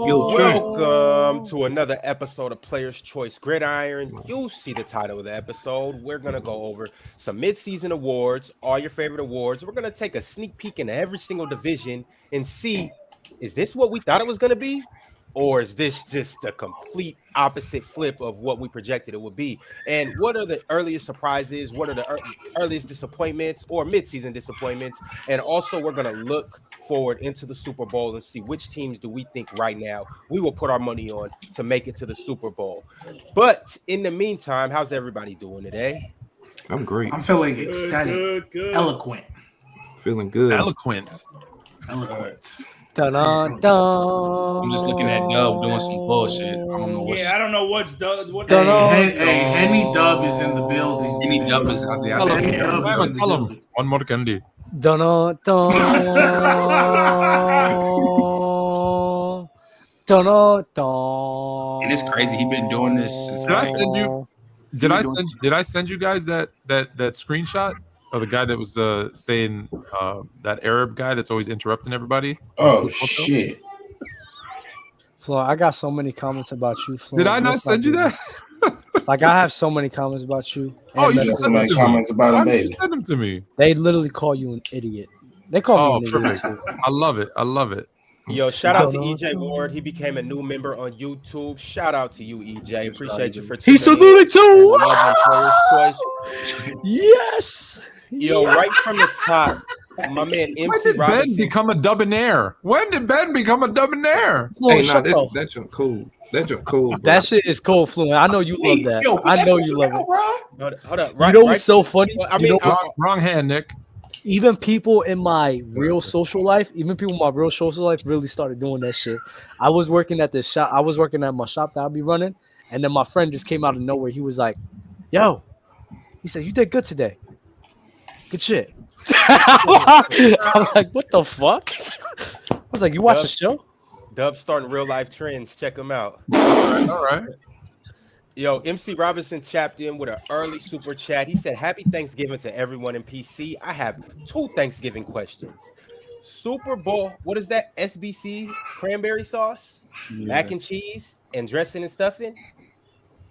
Welcome to another episode of Player's Choice Gridiron. You see the title of the episode. We're going to go over some mid-season awards, all your favorite awards. We're going to take a sneak peek into every single division and see, is this what we thought it was going to be? Or is this just a complete opposite flip of what we projected it would be? And what are the earliest surprises? What are the earliest disappointments or mid-season disappointments? And also, we're going to look forward into the Super Bowl and see which teams do we think right now we will put our money on to make it to the Super Bowl. But in the meantime, how's everybody doing today? I'm great. I'm feeling ecstatic. Good. Eloquent. Feeling good. Eloquent. Dun, dun. I'm just looking at Dub doing some bullshit. I don't know what's. Yeah, I don't know what's Dub. What Henny Dub is in the building. Henny Dub is out there. Tell him. One more candy. Dun, dun, dun. Dun, dun, dun. And it's crazy. He been doing this since. Did I send you guys that screenshot of the guy that was saying that Arab guy that's always interrupting everybody? Oh shit! Flo, I got so many comments about you, Flo. Did I not send you that? Like, I have so many comments about you. Oh, you got so many comments about him, Why baby. did you send them to me? They literally call you an idiot. They call me an idiot too. I love it. Yo, shout out to EJ Ward. He became a new member on YouTube. Shout out to you, EJ. Appreciate you for tuning in. He saluted too. Wow. Yes. Yo, right from the top, my man MC When did Robinson. Ben become a debonair? When did Ben become a debonair? Flo, Hey, shut up. that's cool. That's cool. Bro. That shit is cool, Fluent. I know you love that. Yo, I know you love it. Hold up. You know what's so funny? Well, I You mean, know what's- Wrong hand, Nick. even people in my real social life, really started doing that shit. I was working at this shop. I was working at my shop that I'll be running, and then my friend just came out of nowhere. He was like, "Yo," he said, "You did good today. Good shit." I'm like, "What the fuck?" I was like, "You watch the show?" Dub starting real life trends. Check them out. All right. Yo, MC Robinson tapped in with an early super chat. He said, "Happy Thanksgiving to everyone in PC. I have 2 Thanksgiving questions. Super Bowl, what is that? SBC cranberry sauce, mac and cheese, and dressing and stuffing?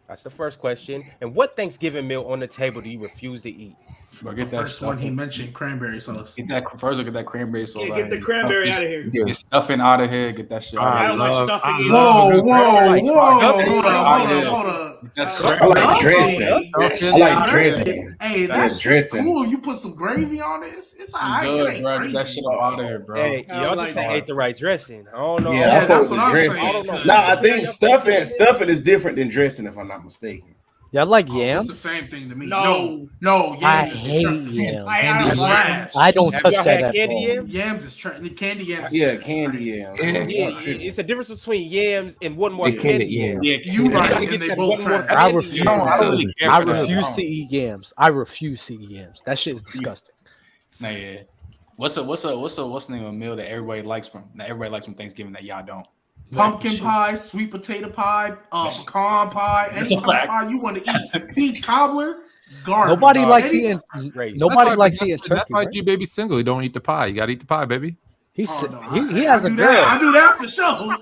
That's the first question. And what Thanksgiving meal on the table do you refuse to eat?" Bro, The get that first one he stuffing. mentioned, cranberry sauce. Get that cranberry sauce. Yeah, out get the here. cranberry out of here. Get stuffing out of here. Get that shit. I out I of don't here. like stuffing either. Hold up. Get that I stuffing like out of here. dressing. I like dressing. Hey, that's dressing. cool. You put some gravy on it. It's alright. It Good, ain't bro. Get crazy. that shit out of here, bro. Hey, I don't y'all like just that. ate the right dressing. I don't know. Yeah, I that's fuck with what I'm dressing. saying. Nah, I think stuffing is different than dressing, if I'm not mistaken. Y'all like It's the yams? same thing to me. No. No. I Yams is hate disgusting. yams. I Yams is don't trash. I don't Have touch y'all that had at candy all. yams? Yams is trash. The candy yams. is Yeah, trash. candy yams. Yeah, it's a difference between yams and one more Yeah, candy candy yam. Yeah, You You right, gotta and get they that both one more trash. I candy refuse. yam. I don't really care I for that. refuse to eat yams. I refuse to eat yams. That shit is disgusting. Nah, yeah. What's the name of a meal that everybody likes from Thanksgiving that y'all don't? Pumpkin pie, sweet potato pie, pecan pie, any That's a type of fact. pie you want to eat. Peach cobbler, garbage. Nobody likes Any- eating. Great. Nobody likes eating turkey. That's why Right? G Baby's single. He don't eat the pie. You gotta eat the pie, baby. He's Oh, no, he has I a do girl. that. I do that for sure.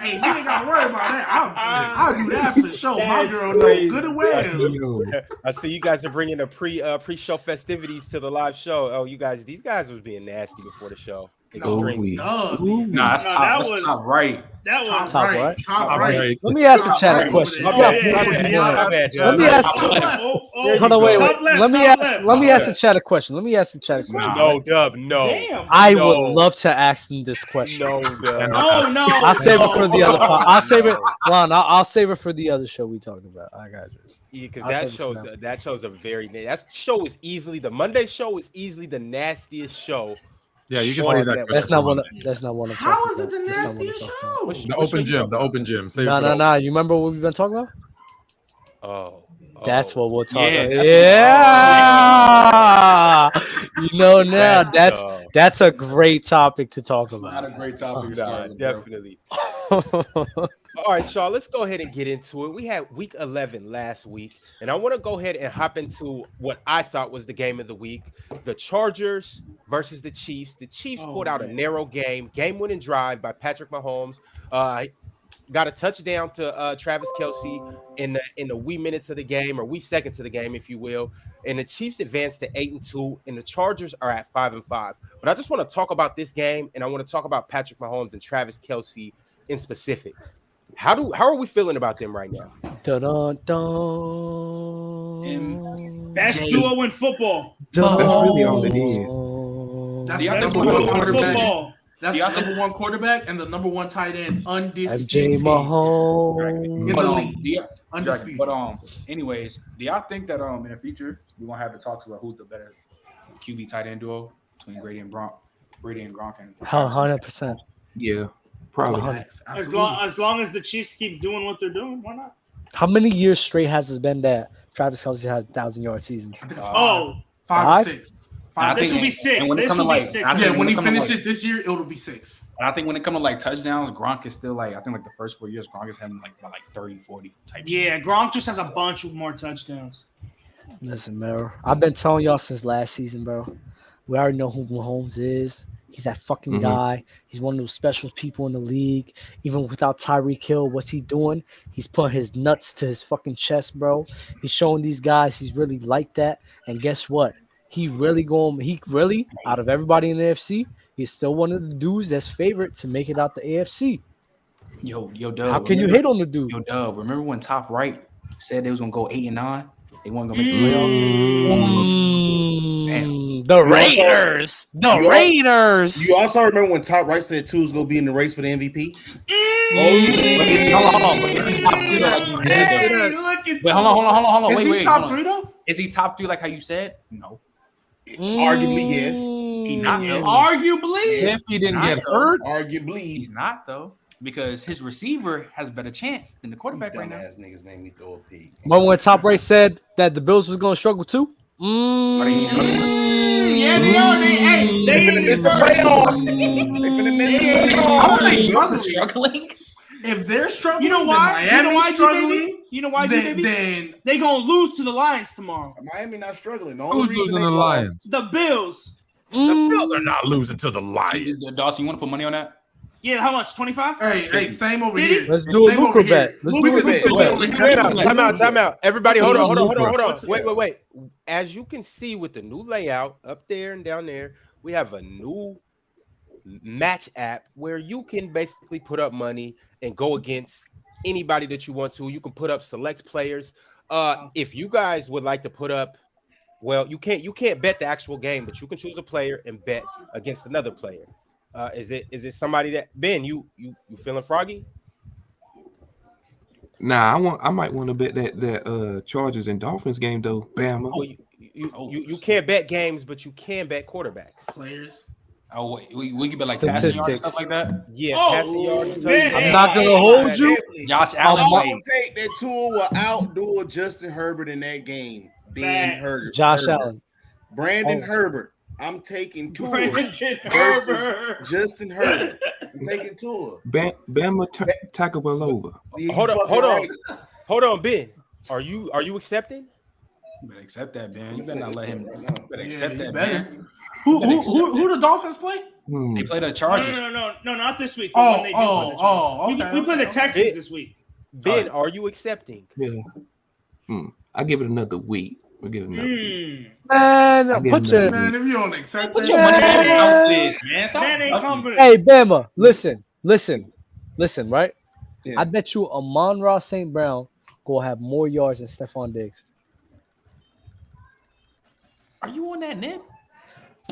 Hey, you ain't gotta worry about that. I'll do that for sure. My That's girl know crazy. good and well. I see you guys are bringing the pre-show festivities to the live show. Oh, these guys was being nasty before the show. Extremely. Duh, Nah, that's No, top. that That's was- top right. That top was Top right. right. Top All right. right. Let me ask the Top chat a right. question. Oh, Yeah, My bad, Let me ask. Hold on, wait. Top left, Let me top ask. left. Let me ask the chat a question. Let me ask the chat a question. No, Dub, no. Damn. I No. would love to ask them this question. No, Dub. Oh no! I'll save it for the other part. I'll save it. Ron, I'll save it for the other show we talked about. I got you. Yeah, because I'll that say this shows now. the Monday show is easily the nastiest show. Yeah, you can Or say that- that. That's not one. That's not one I'm How talking is it about. the That's not what I'm nastiest talking about. show? The open gym. The open gym. Save it No, for no, the- no. You remember what we've been talking about? Oh, That's what we're talking Yeah, about. that's Yeah. You know now that's a great topic to talk Not about. a great topic. to Nah, start with, bro. definitely. All right, y'all, let's go ahead and get into it. We had week 11 last week, and I want to go ahead and hop into what I thought was the game of the week, the Chargers versus the Chiefs. The Chiefs pulled out a narrow game-winning drive by Patrick Mahomes. got a touchdown to Travis Kelce in the wee minutes of the game, or wee seconds of the game, if you will. And the Chiefs advanced to 8-2, and the Chargers are at 5-5. But I just want to talk about this game, and I want to talk about Patrick Mahomes and Travis Kelce in specific. How are we feeling about them right now? Dun, dun. Best duo in football. That's really all it is. That's The the number number one one quarterback. Football. That's the number one quarterback and the number one tight end, MJ undisputed. Mahomes. In the But league. Undisputed. But anyways, do y'all think that in the future we're gonna have the talks about who's the better QB tight end duo between Brady and Gronk and 100%. Yeah, probably. Facts, As absolutely. long as the Chiefs keep doing what they're doing, why not? How many years straight has it been that Travis Kelce had 1,000-yard seasons? I think it's Oh, five Five? or six. And I Five. this think- will be six. and when it This come to will be like- six. I think Yeah, when he it come to, finishes like- it this year, it'll be 6. And I think when it comes to like touchdowns, Gronk is still like I think like the first 4 years Gronk is having like 30, 40 type shit. Yeah, Gronk just has a bunch of more touchdowns. Listen, bro. I've been telling y'all since last season, bro. We already know who Mahomes is. He's that fucking guy. He's one of those special people in the league. Even without Tyreek Hill, what's he doing? He's putting his nuts to his fucking chest, bro. He's showing these guys he's really like that. And guess what? He really, out of everybody in the AFC, he's still one of the dudes that's favorite to make it out the AFC. Yo, Dub. How can you hate on the dude? Yo, Dub, remember when Top Right said they was gonna go 8-9? They weren't gonna make the playoffs. The Raiders. The You Raiders. You also remember when Top Right said Tua's gonna be in the race for the MVP? Hold on, but is he top 3 though, like you said, though? Hey, look at Wait, hold on. Is Wait, he top hold on. 3 though? Is he top 3 like how you said? No. Arguably, yes. He not Yes. though. Arguably. If he didn't get Not hurt, Arguably. He's not though, because his receiver has a better chance than the quarterback right now. Dumbass niggas made me throw a pig. Remember when Top Ray said that the Bills was going to struggle too? Yeah, they are. They finna miss the playoffs. They finna miss the How are they playoffs. struggling? If they're struggling, You know why? Then Miami's struggling. G-Baby? You know why, G-Baby? Then They gonna lose to the Lions tomorrow. Miami not struggling. The who's only reason losing they the lost- Lions? The Bills. The Bills are not losing to the Lions. Dawson, you want to put money on that? Yeah, how much? 25? hey, same over Did here. he? Let's do a Same over lucre here. bet. Let's We do a could lucre do- bet. wait, Time out. Everybody, hold on. Wait. Wait. As you can see with the new layout up there and down there, we have a new match app where you can basically put up money and go against anybody that you want to. You can put up select players. If you guys would like to put up, well, you can't bet the actual game, but you can choose a player and bet against another player. Is it somebody that Ben, you feeling froggy? Nah, I might want to bet that Chargers and Dolphins game though. Bama. Well, you can't bet games, but you can bet quarterbacks. Players. Oh, wait, we can bet like passing yards and Statistics. stuff like that. Yeah, Oh, passing yards. man. I'm not going to hold you. Josh I Allen. will played. take that Tua will outdo Justin Herbert in that game. Ben Facts. Herbert. Josh Allen. Brandon Oh. Herbert. I'm taking Tua Brandon versus Herbert. Justin Herbert. I'm taking Tua. Bama Tagovailoa. You Hold fucking on, right. hold on, Ben. Are you accepting? You better accept that, man. You I'm better not let him. saying You right now. better Yeah, accept you that, better. man. Who the Dolphins play? They play the No, Chargers. no, not this week. Oh, When they do play the Chargers. okay. We play the okay. Texans this week. Ben, are you accepting? Yeah. I give it another week. We'll give it another week. Man, I give put him your... that. Man, if you don't accept Put that, your money Man. out this, man. Stop Man ain't bluffing. confident. Hey, Bama, listen, right? Yeah. I bet you Amon-Ra St. Brown gonna have more yards than Stephon Diggs. Are you on that nip?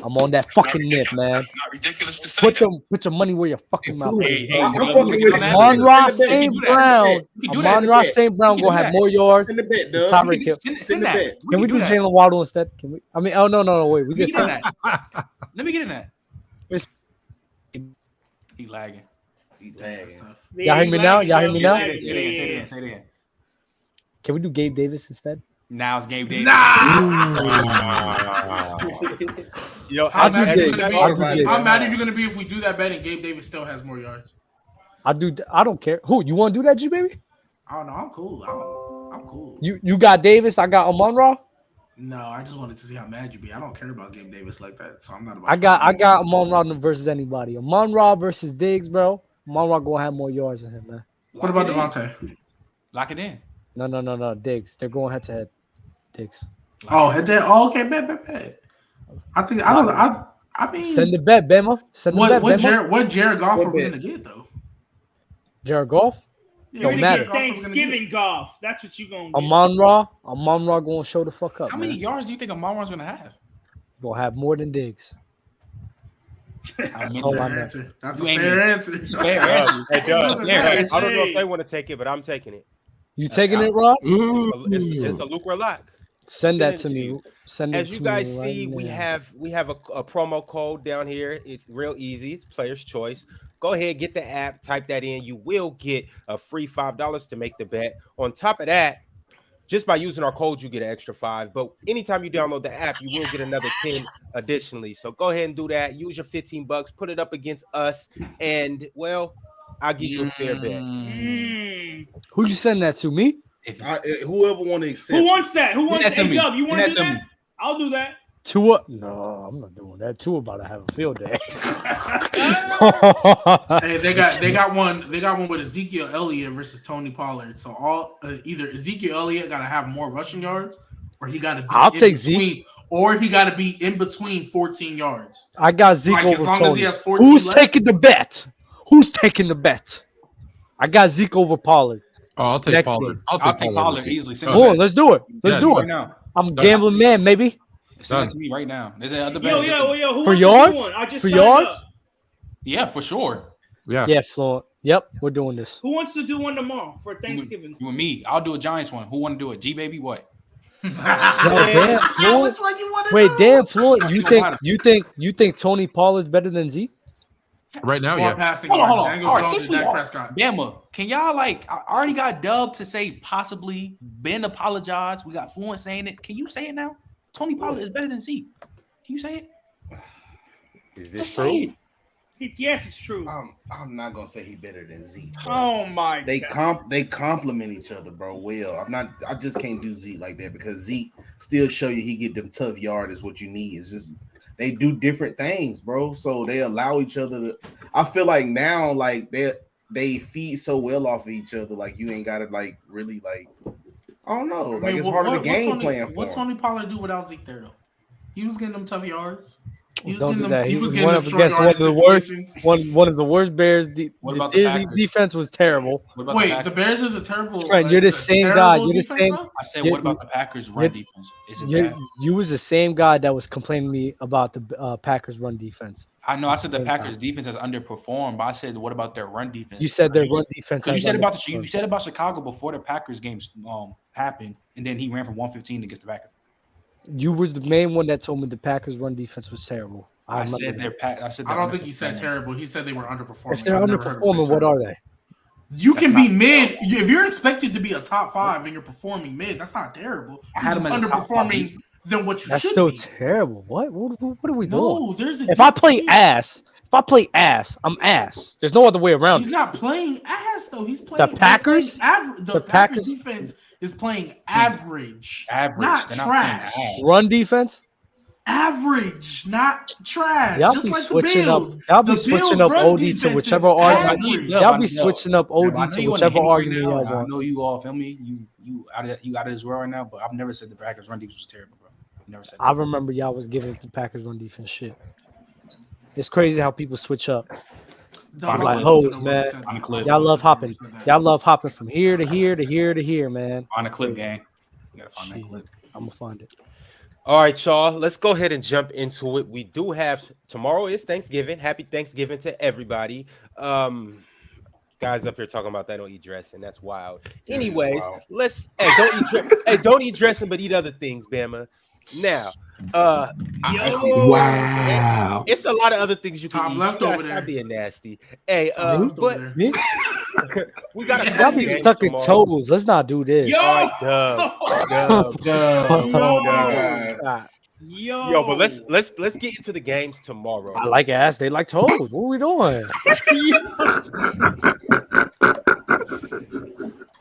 I'm on that fucking nip, man. That's not ridiculous to say. Put your money where your fucking mouth is. I'm you fucking can with do it. that. Amon-Ra Send the bet. St. do that. Brown. You can do that. Amon-Ra bet. St. Brown You gonna can have do more yards Send the bet, than Doug. Tyreek Hill. Send Send the that. bet. Can we do that? Jalen Waddle instead? Can we? I mean, oh no, wait. We Let me just get in that. Let me get in that. It's- He lagging. Y'all hear me now? Y'all hear me now? Say it again. Can we do Gabe Davis instead? Now it's Gabe Davis. Yo, How I'll do mad are you Diggs. gonna be? I'll do Diggs. How mad are you gonna be if we do that bet and Gabe Davis still has more yards? I don't care. Who you want to do that, G baby? I don't know. I'm cool. I'm cool. You got Davis. I got Amon-Ra. No, I just wanted to see how mad you be. I don't care about Gabe Davis like that, so I'm not about. I got Amon-Ra versus anybody. Amon-Ra versus Diggs, bro. Amon-Ra gonna have more yards than him, man. What about Devontae? Lock it in. No. Diggs. They're going head to head. Diggs. Oh, okay, bet. I think I mean, Send the bet, Bama. Send the bet, Bama. What Jared Goff are we gonna get though? Jared Goff. Yeah, Don't You're matter. gonna get Thanksgiving golf. That's what you gonna get. Amon-Ra gonna show the fuck up. How many yards do you think Amon-Ra's gonna have? Gonna have more than Diggs. That's a all I fair know. answer. That's a You ain't fair me. answer. Fair answer. It does. Fair answer. I don't know if they want to take it, but I'm taking it. You taking it, Rob? It's a Luke Lock. Send that Send to it to me. you. Send it As to you me guys right see, we now. have a promo code down here. It's real easy. It's player's choice. Go ahead, get the app, type that in. You will get a free $5 to make the bet. On top of that, just by using our code, you get an extra $5. But anytime you download the app, you will get another 10 additionally. So go ahead and do that. Use your $15, put it up against us, and well, I'll give you a fair bet. Who you send that to? Me? Whoever want to accept. Who wants that? Who wants that to that? me. Dub, you want to Send do that to that? I'll do that. Tua? No, I'm not doing that. Tua about to have a field day. Hey, they got one with Ezekiel Elliott versus Tony Pollard. So either Ezekiel Elliott got to have more rushing yards, or he got to be I'll in take between, Zeke. or he got to be in between 14 yards. I got Zeke Like, as over long as Tony. he has 14 Who's left? taking the bet? Who's taking the bet? I got Zeke over Pollard. Oh, I'll take Next Pollard. game. I'll I'll take take Pollard. Pollard easily. Send Come it on, let's do it. Let's Yeah, do right it. now. I'm a gambling man, maybe. Send it to me right now. There's another bet. Yo, who For wants to do yards? one? I just For signed yards? up. Yeah, for sure. Yeah. Yeah, Fluent. Yep, we're doing this. Who wants to do one tomorrow for Thanksgiving? You and me. I'll do a Giants one. Who want to do it? G baby, what? Damn, Fluent. Which one you want to Wait, do? damn, Fluent. You Don't think you think Tony Pollard's better than Zeke? Right now, More yeah. passing Hold on, yards. hold on. Daniel All right, Jones since and we Dak are Prescott. Bama, can y'all I already got Dub to say possibly. Ben apologized. We got Fluent saying it. Can you say it now? Tony Pollard is better than Zeke. Can you say it? Is this Just true? say it. Yes, it's true. I'm not gonna say he better than Zeke. Bro. Oh my They God. they complement each other, bro. Well, I just can't do Zeke like that because Zeke still show you he get them tough yard is what you need. It's just they do different things, bro. So they allow each other to. I feel like now, like they feed so well off of each other. Like you ain't gotta like really like. I don't know. Like it's part of the game plan for What him. Tony Pollard do without Zeke there though? He was getting them tough yards. He was Don't getting do them. that. He was was getting one them up short against one yardage of the worst. situations. One of the worst Bears. The What about the Packers? defense was terrible. What about Wait, Packers? the Bears is a terrible. Trent, you're the same terrible guy. You're the defense, same- though? I said, You- what about the Packers run you- defense? Is it bad? You was the same guy that was complaining to me about the Packers run defense. I know. I said the Same Packers time. defense has underperformed, but I said, what about their run defense? You said their You run defense. You has said about underperformed. you said about Chicago before the Packers games happened, and then he ran for 115 against the Packers. You was the main one that told me the Packers run defense was terrible. I remember said that. their pack. I said I they're don't think he said underperforming. terrible. He said they were underperforming. If they're I've never heard him say underperforming, what terrible. are they? You can That's be mid. If you're expected to be a top 5 and you're performing mid, that's not terrible. I You're had just him as a top underperforming than what you That's should still be. terrible. What are we doing? No, there's a If I play difference. ass, I'm ass. There's no other way around He's it. not playing ass though. He's playing Packers? The The Packers Packers? defense is playing average, Average. not They're not playing trash. ass. Run defense. Average, not trash. Y'all Just be like the switching up. Bills. Y'all be The switching Bills' up run OD to defense whichever is argument. average. Y'all be switching up OD I know to you whichever on the argument right y'all now, and I want. know you all feel me. You out of this world right now, but I've never said the Packers run defense was terrible, bro. I've never said that. I remember y'all was giving the Packers run defense shit. It's crazy how people switch up. Don't like listen hoes, to them when man. they said that. On the clip. Y'all love hopping. When they said that. Y'all love hopping from here to here to here to here, man. Find a clip, gang. You gotta find that Shit. clip. I'm gonna find it. All right, y'all. Let's go ahead and jump into it. We do have tomorrow is Thanksgiving. Happy Thanksgiving to everybody. Guys up here talking about they don't eat dressing. That's wild. Anyways, Wow. let's don't eat dressing, but eat other things, Bama. Now, Wow. it's a lot of other things you can Top eat. left You gotta over stop there. being nasty. Hey, Top left but over there. Me? we got Y'all be stuck in toes. Let's not do this. Yo! All right, Stop. Yo, but let's get into the games tomorrow. I like ass. They like toes. What are we doing?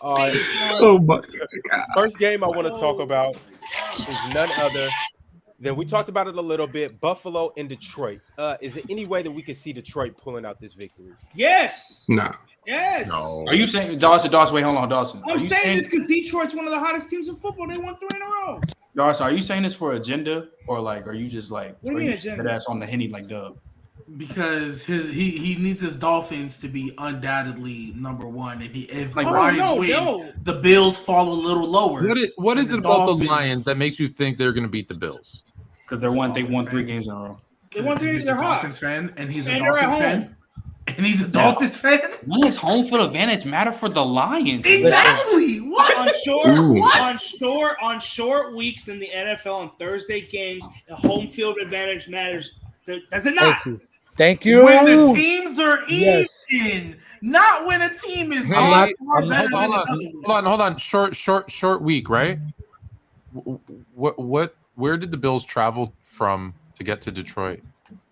All right, Oh my. first game I want to talk about is none other than we talked about it a little bit. Buffalo and Detroit. Is there any way that we can see Detroit pulling out this victory? Yes. Nah. Yes. No. Are you saying Dawson? Wait, hold on, Dawson. I'm saying this because Detroit's one of the hottest teams in football. They won 3 in a row. Dawson, are you saying this for agenda or like, are you just like, What do you mean agenda? That's on the Henny like Dub? Because he needs his Dolphins to be undoubtedly number one, and if Like, the Lions win, the Bills fall a little lower. What is And it the about the Dolphins- Lions that makes you think they're going to beat the Bills? Because they won 3 games in a row. They won 3 He's they're a hot. Dolphins fan, and he's a And they're at Dolphins home. fan. And he's a Dolphins fan. When is home field advantage matter for the Lions? Exactly. What? On short weeks in the NFL and Thursday games, the home field advantage matters. Does it not? Thank you. When the teams are Yes. even, not when a team is I'm more not- better than another. Hold on. Short week, right? Where did the Bills travel from to get to Detroit?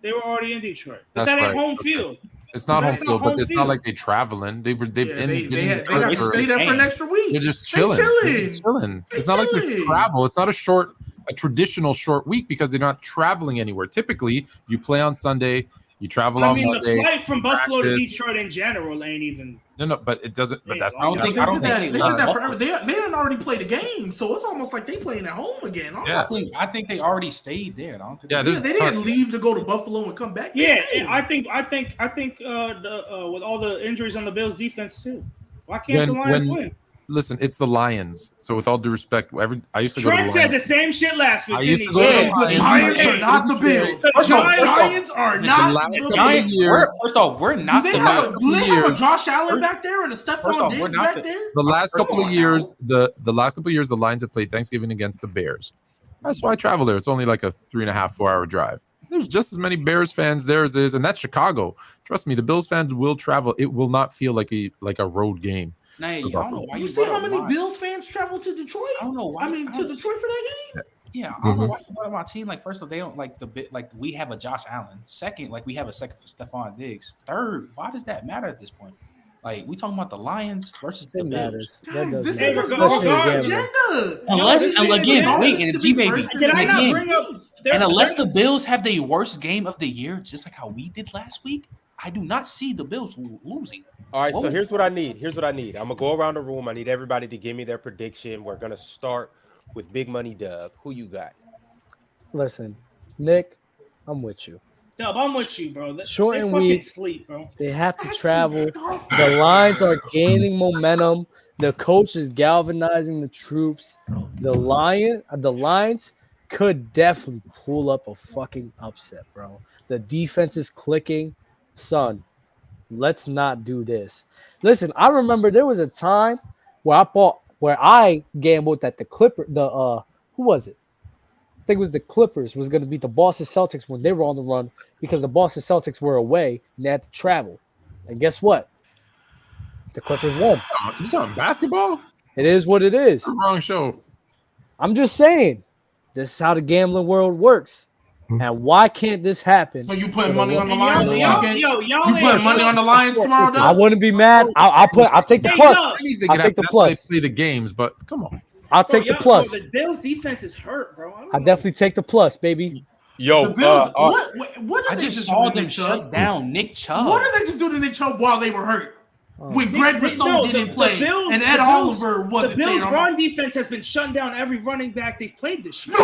They were already in Detroit. But That's that ain't right. home field. It's not home That's not field, but home it's field. not like they traveling. They got to stay there for an extra week. They're just They chilling. chilling. It's not like they travel. It's not a traditional short week because they're not traveling anywhere. Typically, you play on Sunday, you travel on The Monday. flight from Buffalo to practice. Detroit in general ain't even. No, but it doesn't. But that's I not. don't They did that forever. They didn't already play the game, so it's almost like they playing at home again. Yeah. I think they already stayed there. I don't think Yeah, Yeah, they didn't leave to go to Buffalo and come back. Yeah, I think with all the injuries on the Bills defense too. Why can't the Lions win? Listen, it's the Lions. So with all due respect, I used to go to Trent the said Lions. the same shit last week. I Didn't used to he? go to the The Lions. Giants are not the Bills. The Giants are not the Giants. Bills. First off, we're not Do the they have last a Josh Allen back there and a First Stephon off, we're Diggs not back there? The last couple of years, the last couple of years, the Lions have played Thanksgiving against the Bears. That's why I travel there. It's only like a 3.5, 4 hour drive. There's just as many Bears fans there as there is, and that's Chicago. Trust me, the Bills fans will travel. It will not feel like a road game. I don't know why You you see brought how up many Lions. Bills fans travel to Detroit? I don't know why. I mean, to Detroit for that game? Yeah, I don't know why you brought up my team. Like, first of all, they don't like the bit. Like, we have a Josh Allen. Second, like we have a second for Stephon Diggs. Third, why does that matter at this point? Like, we talking about the Lions versus the It Bills. matters. That Guys, does this matter. is a Especially Dolphins again, agenda. Unless, This and is again, Dolphins wait, and to G be baby, first in Did the I not league. bring up? and unless the Bills have the worst game of the year, just like how we did last week, I do not see the Bills losing. All right, so Whoa. here's what I need. I'm gonna go around the room. I need everybody to give me their prediction. We're gonna start with Big Money Dub. Who you got? Listen, Nick, I'm with you. Dub, I'm with you, bro. Short They and fucking weak. sleep, bro. They have to travel. The Lions are gaining momentum. The coach is galvanizing the troops. The Lions could definitely pull up a fucking upset, bro. The defense is clicking. Son, let's not do this. Listen, I remember there was a time where I gambled that who was it? I think it was the Clippers was going to beat the Boston Celtics when they were on the run because the Boston Celtics were away and they had to travel. And guess what? The Clippers won. You talking basketball? It is what it is. Wrong show. I'm just saying, this is how the gambling world works. And why can't this happen? So you putting money on the Lions? Y'all You ain't putting money on the Lions tomorrow, Listen, I though? wouldn't be mad. I'll take the Hey, plus. Dub. Anything I'll can take the happen. That's plus. why they play the games, but come on. I'll Bro, take the y'all- plus. bro, the Bills defense is hurt, bro. I don't I know. definitely take the plus, baby. Yo, The Bills. uh, What I did they just just saw do to them Nick Chubb? shut down Nick Chubb. What did they just do to Nick Chubb while they were hurt? When Greg Rousseau No, didn't play and the Ed Bills- Oliver wasn't The Bills' there. run defense has been shutting down every running back they've played this year.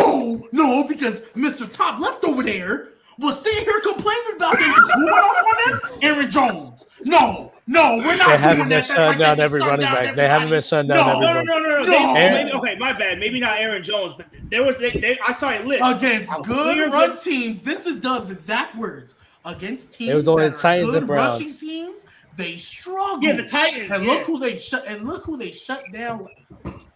No, because Mr. Top left over there was sitting here complaining about them. Who went off on them? Aaron Jones. No, we're not They haven't doing been that. shutting down every running back. They haven't been shutting down every No. running. Maybe, okay, my bad. Maybe not Aaron Jones, but there was. I saw a list Against good Clear run good- teams, this is Dub's exact words. Against teams It was only that are Titans good and Browns. rushing teams, they struggle. Yeah, the Titans. And yeah. look who they shut down.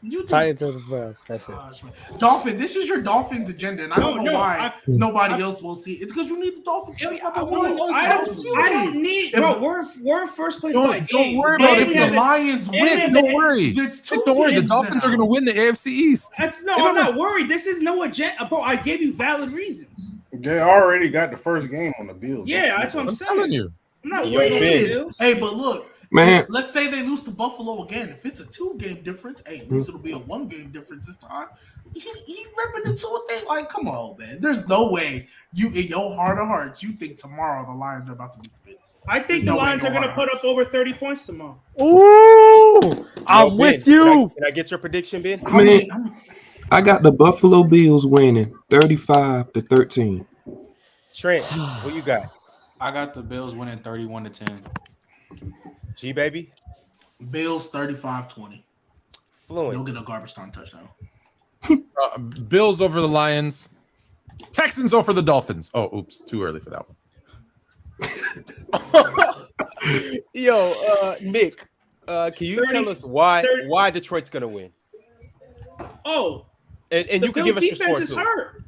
You think, Titans and the Browns. That's it. gosh, man. Dolphin, this is your Dolphins agenda, and I don't know No, why nobody else will see it. It's because you need the Dolphins. to be number one. I don't need. Bro, we're in first place by a Don't game. worry And about they if If the have the it- Lions and win, they- Don't worry. it's two Don't worry. The games Dolphins now. are going to win the AFC East. No, I'm not worried. This is no agenda, bro. I gave you valid reasons. They already got the first game on the Bills. Yeah, that's what I'm I'm saying. telling you. I'm not Yo, worried about the Big. Bills. Hey, but look, Man. let's say they lose to Buffalo again. If it's a 2-game difference, hey, at least it'll be a 1-game difference this time. He ripping into a thing. Like, come on, man. There's no way you, in your heart of hearts, you think tomorrow the Lions are about to beat the Bills. I think the Lions are going to put up over 30 points tomorrow. Ooh, I'm with you. Can I get your prediction, Ben? I got the Buffalo Bills winning 35-13. Trent, who you got? I got the Bills winning 31-10. G baby. Bills 35-20. Fluent. You'll get a garbage time touchdown. Bills over the Lions. Texans over the Dolphins. Oh, oops, too early for that one. Yo, Nick, can you tell us why Detroit's gonna win? Oh, and you can give us your score too. Hurt.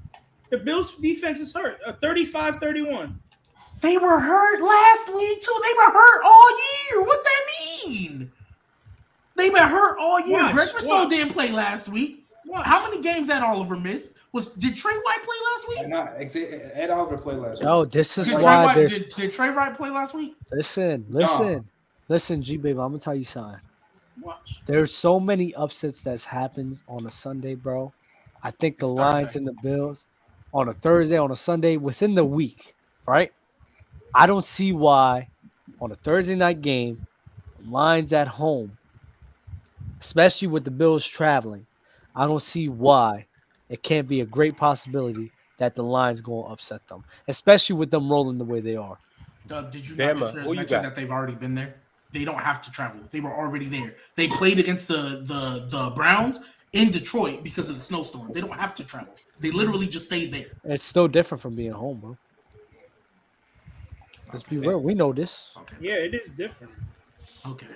The Bills' defense is hurt. 35-31. They were hurt last week too. They were hurt all year. What that mean? They've been hurt all year. Greg Rousseau didn't play last week. How many games that Oliver missed? Did Trey White play last week? Ed Oliver played last week. Oh, this is why did Trey White play last week? Listen, G baby. I'm gonna tell you something. Watch. There's so many upsets that's happens on a Sunday, bro. I think the Lions and the Bills on a Thursday, on a Sunday, within the week, right? I don't see why on a Thursday night game, Lions at home, especially with the Bills traveling, I don't see why it can't be a great possibility that the Lions going to upset them, especially with them rolling the way they are. Did you not just mention that they've already been there? They don't have to travel. They were already there. They played against the Browns in Detroit because of the snowstorm. They don't have to travel. They literally just stayed there. It's still different from being home, bro. Let's be real. We know this. Okay. Yeah, it is different. Okay.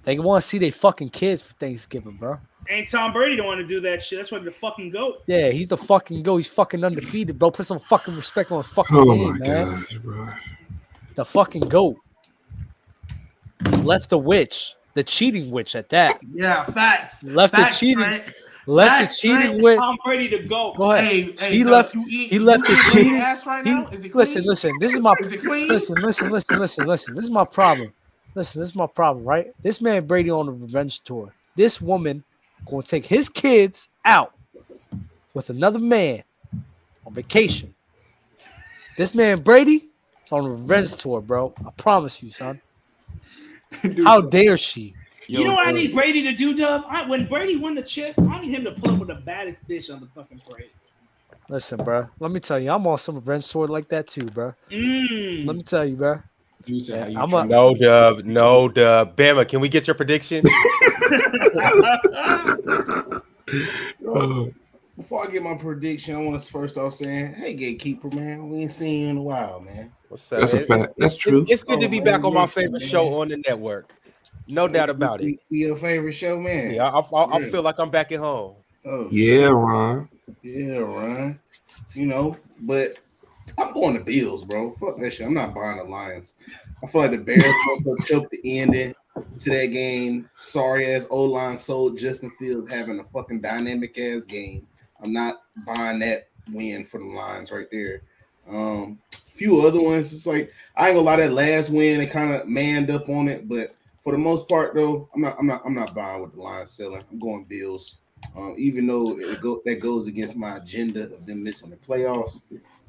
They want to see their fucking kids for Thanksgiving, bro. Ain't Tom Brady don't want to do that shit. That's why the fucking GOAT. Yeah, he's the fucking GOAT. He's fucking undefeated, bro. Put some fucking respect on his fucking name, man. Gosh, bro. The fucking GOAT. Left the witch. The cheating witch at that. Yeah, facts. Left the cheating. Right. Left the cheating witch. Tom Brady to go. Go ahead. Hey, he left the cheating. Ass right now? Is it listen. This is my. Is it clean? Listen. This is my problem. Listen, this is my problem, right? This man Brady on a revenge tour. This woman gonna take his kids out with another man on vacation. This man Brady is on a revenge tour, bro. I promise you, son. How dare she? You know what I need Brady to do, Dub? When Brady win the chip, I need him to pull up with the baddest bitch on the fucking parade. Listen, bro. Let me tell you, I'm on some revenge tour like that too, bro. Let me tell you, bro. No dub. Bama, can we get your prediction? Before I get my prediction, I want to first off saying, hey, gatekeeper, man, we ain't seen you in a while, man. What's up? That's a fact. That's true. It's good to be back on my favorite show on the network. No doubt about it. Your favorite show, man. Yeah, I feel like I'm back at home. Oh, yeah, Ron. Yeah, Ron. You know, but I'm going to Bills, bro. Fuck that shit. I'm not buying the Lions. I feel like the Bears going to choke the ending to that game. Sorry ass O-line sold Justin Fields having a fucking dynamic ass game. I'm not buying that win for the Lions right there. Few other ones, it's like I ain't gonna lie, that last win they kind of manned up on it, but for the most part though, I'm not buying with the Lions selling. I'm going Bills. Even though that goes against my agenda of them missing the playoffs,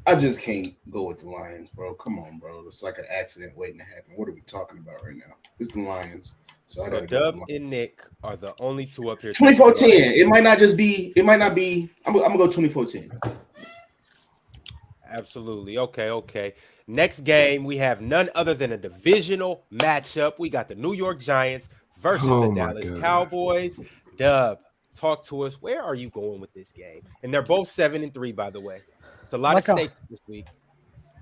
I just can't go with the Lions, bro. Come on, bro. It's like an accident waiting to happen. What are we talking about right now? It's the Lions. So Dub and Nick are the only two up here. 24-10. It might not be. I'm gonna go 24-10. Absolutely. Okay. Next game, we have none other than a divisional matchup. We got the New York Giants versus the Dallas Cowboys. Dub, talk to us. Where are you going with this game? And they're both 7-3, by the way. It's a lot of stake this week.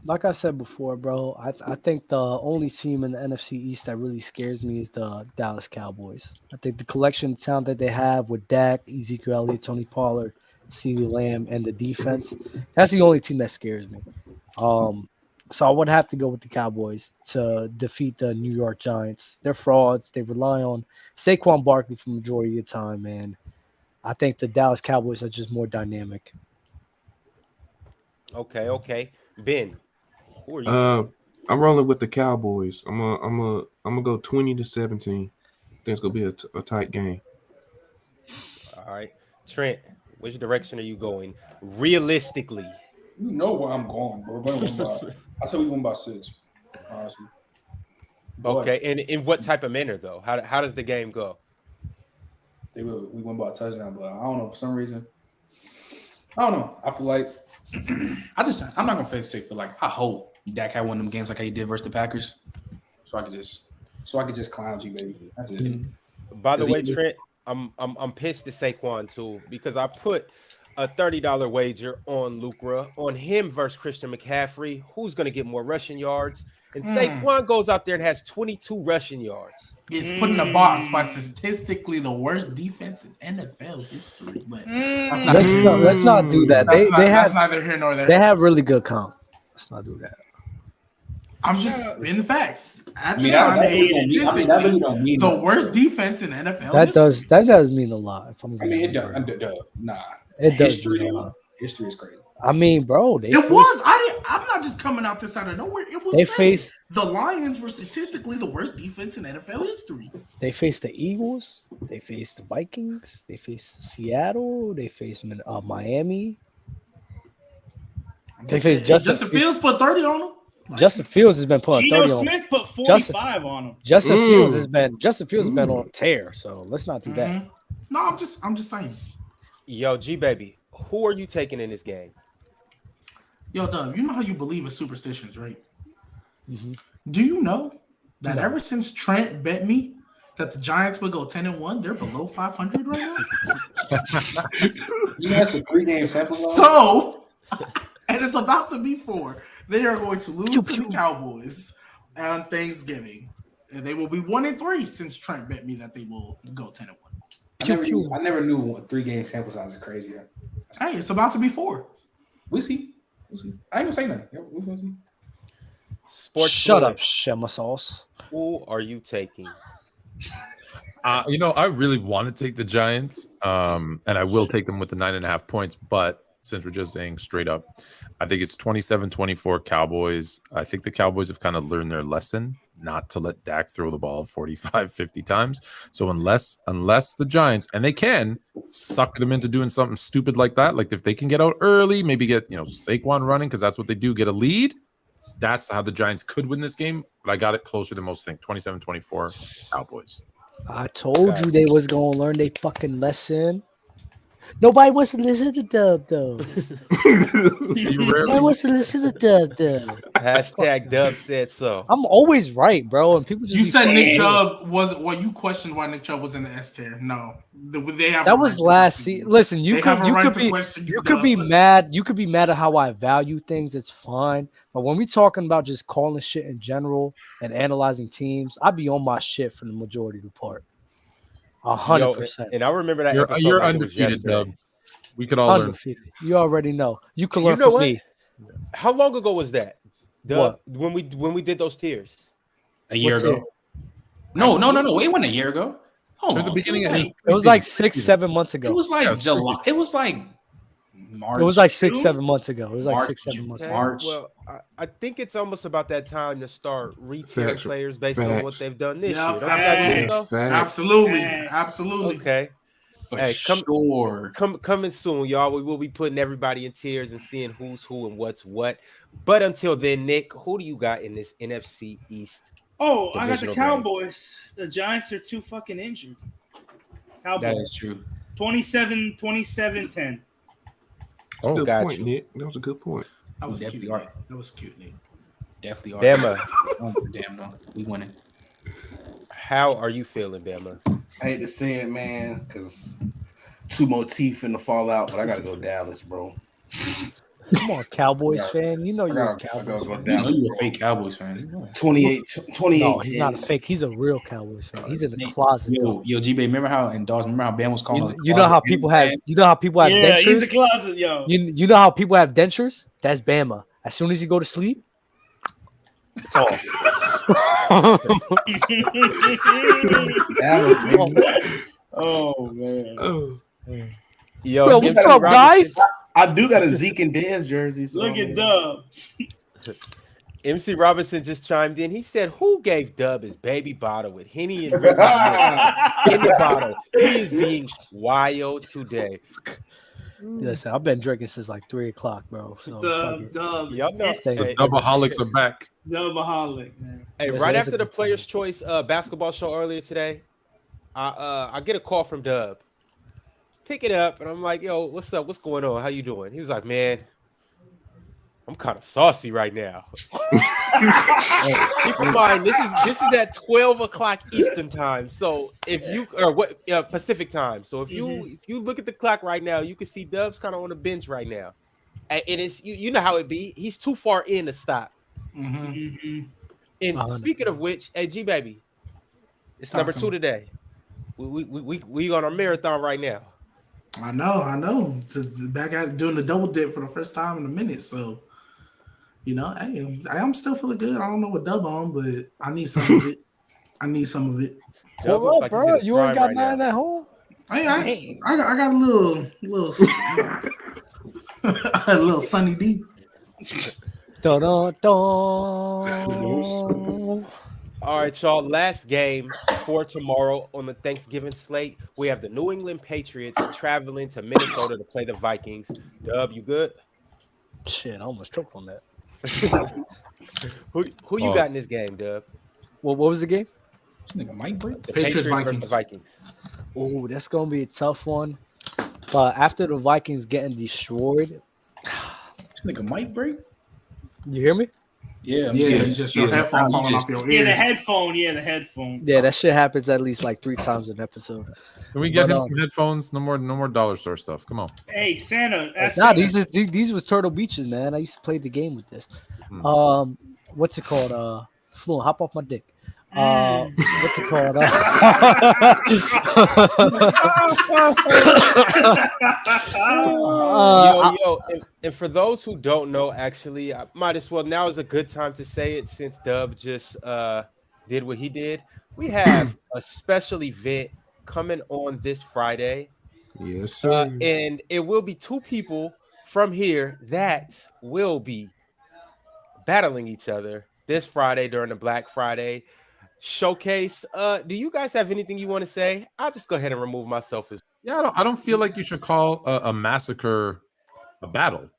Like I said before, bro, I think the only team in the NFC East that really scares me is the Dallas Cowboys. I think the collection of talent that they have with Dak, Ezekiel Elliott, Tony Pollard, CeeDee Lamb, and the defense, that's the only team that scares me. So I would have to go with the Cowboys to defeat the New York Giants. They're frauds. They rely on Saquon Barkley for the majority of the time, and I think the Dallas Cowboys are just more dynamic. Okay. Ben, who are you? I'm rolling with the Cowboys. I'm gonna go 20-17. I think it's gonna be a tight game. All right, Trent, which direction are you going? Realistically, you know where I'm going, bro. I said we won by 6. honestly. Okay, and in what type of manner though? How does the game go? We went by a touchdown, but I don't know for some reason. I don't know. I feel like I'm not gonna say feel like I hope Dak had one of them games like how he did versus the Packers, so I could just clown you, baby. That's it. By the way, Trent, I'm pissed at Saquon too because I put a $30 wager on Lucra on him versus Christian McCaffrey. Who's gonna get more rushing yards? And Saquon goes out there and has 22 rushing yards. Gets put in the box by statistically the worst defense in NFL history. But let's not do that. That's neither here nor there. They have really good comp. Let's not do that. I'm just in the facts. At I the mean, time, that it was really statistically don't mean the nothing. worst defense in NFL. That history. does mean a lot. If I'm I gonna mean, it be does. real. Nah, It does history. mean a lot. History is crazy. I mean, bro, It was. I'm not just coming out this out of nowhere. It was. They saying face- the Lions were statistically the worst defense in NFL history. They face the Eagles. They face the Vikings. They face Seattle. They face Miami. They face Justin Fields put 30 on them. Justin Fields has been putting Geno 30 on. Smith put 45 on him. Justin Fields has been on a tear. So let's not do that. No, I'm just saying. Yo, G baby, who are you taking in this game? Yo, Doug, you know how you believe in superstitions, right? Mm-hmm. Do you know that ever since Trent bet me that the Giants would go 10-1, they're below 500 right now? You know, that's a 3-game sample size. So, and it's about to be 4. They are going to lose to the Cowboys on Thanksgiving. And they will be 1-3 since Trent bet me that they will go 10-1. I never knew a 3-game sample size is crazy. Hey, it's about to be 4. We'll see. I ain't gonna say nothing. We're gonna see. Sports. Shut Fluid, up, Shema Sauce. Who are you taking? I really want to take the Giants, and I will take them with the 9.5 points. But since we're just saying straight up, I think it's 27-24 Cowboys. I think the Cowboys have kind of learned their lesson not to let Dak throw the ball 45, 50 times. So unless the Giants, and they can sucker them into doing something stupid like that, like if they can get out early, maybe get Saquon running, because that's what they do, get a lead. That's how the Giants could win this game. But I got it closer than most think. 27-24 Cowboys. I told you they was gonna learn their fucking lesson. Nobody wants to listen to Dub though. Nobody wants to listen to Dub. Hashtag Dub said so. I'm always right, bro. And people just You be said fucking- Nick Chubb was. Well, you questioned why Nick Chubb was in the S tier. No, they have. That was last season. Listen, you could be mad. You could be mad at how I value things. It's fine. But when we talking about just calling shit in general and analyzing teams, I be on my shit for the majority of the part. 100%. And I remember that episode. You're like it was undefeated, yesterday. Dub. We could all learn. Undefeated. You already know. You can You learn know from what? me. How long ago was that? What? When we did those tiers? A year What's ago. it? No. It wasn't a year ago. It was the beginning of It was like 6-7 months ago. It was like Yeah, July. It was like March. It was like 6-7 months ago. It was like March, 6-7 months Okay, ago. March. Well, I think it's almost about that time to start retiering Facts. players based on what Facts. they've done this Yeah, year. Don't you guys think so? Facts. Absolutely. Okay. For Hey, sure. Coming soon, y'all. We will be putting everybody in tiers and seeing who's who and what's what. But until then, Nick, who do you got in this NFC East? Oh, I got the Divisional Cowboys. The Giants are too fucking injured. That Cowboys. is true. 27-10. Oh, Good got point, you. Nick. That was a good point. That was Definitely cute. are. That was cute, Nick. Definitely are. Bama, Damn, no. We winning. how are you feeling, Bama? I hate to say it, man, because 2 more teeth in the fallout, but I gotta go Dallas, bro. Come on, Cowboys fan. You know I you're a gotta Cowboys go fan. You know Dallas. you're a fake Cowboys fan. You know. 28 No, he's not a fake. He's a real Cowboys fan. He's in the closet. though. Yo, G-Bay, remember how and Dawes, remember how Bam was calling us? You know how people have. You know how people have Yeah, he's a dentures. closet, yo. You know how people have dentures. That's Bama. As soon as you go to sleep, it's off. Oh man. Oh, Yo, Yo, MC what's up, Robinson- guys? I do got a Zeke and Dez jersey. So Look at Dub. MC Robinson just chimed in. He said, "Who gave Dub his baby bottle with Henny and Ricky in the bottle? He is being wild today." Listen, I've been drinking since like 3 o'clock, bro. So fuck it. Y'all know. Stay- The Doubaholics are back. Doubaholic, man. Hey, Listen, right that's after a the good Players' Choice basketball show earlier today, I get a call from Dub. Pick it up, and I'm like, "Yo, what's up? What's going on? How you doing?" He was like, "Man, I'm kind of saucy right now." Keep in mind, this is at 12 o'clock Eastern time. So if you Pacific time. So if you look at the clock right now, you can see Dub's kind of on the bench right now, and it's you know how it be. He's too far in to stop. And speaking of which, hey G baby, it's number 2 today. We on our marathon right now. I know. Back at doing the double dip for the first time in a minute. So, hey, I'm still feeling good. I don't know what Dub on, but I need some of it. Dub Hold looks up, like he's in bro. his You ain't prime got right none now. at home? I got a little a little Sunny D. Dun, dun, dun. All right, y'all. Last game for tomorrow on the Thanksgiving slate. We have the New England Patriots traveling to Minnesota to play the Vikings. Dub, you good? Shit, I almost choked on that. Who you got in this game, Dub? What was the game? This nigga might break. The Patriots, versus the Vikings. Oh, that's gonna be a tough one. But after the Vikings getting destroyed, This nigga might break. you hear me? Yeah, It's just your headphone falling off your Yeah, ear. the headphone. Yeah, the headphone. Yeah, that shit happens at least like 3 times an episode. Can we get But, him some headphones? No more dollar store stuff. Come on. Hey, Santa. That's Nah, Santa. these was Turtle Beaches, man. I used to play the game with this. What's it called? Fluent, hop off my dick. What's it called? And for those who don't know, actually, I might as well. Now is a good time to say it since Dub just did what he did. We have a special event coming on this Friday. Yes, sir. And it will be 2 people from here that will be battling each other this Friday during the Black Friday showcase. Do you guys have anything you want to say? I'll just go ahead and remove myself as Yeah, I don't feel like you should call a massacre a battle.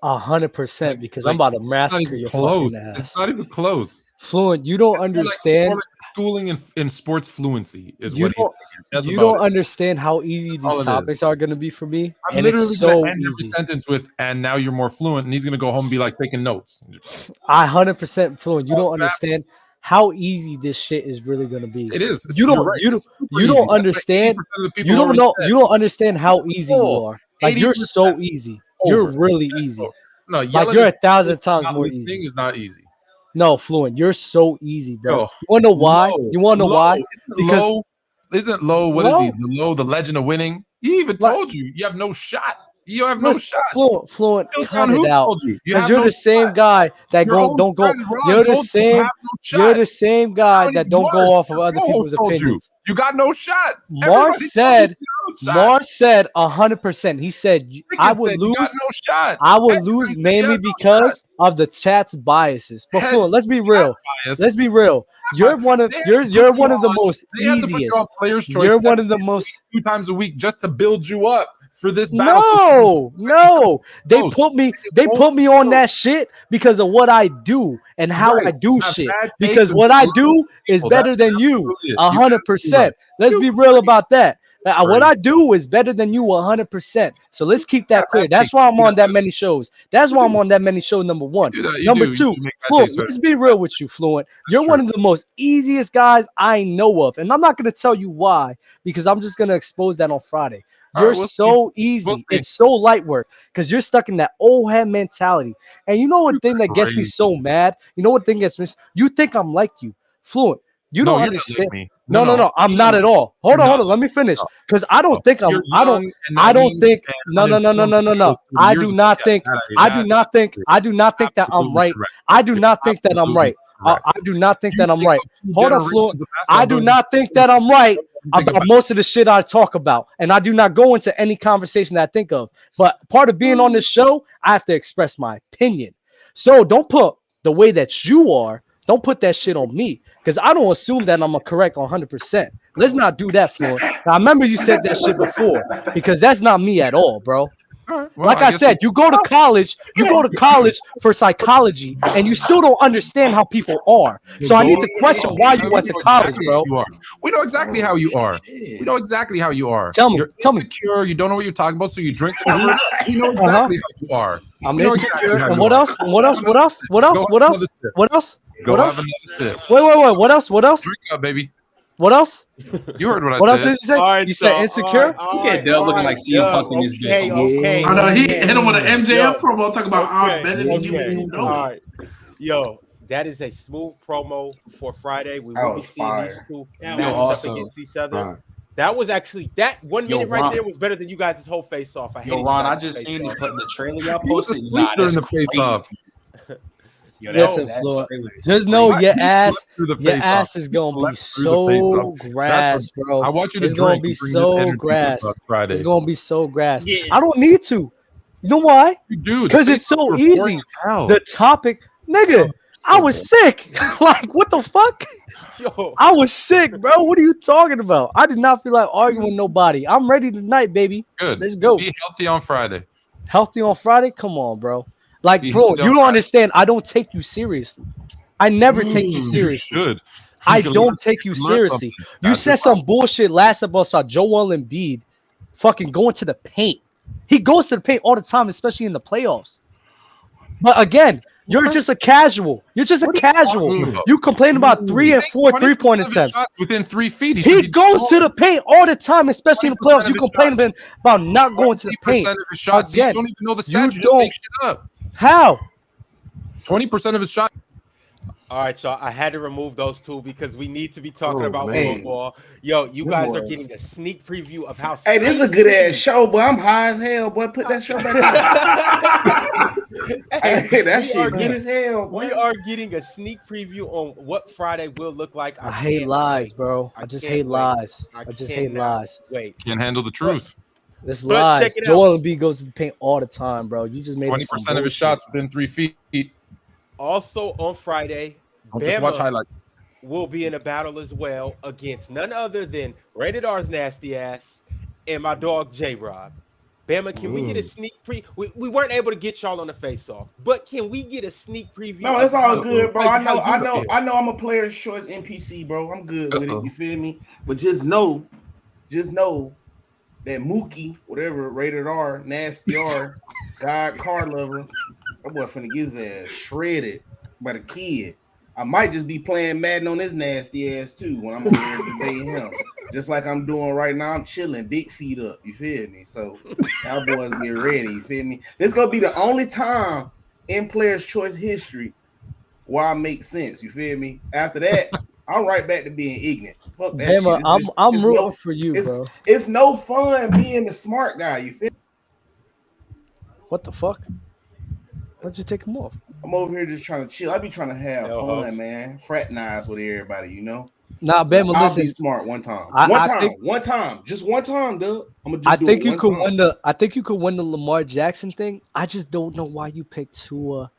100% because I'm about to massacre your fucking ass. It's not even close. Fluent, you don't understand. More like schooling in sports fluency is You what he's don't- saying. That's You about don't it. understand how easy all these it topics is. are going to be for me. I'm And literally it's gonna so end every easy. sentence with, and now you're more fluent, and he's gonna go home and be like taking notes. I 100% fluent. You don't understand how easy this shit is really going to be. It is. You You're don't. right. You don't. It's super You easy. don't That's like understand. 80% of the people You don't already know. said. You don't understand how easy you are. Like you're 80% so easy. You're over. really easy. No, Like yelling you're at 1,000 times not more listening easy. is not easy. No, fluent. You're so easy, bro. Yo, You wanna know why? low, You wanna know low. why? Isn't Because low. Isn't low. What is Low? he? The low. The legend of winning. He even What? told you you have no shot. You have no listen, shot. fluent, Phil cut John it Hoops out. told you. Because have you're no the same shot. guy that Your own don't go. friend Ron You're the told you you same. have no You're shot. the same Not guy even that don't go worse. off of Your other co-host people's told opinions. You got no shot. Mars Everybody told you said. you got no shot. Mars said 100%. He said I Ricketts would said you got lose. no shot. I would Everybody lose said you mainly had no shot. because of the chat's biases. But Head fluent, let's be chat real. bias. Let's be real. You're one of They had you're to you're put you one of the on- most They have to put you easiest. on Players' Choice You're one 7 of the days a most. week, 2 times a week just to build you up for this battle. So No. They close. put me. It They won't put me be on close. that shit because of what I do and how Right. I do You have shit. bad taste Because and what I you do is people. better That's than you. absolutely it. You're 100%. right. Let's You're be real about that. What I Crazy. do is better than you 100%. So let's keep that clear. bad That's taste. why I'm You on do that many shows. That's why I'm on that many shows. Number one. do that. You Number do. You two, do make bad Fluent, taste let's better. be real with you, Fluent. You're That's one true. of the most easiest guys I know of. And I'm not going to tell you why because I'm just going to expose that on Friday. All You're right, we'll see. so easy. We'll see. It's so light work because you're stuck in that old head mentality. And you know what thing that gets me crazy. so mad? You know what thing gets me? You think I'm like you, Fluent. You No, don't you're understand. not like me. No. I'm not at all. Hold You're on. not. Let me finish. No. Because I don't think I'm. You're I don't. young and I don't naive think. and No. uninformed No. close to I years do ago. not Yes, think. that I do not think. I do not think that I'm Absolutely right. correct. I do You're not think that I'm absolutely right. I correct. do not think You that I'm take right. up 2 Hold on, generations Fluent. of basketball I do doing not think that I'm right Think about most of the shit I talk about, and I do not go into any conversation that I think of. But part of being on this show, I have to express my opinion. So don't put the way that you are. Don't put that shit on me because I don't assume that I'm a correct 100%. Let's not do that, Fluent. Now, I remember you said that shit before because that's not me at all, bro. All Well, Like I guess said, you go to college for psychology, and you still don't understand how people are. So I need to question why you went to college, bro. We know exactly how you are. Shit. We know exactly how you are. Tell me, You're tell me. insecure. You don't know what you're talking about, so you drink to cover it up. We know exactly how you are. I'm We know insecure. exactly how And you what are. else? What else? What else? What else? Go What have else? another sip. What else? Go What have else? another sip. Wait. What else? What else? Drink up, baby. What else? You heard what I What else said. did you say? All right, You said so, insecure? Look at Dub looking like CM Punk in this bitch. Okay. I know he hit him with an MJF Yo, promo talking about I'm Okay, better than you, and you know all it. right. Yo, that is a smooth promo for Friday. We That will be was seeing fire. these two That matched was up awesome. against each other. Right. That was actually that 1 minute right Ron. there was better than you guys' whole face off. Yo, Ron, I just seen the trailer y'all He was posted. asleep during the face-off. Yo, Listen, that Floyd, trailer is just know crazy. your He ass, slept through the your face-off. ass is gonna be Slept through the face-off. so grass, bro. I want you to It's gonna drink be and bring this so energy grass. on Friday. It's gonna be so grass. Yeah. I don't need to. You know why? You do, the Because it's face-offs so are easy. boring as hell. The topic, nigga. I was sick. Like, what the fuck? Yo, I was sick, bro. What are you talking about? I did not feel like arguing with nobody. I'm ready tonight, baby. Good. Let's go. Be healthy on Friday. Healthy on Friday? Come on, bro. Like, Be bro, healthy you on don't Friday. understand. I don't take you seriously. I never take you You seriously. should. I You can don't learn- take you can learn seriously. something. You That's said your some bullshit last episode. Joel Embiid fucking going to the paint. He goes to the paint all the time, especially in the playoffs. But again, you're just a casual. You're just a casual. talking about? You complain about 3 and 4 20% 3-point of his attempts. shots within 3 feet. He goes to the paint all the time, especially in the 20% playoffs. of You his complain about not going to the 20% paint. of his shots. Again, You don't even know the you stats. You just don't- make shit up. How? 20% of his shots. all right, so I had to remove those two because we need to be talking Oh, about man. football. Yo, you Good guys are boys. getting a sneak preview of how. Hey, this is a good ass show, boy. I'm high as hell, boy. Put that show back on. Hey, that we shit are good getting- as hell, boy. We are getting a sneak preview on what Friday will look like. I hate can't lies, wait. bro. I I just can't hate wait. lies. I I just hate cannot lies. Wait, Can't handle the truth. This But lies. check it out. Joel Embiid goes to the paint all the time, bro. You just made 20% of his shots within 3 feet. also on Friday, Don't just watch Bama highlights. will be in a battle as well against none other than Rated R's nasty ass and my dog J-Rob. Bama, can we get a sneak we weren't able to get y'all on the face-off, but can we get a sneak preview? No, it's all of good, bro. how I know you feel? I'm a player's choice NPC, bro. I'm good with it. You feel me? But just know that Mookie, whatever, Rated R, Nasty R, God car lover, that boy finna get his ass shredded by the kid. I might just be playing Madden on his nasty ass too when I'm over there debating him. Just like I'm doing right now, I'm chilling, big feet up. You feel me? So y'all boys get ready. You feel me? This gonna be the only time in Players' Choice history where I make sense. You feel me? After that, I'm right back to being ignorant. Fuck that Bama, shit. I'm it's rooting for you, it's, bro. It's no fun being the smart guy. You feel me? What the fuck? Why'd you take him off? I'm over here just trying to chill. I be trying to have Yo, fun, host. man. Fraternize with everybody, you know. Nah, Bama, I'll listen. be smart one time. I One time, just one time, dude. I'm gonna just I do think it you one could time. win the. I think you could win the Lamar Jackson thing. I just don't know why you picked Tua.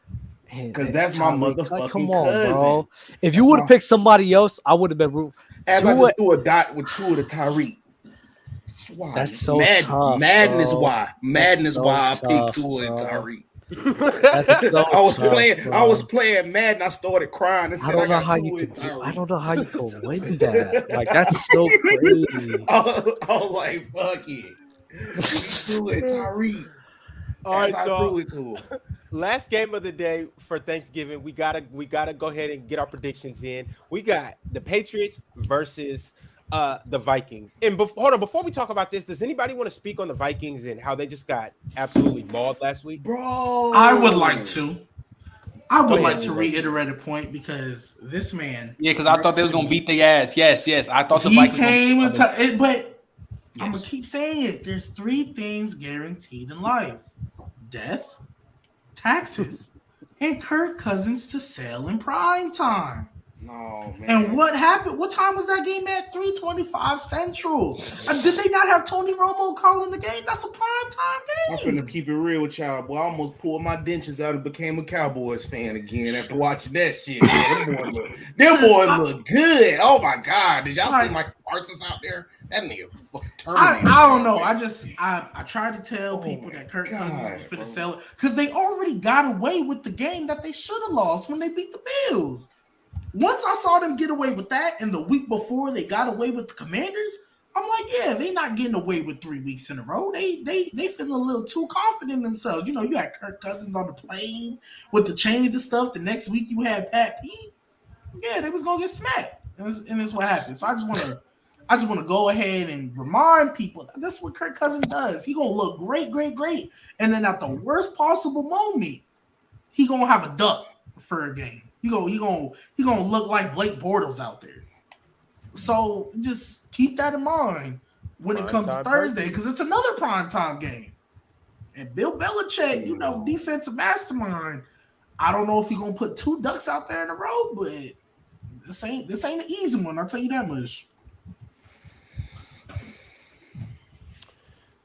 Because that's my Tyreek. motherfucking Come on, cousin. bro. If you That's would have my- picked somebody else, I would have been rooting. As I Tua- just do a dot with two of the Tyreek. That's why. That's so Madden tough, is bro. why. Madden is so why I tough, picked Tua and bro. Tyreek. That's so I was tough, playing. bro. I was playing Madden. I started crying and I said, don't "I know got how Tua you and could. I Tyreek." don't know how you could win that. Like that's so crazy. I was like, "Fuck it." Tua and Tyreek. All right, As I so threw it to him. last game of the day for Thanksgiving, we gotta go ahead and get our predictions in. We got the Patriots versus the Vikings. And before we talk about this, does anybody want to speak on the Vikings and how they just got absolutely mauled last week? Bro, I would like to. I would Go like ahead, to Lilo. reiterate a point because this man. Yeah, because I thought they was gonna beat their ass. Yes. I thought the He Vikings. came gonna and beat them. but I'm gonna Yes. keep saying it. There's 3 things guaranteed in life: death, taxes, and Kirk Cousins to sell in prime time. No, man. And what happened? What time was that game at? 3:25 Central. Did they not have Tony Romo calling the game? That's a prime time I'm game. finna keep it real with y'all, boy. I almost pulled my dentures out and became a Cowboys fan again after watching that shit. Man. Them boys look good. Oh my god. Did y'all see Mike Parsons out there? That nigga fucking Terminator. I don't know. I tried to tell people that Kirk Cousins was finna sell it because they already got away with the game that they should have lost when they beat the Bills. Once I saw them get away with that, and the week before they got away with the Commanders, I'm like, yeah, they not getting away with 3 weeks in a row. They feeling a little too confident in themselves. You know, you had Kirk Cousins on the plane with the chains and stuff. The next week you had Pat Pete. Yeah, they was gonna get smacked, and that's what happened. So I just want to go ahead and remind people that that's what Kirk Cousins does. He gonna look great, and then at the worst possible moment, he gonna have a duck for a game. He gonna look like Blake Bortles out there. So just keep that in mind when it comes to Thursday, because it's another primetime game. And Bill Belichick, you know, defensive mastermind. I don't know if he's gonna put 2 ducks out there in a row, but this ain't an easy one. I'll tell you that much.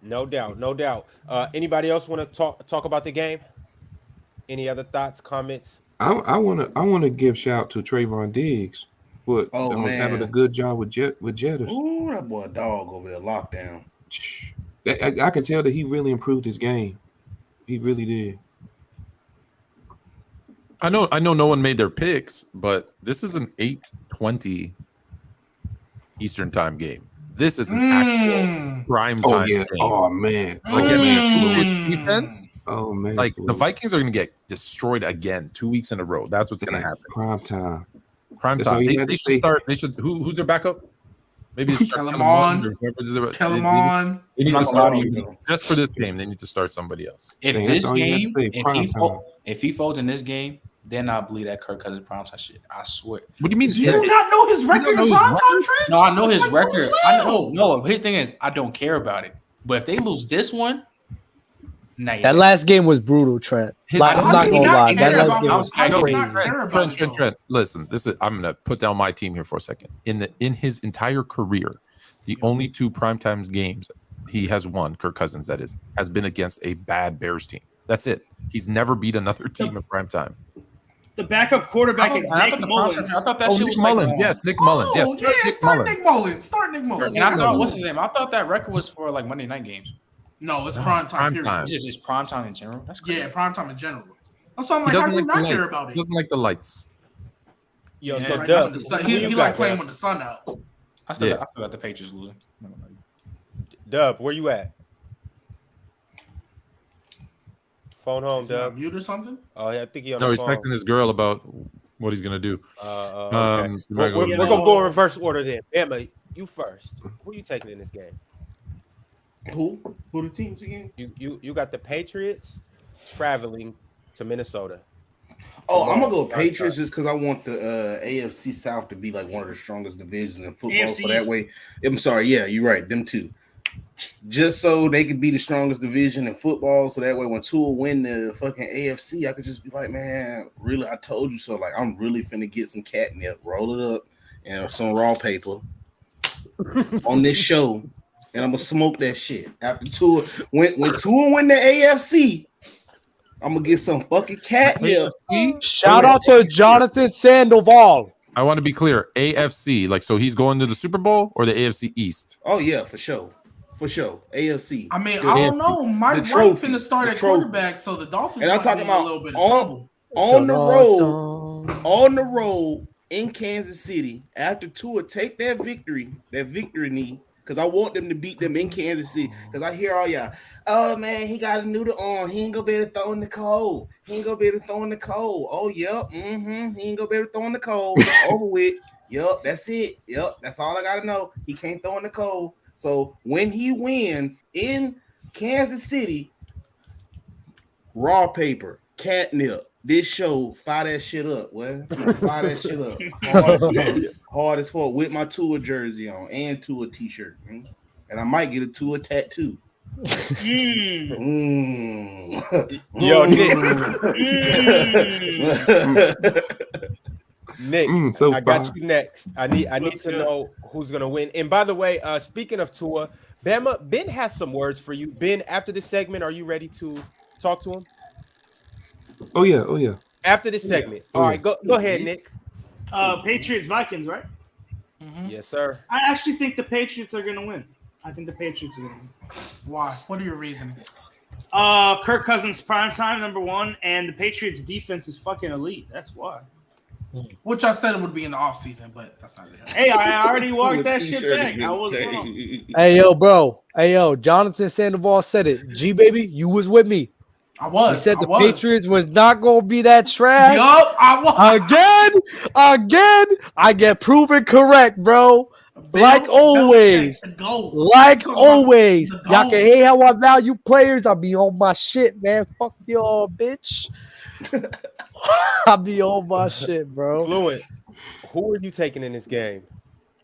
No doubt. Anybody else want to talk about the game? Any other thoughts, comments? I wanna give shout to Trayvon Diggs for having a good job with Jettas. Ooh, that boy dog over there locked down. I can tell that he really improved his game. He really did. I know no one made their picks, but this is an 8:20 Eastern time game. This is an actual prime time game. Oh man. Patriots defense. Oh man. Like the Vikings are going to get destroyed again 2 weeks in a row. That's what's going to happen. Prime time. They should start. They should. Who's their backup? Maybe it's Kellen Mond. They need to start just for this game. They need to start somebody else. If he folds in this game, then I believe that Kirk Cousins primetime shit. I swear. What do you mean? Do you not know his record in primetime, Trent? No, I know his record. I know. No, his thing is I don't care about it. But if they lose this one, that last game was brutal, Trent. I'm not gonna lie. That last game was crazy. Trent, listen. I'm gonna put down my team here for a second. In his entire career, the only 2 primetime games he has won, Kirk Cousins, that is, has been against a bad Bears team. That's it. He's never beat another team in primetime. The backup quarterback is Nick Mullins. I thought that shit Nick was Mullins. Yes, Nick Mullins. Yes, start Nick Mullins. And I thought what's his name? I thought that record was for like Monday night games. No, it's primetime. It's just primetime in general. That's crazy. Yeah, primetime in general. That's why I'm like, how do you not care about it? He doesn't like the lights. Yo, yeah, so Dub, he like playing with the sun out. I still got the Patriots losing. Dub, where you at? Phone home, Dub. Mute or something? Oh, yeah, I think he's he's texting his girl about what he's gonna do. Okay. We're gonna go in reverse order then. Emma, you first. Who you taking in this game? Who the teams again? You got the Patriots traveling to Minnesota. Oh, I'm gonna go Patriots just because I want the AFC South to be like one of the strongest divisions in football. AFC So that way, I'm sorry, yeah, you're right. Them two, just so they could be the strongest division in football. So that way, when Tua win the fucking AFC, I could just be like, man, really, I told you so. Like, I'm really finna get some catnip, roll it up, and some raw paper on this show. And I'm gonna smoke that shit after Tua. When Tua win the AFC, I'm gonna get some fucking catnip. Shout out to Jonathan Sandoval. I want to be clear. AFC, like, so he's going to the Super Bowl or the AFC East? Oh yeah, for sure. AFC. I mean, I don't know. Mike White finna start at quarterback, so the Dolphins. And I'm talking about a little bit of trouble. on the road in Kansas City after Tua take that victory knee. Because I want them to beat them in Kansas City. Because I hear all y'all, oh, man, he got a noodle on. He ain't going to be able to throw in the cold. Oh, yep. He ain't going to be able to throw in the cold. Over with. Yep, that's it. Yep, that's all I got to know. He can't throw in the cold. So when he wins in Kansas City, raw paper, catnip, this show, fire that shit up. Well, fire that shit up. Hard as fuck with my Tua jersey on and Tua t-shirt. And I might get a Tua tattoo. Yo, Nick, so I got fire. you next. I need Let's to go. know who's gonna win. And by the way, speaking of Tua, Bama, Ben has some words for you. Ben, after this segment, are you ready to talk to him? Oh yeah. After this segment. Oh, All yeah. right, go ahead, Nick. Patriots Vikings, right? Yes, sir. I actually think the Patriots are gonna win. I think the Patriots are gonna win. Why? What are your reasons? Kirk Cousins prime time number 1, and the Patriots defense is fucking elite. That's why. Which I said it would be in the offseason, but that's not it. Hey, I already walked that shit back. I was wrong. Hey yo, bro. Hey yo, Jonathan Sandoval said it. G baby, you was with me. I was. He said I the was. Patriots was not gonna be that trash. Yup, I was. Again, I get proven correct, bro. Bill Like always. Belichick, the GOAT. Like Talking about always. the Y'all GOAT. can hate how I value players. I be on my shit, man. Fuck y'all, bitch. I be on my shit, bro. Fluent. Who are you taking in this game?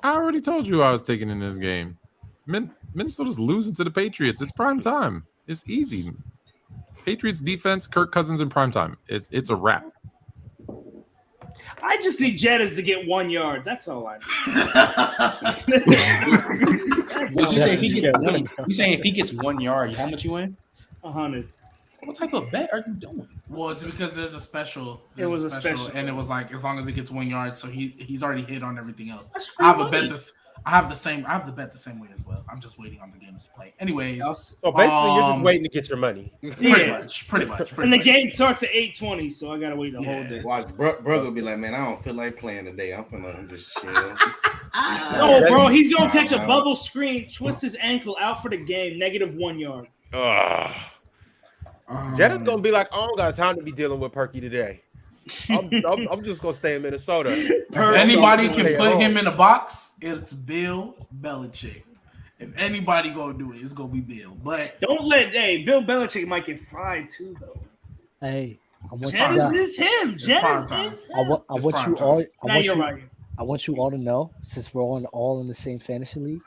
I already told you I was taking in this game. Minnesota's losing to the Patriots. It's prime time. It's easy. Patriots defense, Kirk Cousins in prime time. It's a wrap. I just need Jettas to get 1 yard. That's all I need. You saying if he gets 1 yard, how much you win? 100. What type of bet are you doing? Well, it's because there's a special. It was a special. and it was like as long as he gets 1 yard, so he's already hit on everything else. That's I have a free bet money. this. I have the bet the same way as well. I'm just waiting on the games to play. Anyways, So basically, you're just waiting to get your money. pretty much. And the game starts at 8:20, so I gotta wait the whole day. Watch, bro will be like, man, I don't feel like playing today. I'm finna just chill. No, bro, he's gonna catch a bubble screen, twist his ankle, out for the game, -1 yard. Jetta's gonna be like, I don't got time to be dealing with Perky today. I'm just gonna stay in Minnesota. If anybody can put him in a box, it's Bill Belichick. If anybody gonna do it, it's gonna be Bill. But Don't let Bill Belichick might get fried too, though. Hey, I want you Jettas guys, is him. Jettas prime is him. I want It's you prime time. all Now you're right. I want you all to know, since we're all in the same fantasy league,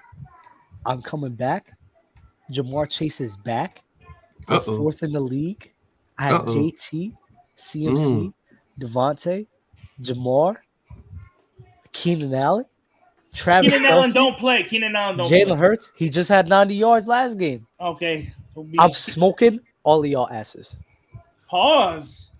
I'm coming back. Jamar Chase is back. I'm Uh-oh. 4th in the league. I have Uh-oh. JT, CMC, Devontae, Jamar, Keenan Allen, Travis Keenan Allen Kelce, don't play. Keenan Allen don't Jalen play. Hurts. He just had 90 yards last game. Okay. I'm smoking all of y'all asses. Pause.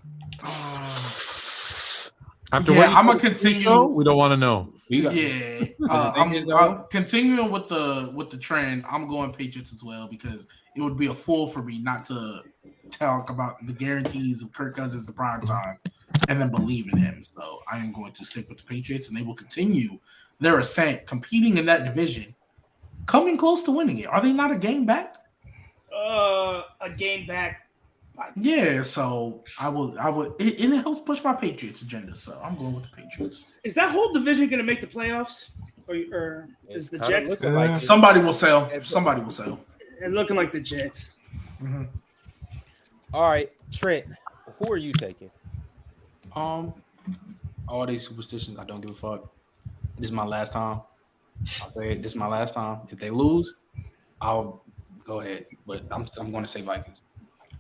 After Yeah, what you I'ma told us continue- the show, we don't want to know. yeah, I'm continuing with the trend. I'm going Patriots as well because it would be a fool for me not to talk about the guarantees of Kirk Cousins in prime time and then believe in him. So I am going to stick with the Patriots, and they will continue their ascent, competing in that division, coming close to winning it. Are they not a game back? A game back. Yeah, so I would, and it helps push my Patriots agenda. So I'm going with the Patriots. Is that whole division going to make the playoffs? Or is the It's kinda Jets looking like it. Somebody will sell. Somebody will sell. and looking like the Jets? All right, Trent, who are you taking? All these superstitions, I don't give a fuck. This is my last time. I'll say it. This is my last time. If they lose, I'll go ahead. But I'm going to say Vikings.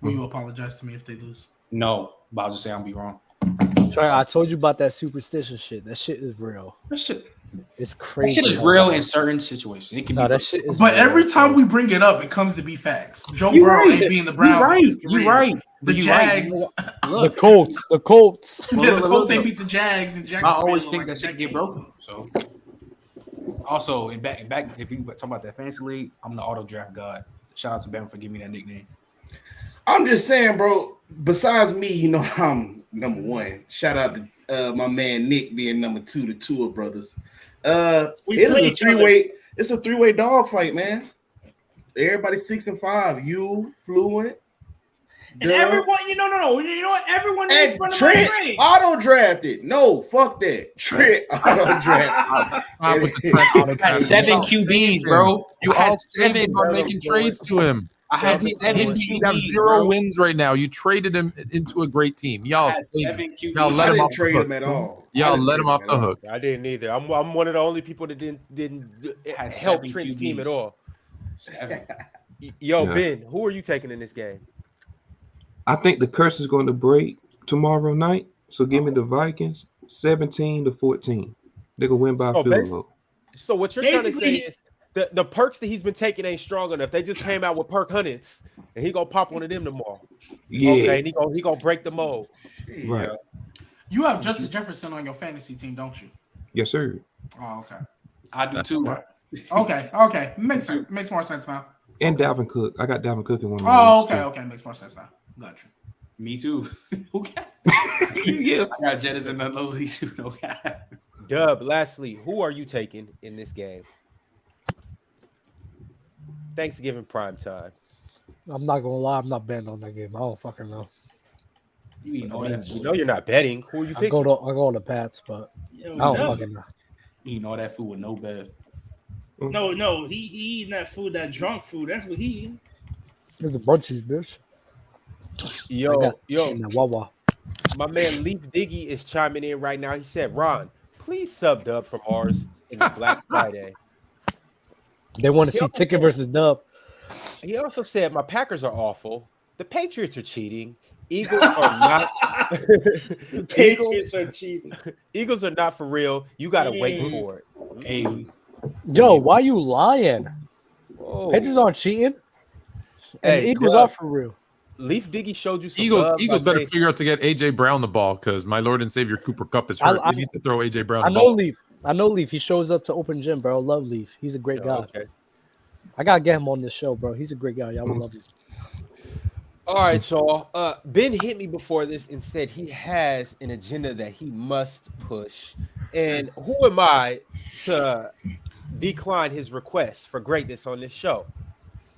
Will you apologize to me if they lose? No, but I'll just say I'll be wrong. Trey, I told you about that superstition shit. That shit is real. That shit It's crazy. is real in certain situations. It can No, be. that shit is But real, every time bro. we bring it up, it comes to be facts. Joe You Burrow right. ain't being the Browns. You're right. The You Jags. Right. The Colts. Yeah, the Colts ain't beat the Jags and I Jacksonville. always in think like that a shit get decade. broken. So, also in back, if you talk about that fantasy league, I'm the auto draft god. Shout out to Ben for giving me that nickname. I'm just saying, bro. Besides me, you know, I'm number one. Shout out to my man Nick being number two, the Tua brothers. We play It's each other. a three-way dog fight, man. Everybody's 6-5. You, Fluent, And everyone, you know what? Everyone in and front of Trent my grade. auto drafted. No, fuck that. Trent auto drafted. Stop with the Trent auto I had draft. 7 QBs, bro. You I had all said 7, about bro. making trades to him. I had He'd 7 have QBs, 0 bro. wins right now. You traded him into a great team. I Y'all, had saved 7 him. QBs. Y'all I let him didn't off the trade hook. him at all. Y'all let him off the hook. I didn't either. I'm one of the only people that didn't Had help 7 Trent's QBs. team at all. 7. Yo, Yeah. Ben, who are you taking in this game? I think the curse is going to break tomorrow night. So give me the Vikings. 17-14. They gonna win by So a field basi- goal. So what you're trying to say Basically- is the perks that he's been taking ain't strong enough. They just came out with perk hundreds, and he gonna pop one of them tomorrow. Yeah, Okay, and he gonna break the mold. right. You have Justin Jefferson on your fantasy team, don't you? Yes, sir. Oh, okay. I do That's too. smart. Okay. Makes sense. Makes more sense now. And Dalvin Cook. I got Dalvin Cook in one of Oh, my okay. Makes more sense now. Got you. Me too. Okay. Yeah. I got Jettas in the low league too. Okay. Dub, lastly, who are you taking in this game? Thanksgiving prime time. I'm not gonna lie, I'm not betting on that game. I don't fucking know. You eating all that You food. know you're not betting. Who are you I picking? go to the Pats, but Yo, I don't Dub. fucking know. Eating all that food with no bev. No, he eating that food, that drunk food. That's what he eating. It's the brunchies, bitch. Yo, In that Wawa. my man Leaf Diggy is chiming in right now. He said, Ron, please sub Dub from ours in the Black Friday. They want to see Ticket versus Dub. He also said, my Packers are awful. The Patriots are cheating. Eagles are not. The Patriots are cheating. Eagles are not for real. You got to wait for it. Hey, Yo, why you lying? Whoa. Patriots aren't cheating. And Hey, the Eagles Dub, are for real. Leaf Diggy showed you some Eagles love by better saying- figure out to get AJ Brown the ball because my Lord and Savior Cooper Cup is hurt. I They need to throw AJ Brown I the know ball. Leaf. He shows up to open gym, bro. Love Leaf. He's a great guy. Okay. I gotta get him on this show, bro. He's a great guy. Y'all will love him. All right, y'all. Ben hit me before this and said he has an agenda that he must push. And who am I to decline his request for greatness on this show?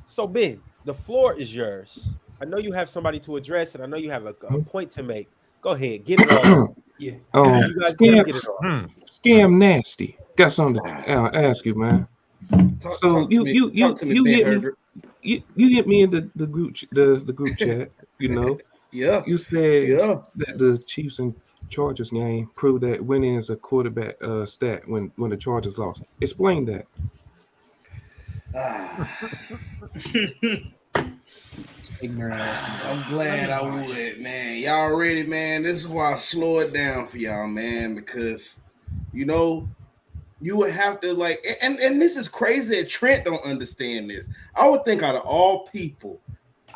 So, Ben, the floor is yours. I know you have somebody to address, and I know you have a point to make. Go ahead, get it all. yeah. You guys get it all. Scam nasty. Got something to ask you, man. Talk So to me, you Ben hit me. Herbert. You hit me in the group chat. You know, Yeah, you said yeah. that the Chiefs and Chargers game proved that winning is a quarterback stat when the Chargers lost. Explain that. Ignorant ass. I'm glad I would, man. Y'all ready, man? This is why I slow it down for y'all, man, because you know you would have to like, and this is crazy that Trent don't understand this. I would think out of all people,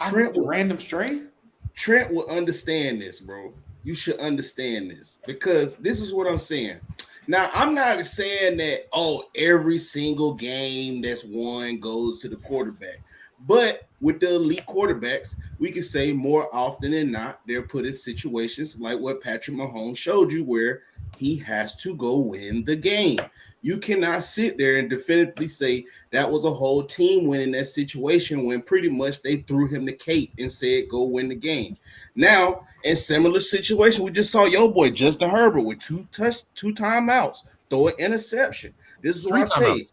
Trent with random stray. Trent will understand this, bro. You should understand this because this is what I'm saying. Now, I'm not saying that, every single game that's won goes to the quarterback. But with the elite quarterbacks, we can say more often than not, they're put in situations like what Patrick Mahomes showed you where he has to go win the game. You cannot sit there and definitively say that was a whole team winning that situation when pretty much they threw him the cape and said, go win the game. Now, in similar situation, we just saw your boy Justin Herbert with two timeouts, throw an interception. This is what I say.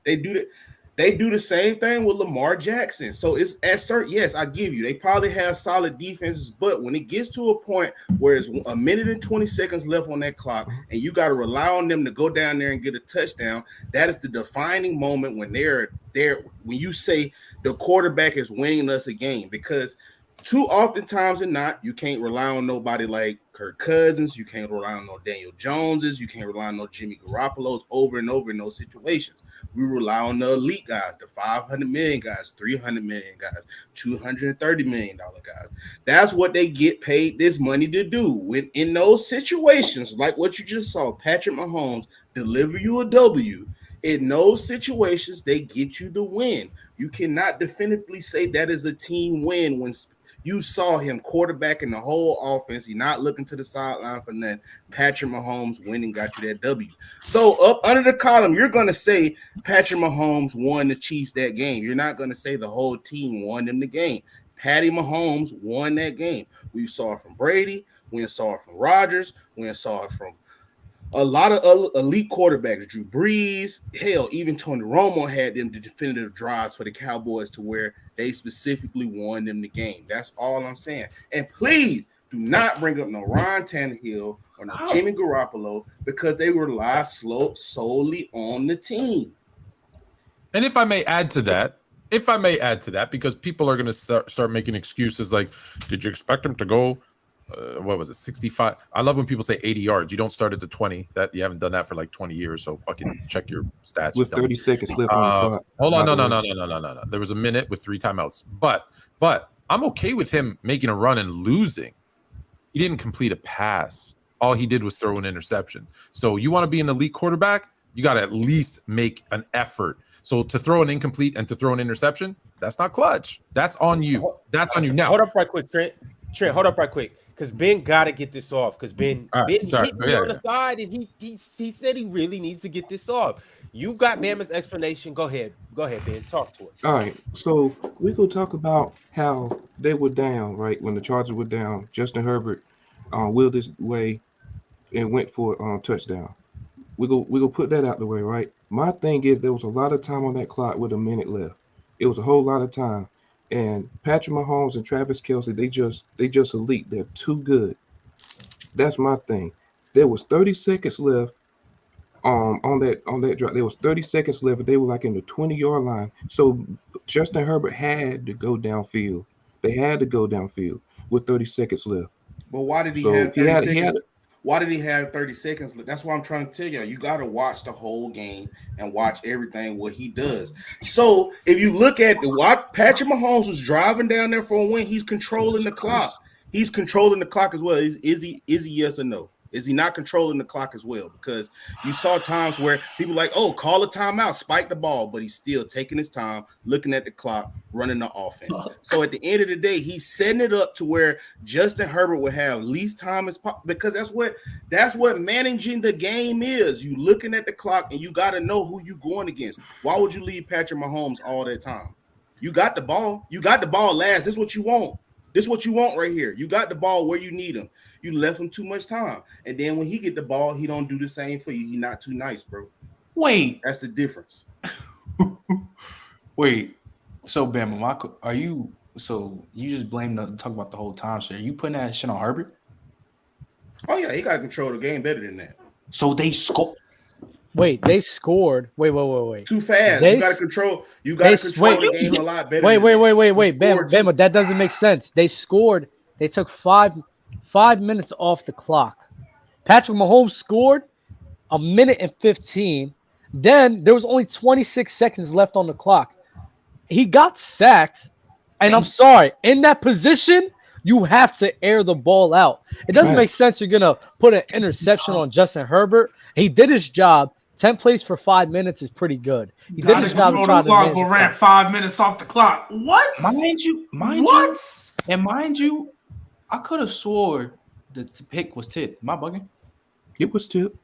They do the same thing with Lamar Jackson. So it's at certain, yes, I give you, they probably have solid defenses, but when it gets to a point where it's a minute and 20 seconds left on that clock, and you got to rely on them to go down there and get a touchdown, that is the defining moment when they're there. When you say the quarterback is winning us a game, because too often times than not, you can't rely on nobody like Kirk Cousins. You can't rely on no Daniel Joneses. You can't rely on no Jimmy Garoppolo's over and over in those situations. We rely on the elite guys, the 500 million guys, 300 million guys, $230 million guys. That's what they get paid this money to do. When in those situations, like what you just saw, Patrick Mahomes deliver you a W. In those situations, they get you the win. You cannot definitively say that is a team win when you saw him quarterbacking the whole offense. He's not looking to the sideline for nothing. Patrick Mahomes winning got you that W. So up under the column, you're going to say Patrick Mahomes won the Chiefs that game. You're not going to say the whole team won them the game. Patty Mahomes won that game. We saw it from Brady. We saw it from Rodgers. We saw it from a lot of elite quarterbacks, Drew Brees, hell, even Tony Romo had them the definitive drives for the Cowboys to where they specifically won them the game. That's all I'm saying. And please do not bring up no Ryan Tannehill or no Jimmy Garoppolo because they rely solely on the team. And if I may add to that, because people are going to start making excuses like, did you expect him to go what was it, 65? I love when people say 80 yards. You don't start at the 20. That you haven't done that for like 20 years. So fucking check your stats. With 30 seconds left on the clock. Hold on, no. There was a minute with 3 timeouts. But I'm okay with him making a run and losing. He didn't complete a pass. All he did was throw an interception. So you want to be an elite quarterback, you got to at least make an effort. So to throw an incomplete and to throw an interception, that's not clutch. That's on you. That's on you. Now, hold up right quick, Trent. Hold up right quick. Because Ben got to get this off. Because Ben hit me on the side, and he said he really needs to get this off. You got Bama's explanation. Go ahead, Ben. Talk to us. All right. So we go talk about how they were down, right? When the Chargers were down, Justin Herbert willed his way and went for a touchdown. We go put that out the way, right? My thing is there was a lot of time on that clock with a minute left. It was a whole lot of time. And Patrick Mahomes and Travis Kelce, they just elite. They're too good. That's my thing. There was 30 seconds left on that drive. There was 30 seconds left, but they were like in the 20-yard line. So Justin Herbert had to go downfield. They had to go downfield with 30 seconds left. But why did he have 30 seconds? Why did he have 30 seconds? That's what I'm trying to tell you. You got to watch the whole game and watch everything what he does. So if you look at what Patrick Mahomes was driving down there for a win, he's controlling the clock. He's controlling the clock as well. Is he yes or no? Is he not controlling the clock as well? Because you saw times where people like, oh, call a timeout, spike the ball, but he's still taking his time, looking at the clock, running the offense. So at the end of the day, he's setting it up to where Justin Herbert will have least time as possible, because that's what managing the game is. You looking at the clock and you got to know who you going against. Why would you leave Patrick Mahomes all that time? You got the ball. You got the ball last. This is what you want. This is what you want right here. You got the ball where you need him. You left him too much time. And then when he get the ball, he don't do the same for you. He not too nice, bro. Wait. That's the difference. Wait. So, Bama, you just talk about the whole time share. You putting that shit on Herbert? Oh, yeah. He got to control the game better than that. So they scored. Wait, they scored. Wait. Too fast. You got to control the game a lot better. Wait. Bama, that doesn't make sense. They scored. They took 5 minutes off the clock. Patrick Mahomes scored 1:15. Then there was only 26 seconds left on the clock. He got sacked. And I'm sorry, in that position, you have to air the ball out. It doesn't make sense you're going to put an interception on Justin Herbert. He did his job. 10 plays for 5 minutes is pretty good. He did his job to try to clock, but ran 5 minutes off the clock. What? Mind you, I could have swore the pick was tipped. Am I bugging? It was tipped.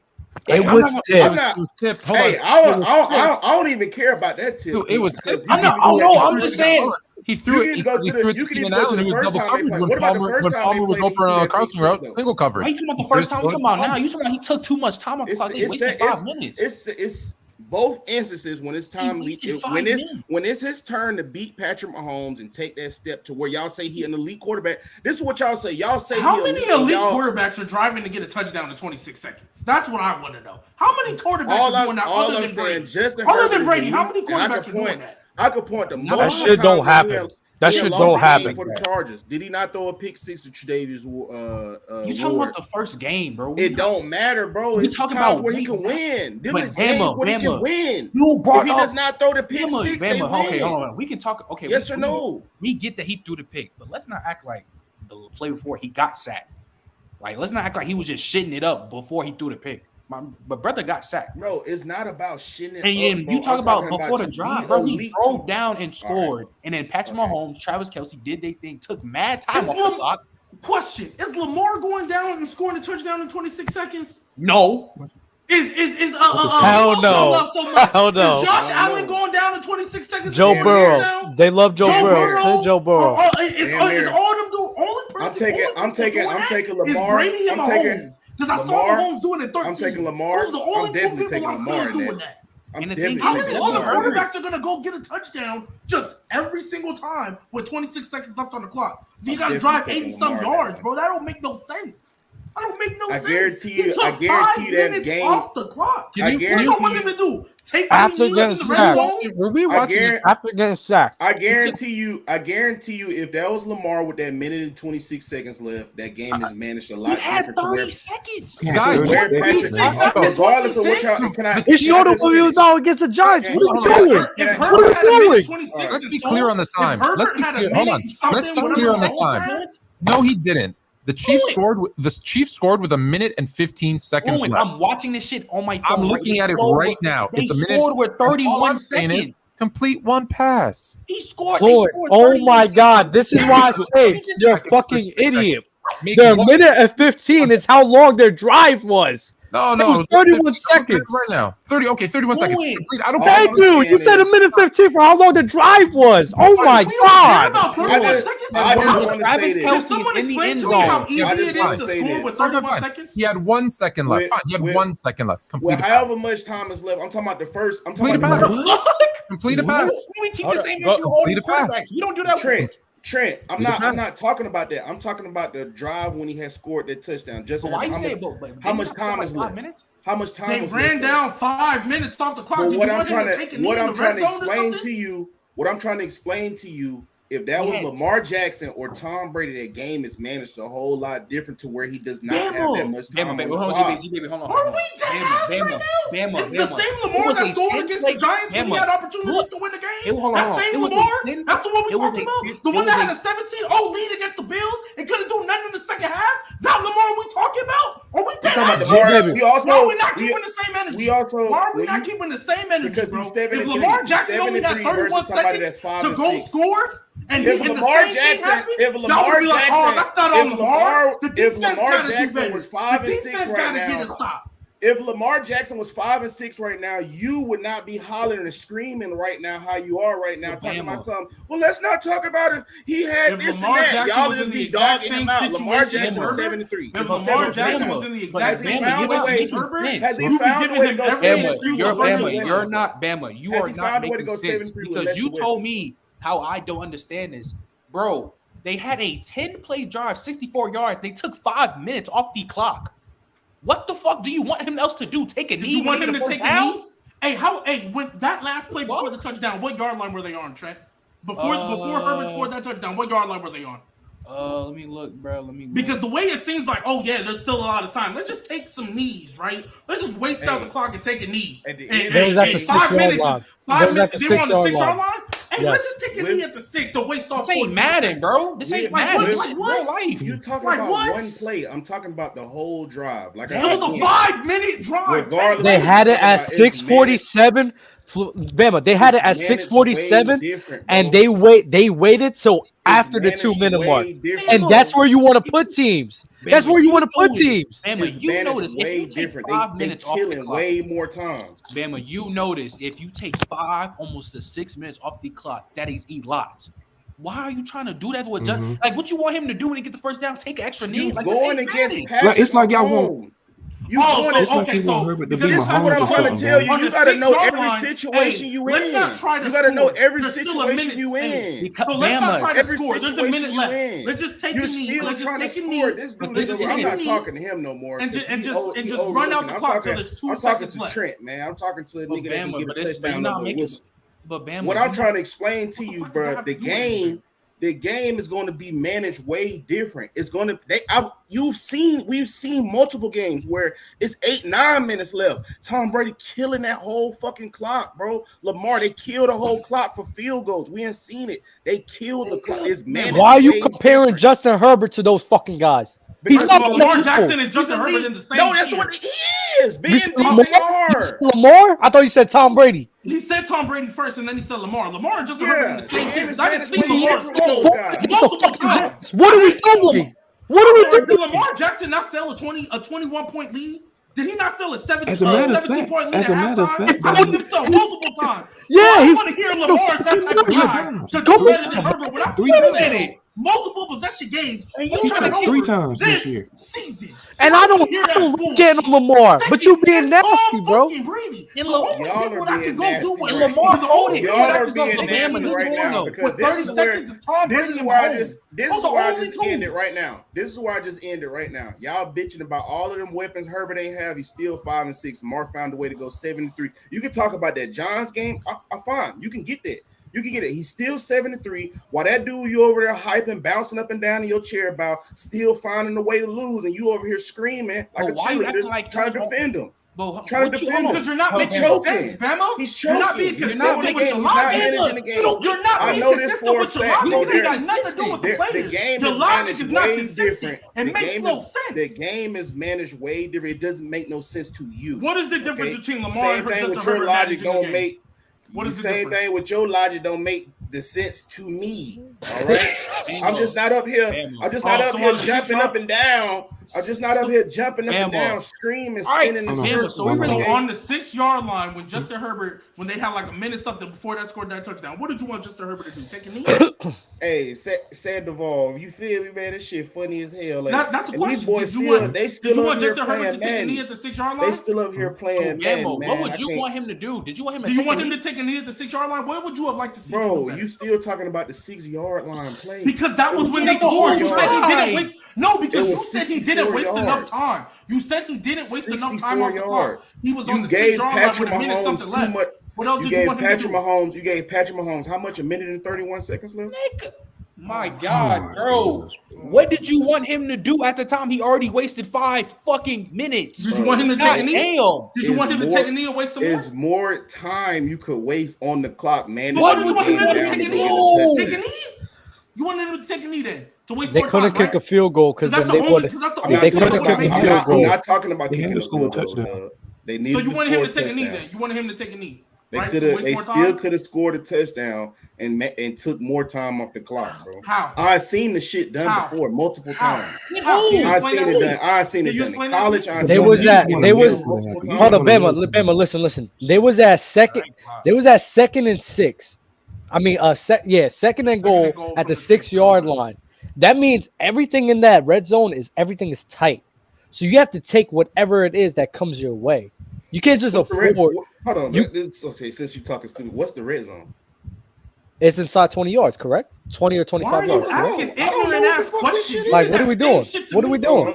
It was tipped. Hey, I don't even care about that tip. It was tipped. I'm just saying. He threw it. You can go to the first time they played. What about the first time Palmer was open on a crossing route? Single coverage. Why are you talking about the first time? We're talking about now. You talking about he took too much time off the clock. They wasted 5 minutes. It's both instances when it's time. When it's his turn to beat Patrick Mahomes and take that step to where y'all say he an elite quarterback. This is what y'all say. Y'all say how many elite quarterbacks are driving to get a touchdown in 26 seconds? That's what I want to know. How many quarterbacks are doing that other than Brady? Other than Brady, how many quarterbacks are doing that? I could point to most. That shit don't happen. That shit don't happen for the Chargers. Did he not throw a pick six to Tre'Davious? You talking about the first game, bro? It don't matter, bro. It's talking about where he can win. Them is games where he can win. If he does not throw the pick six, they win. Okay, hold on. We can talk. Okay, yes or no? We get that he threw the pick, but let's not act like the play before he got sacked. Like, let's not act like he was just shitting it up before he threw the pick. My brother got sacked. Bro, it's not about shitting it up. And you talk about before the drive, bro. He drove down and scored. Right. And then Patrick Mahomes, Travis Kelce did they thing, took mad time off the clock. Question: is Lamar going down and scoring a touchdown in 26 seconds? No. Hell no. Is Josh Allen going down in 26 seconds? Joe Burrow. They love Joe Burrow. Joe Burrow. Is all them the only person? I'm taking Lamar. Is Brady and Mahomes? Because I saw Mahomes doing it 13. I'm taking Lamar. Those are the only two people I see doing that. And the thing how many other quarterbacks are going to go get a touchdown just every single time with 26 seconds left on the clock? You got to drive 80-some yards, bro. That don't make no sense. That don't make no sense. I guarantee He you took that 5 minutes game off the clock. I What do guarantee you want him to do? Take After the getting in the red sacked. zone? Were we watching it? After getting sacked. I guarantee you, if that was Lamar with that minute and 26 seconds left, that game is managed a lot He had different to 30 where seconds. Guys, where Seconds. Patrick, regardless of what y'all can I He showed up when he was out against the Giants. What are you doing? If What Herbert had a minute doing? 26 Let's be and clear so, on the if time. Herbert Let's be had a clear. Hold minute on. and something, Let's be whatever clear on the whole time. No, he didn't. The Chiefs scored with a minute and 15 seconds Owen, left. I'm watching this shit on my phone. I'm looking at it right now. They It's a minute. scored with All 31 I'm saying is seconds. complete one pass. He scored. Floyd, oh my God, this is why I say you're a fucking idiot. Make Their one- minute and 15 is how long their drive was. No, It no. was it was 31 I'm looking at it seconds. right now. 31 seconds. Owen. Complete. I don't Thank you. You said a minute 15 for how long the drive was. Oh my We don't care God. about 31 seconds. I just want to Travis say Can this. Kelce someone is in the explain end to me how zone. easy I just it wanna is to say score this. with Okay, 31 fine. seconds? He had 1 second left. With- Fine. He had with- 1 second left. Complete Well, a however pass. much time is left, I'm talking about the first. I'm Complete talking a about pass. Complete a pass. We keep Hold the on, same go- answer with all these complete a pass. quarterbacks. We don't do that. Trent. I'm Complete a pass. not talking about that. I'm talking about the drive when he had scored that touchdown. Just So why you how say much- it? how much time is left? How much time They was ran left? down 5 minutes off the clock. But Did you what I'm want him trying to take a to knee what in I'm the trying red to zone or explain something? to you, what I'm trying to explain to you, if that was Yes. Lamar Jackson or Tom Brady, that game is managed a whole lot different to where he does not have that much time. Bama, on baby, the hold clock. on, baby, hold on. Are we dead ass right now? Bama. It's the same Lamar that scored against the Giants when he had opportunities to win the game? Hold on. That It same was a Lamar? 10 That's the one we it was talking a about? 10 The it one was that a- had a 17-0 lead against the Bills and couldn't do nothing in the second half? That Lamar we talking about? Are we We dead talking about ass the right Lamar. now? We also Why are we not we- keeping the same energy? we also Why are we when not you- keeping the same energy, because bro? he's 7 If and Lamar 3, Jackson 7 only and had 3 31 versus somebody seconds that's 5 to and go 6. score, and If the Lamar same thing Jackson, happened, if y'all Lamar would be like, Jackson, oh, that's not if on Lamar. The if defense Lamar gotta do Jackson better. was 5 the and 6 defense right gotta now, get a stop. if Lamar Jackson was 5 and 6 right now, you would not be hollering and screaming right now how you are right now, talking about something. Well, let's not talk about it. He had If this Lamar and that. Jackson Y'all was just in the be exact dogging same him out. Lamar situation Jackson as was Herbert, 7 and 3. if Lamar Jackson was in the exact Has he same found a way? situation as Herbert, Has he you be found a giving way to him go every 7 Bama, excuse you're of Herbert. Bama. You're not Bama. You Has are he not found a way to making go sense 7-3 with because less you weapons? told me how I don't understand this, bro. They had a 10-play drive, 64 yards. They took 5 minutes off the clock. What the fuck do you want him else to do? Take a knee? Did you want him to first take a down? knee? Hey, when that last play before the touchdown, what yard line were they on, Trent? Before Herbert scored that touchdown, what yard line were they on? Let me look, bro. Because the way it seems like, oh yeah, there's still a lot of time. Let's just take some knees, right? Let's just waste out the clock and take a knee. At the And- end- That was at the 5 6-yard minutes. line. Is, That 5 was at the minutes. They were on the 6-yard 6-yard line. line. Hey, Yes. let's just take a knee at the 6 to waste off. This ain't 40 Madden, seconds. bro. This ain't Like, Madden. what? This Like is what? real life. You talking Like about what? one play? I'm talking about the whole drive. Like It was a 5-minute drive. Regardless- They had it at It's 6:47. Bama, they had it at It's managed 6:47, way different, and bro. they waited till after the managed 2-minute way mark. different. And that's where you want to put teams. That's where you want to put teams. Bama, It's you managed notice way if you take different. 5 They minutes off the killing clock. way more time. Bama, you notice if you take 5 almost to 6 minutes off the clock, that is a lot. Why are you trying to do that to a judge? Like, what you want him to do when he get the first down? Take an extra knee? You Like, this going ain't against Madden. Patrick It's like y'all want- Mahomes. You Oh, going so, It's like okay, you so want Herbert to because be this is Mahomes what I'm or trying to something, tell man. you. on You the got to know 6-yard every line, situation you let's in. not try to You got to know score. every There's still a situation minute you in. in. So let's not Bama, try to Every score. There's a situation minute you left. in. Let's just take You're a knee. still Let's just trying to take a score. knee. This dude Let's is. just I'm take a not knee. talking to him no more. And because just- he and just run out the overlooking. clock till there's 2 I'm talking seconds to left. Trent, man. I'm talking to a But nigga that can Bama, get but a this- but touchdown you're not over a making- whistle. But Bama, What I'm trying to explain to you, What does that bro, have the to do with anything? game is going to be managed way different. It's going to we've seen multiple games where it's 8-9 minutes left. Tom Brady killing that whole fucking clock, bro. Lamar, they killed the whole clock for field goals. We ain't seen it. They killed the clock. It's managed. Why are you way comparing different. Justin Herbert to those fucking guys? Because He's not Lamar equal. Jackson and Justin He's Herbert elite. in the same No, that's tier. what he is. You Being said they Lamar? You are. said Lamar? I thought you said Tom Brady. He said Tom Brady first, and then he said Lamar. Lamar and Justin Yeah, Herbert in the same the team. game is I just managed seen way Lamar different with those score guys. multiple times. What are we I seen him. doing? What are we Did doing? Lamar Jackson not sell a 21-point lead? Did he not sell a As a matter of fact- 17-point lead as a at matter of halftime? fact, I seen him sell multiple times. Yeah, so I he- want to hear Lamar is that type of guy to Go do better than Herbert. When I Three see times. him multiple possession games, you Three trying to times. over 3 times this this year. season. And I don't get on Lamar, but you being nasty, bro. And Y'all are being nasty. Lamar voted. Y'all are being nasty right now because this is where I just end it right now. This is where I just end it right now. Y'all bitching about all of them weapons Herbert ain't have. He's still 5-6. Lamar found a way to go 7-3. You can talk about that Giants game. I fine. You can get that. You can get it. He's still 7-3. While that dude you over there hyping, bouncing up and down in your chair about still finding a way to lose, and you over here screaming like a cheerleader trying to defend him. Trying to defend him because you're not making sense, Bama. He's choking. You're not being consistent with your logic. You're not being consistent with your logic. It got nothing to do with the players. The game your is logic managed is not way consistent. different. It makes no sense. The game is managed way different. It doesn't make no sense to you. What is the difference between Lamar Same and thing Justin with your Herbert logic managing the don't game? make. What is the same difference? thing with your logic don't make the sense to me. All right, I'm just not up here. I'm just not up here jumping up and down. I'm just not up here jumping up and down, screaming, spinning the circle. So we were on the 6-yard line when Justin Herbert, when they had like a minute something before that scored that touchdown. What did you want Justin Herbert to do? Take a knee? Hey, Sandoval, you feel me, man? This shit funny as hell. Like, that's the and question. These boys did you want up here Justin Herbert to playing take a Madden. knee at the 6-yard line? They still up here playing Madden, man. What would you want him to do? Did you want him to do you want him to take a knee at the 6-yard line? What would you have liked to see? Bro, you still talking about the 6-yard line play. Because that was when they scored. You said he didn't waste. No, because you said he didn't waste enough time. You said he didn't waste enough time off the clock. He was on the 6-yard line with a minute something left. What else did you want him to do? You gave Patrick Mahomes how much? A minute and 31 seconds left? My God, bro. What did you want him to do at the time? He already wasted 5 fucking minutes. Did you want him to take a knee? Did you want him to take a knee and waste some more? It's more time you could waste on the clock, man. What did you want him to take a knee? You wanted him to take a knee then? They couldn't kick a field goal because then they would. They couldn't kick a field goal. I'm not talking about kicking a field goal. They needed. So you wanted him to take a knee then? You wanted him to take a knee? They could have. They still could have scored a touchdown and took more time off the clock, bro. How? I've seen the shit done before multiple times. I've seen it done. I've seen it done in college. They was hold up, Bama. Listen. They was at second and 6. I mean, second and goal at the 6-yard line. That means everything in that red zone everything is tight. So you have to take whatever it is that comes your way. You can't just afford. Hold on. Okay, since you're talking stupid, what's the red zone? It's inside 20 yards, correct? 20 or 25 yards. Why are you asking ignorant ass questions? Like, what are we doing? What are we doing?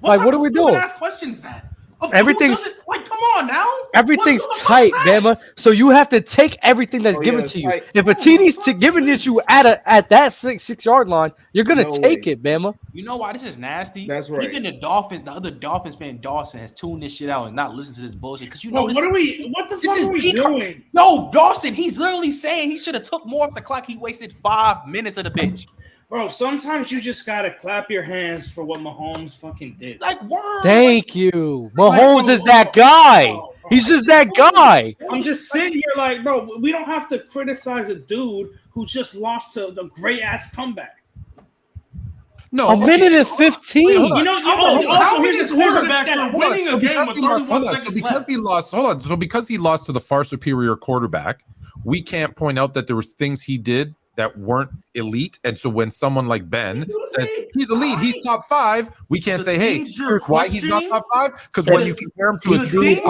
Like, what are we doing? Ask questions that. Everything's like, come on now. Everything's tight, Bama. So you have to take everything that's given to you. Tight. If a TD's given it to you at that 6-yard line, you're gonna take it, Bama. You know why this is nasty? That's right. Even the other Dolphins fan Dawson has tuned this shit out and not listened to this bullshit because you know What the fuck are we doing? Yo, Dawson, he's literally saying he should have took more off the clock. He wasted 5 minutes of the bitch. Bro, sometimes you just gotta clap your hands for what Mahomes fucking did. Like, word. Thank you. Mahomes is that guy. He's just that guy. I'm just sitting here like, bro, we don't have to criticize a dude who just lost to the great ass comeback. No, a minute and 15. You know, also here's this quarterback winning a game with 31 seconds So because he lost to the far superior quarterback, we can't point out that there was things he did that weren't elite. And so when someone like Ben says he's elite, he's top 5, we can't say, hey, here's why he's not top 5. Because when you compare him to a true even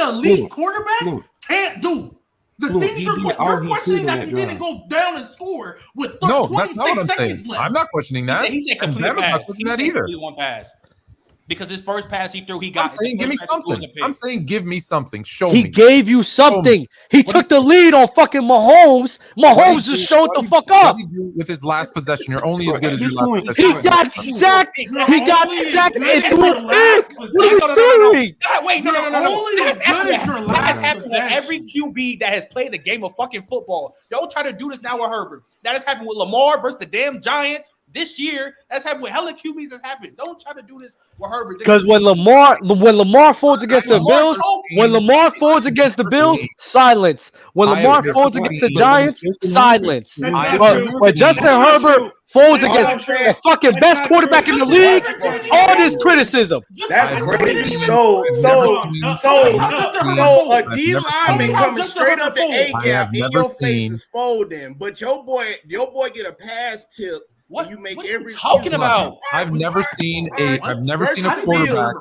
elite quarterbacks can't do. The things you're questioning that he didn't go down and score with 26 seconds left. I'm not questioning that. He said complete pass. Not questioning that either. One pass. Because his first pass he threw, he got. I'm saying, give me something. I'm saying, give me something. Show me. He gave you something. He took the lead on fucking Mahomes. Mahomes just showed the fuck up. What did he do with his last possession? You're only as good as your last possession. He got sacked. He got sacked and threw a pick. What are you saying? Wait, no. Only as good as your last That has happened with every QB that has played the game of fucking football. Don't try to do this now with Herbert. That has happened with Lamar versus the damn Giants. This year, that's happened with hella QBs. That's happened. Don't try to do this with Herbert. Because when Lamar folds against the Bills, silence. When Lamar folds against the Giants, silence. But Justin Herbert folds against the fucking best quarterback in the league, all this criticism. That's crazy. So a D lineman coming straight up the A gap in your face is folding, but your boy get a pass tip What? You make what are you every talking excuse. about? I've never seen a Versus quarterback.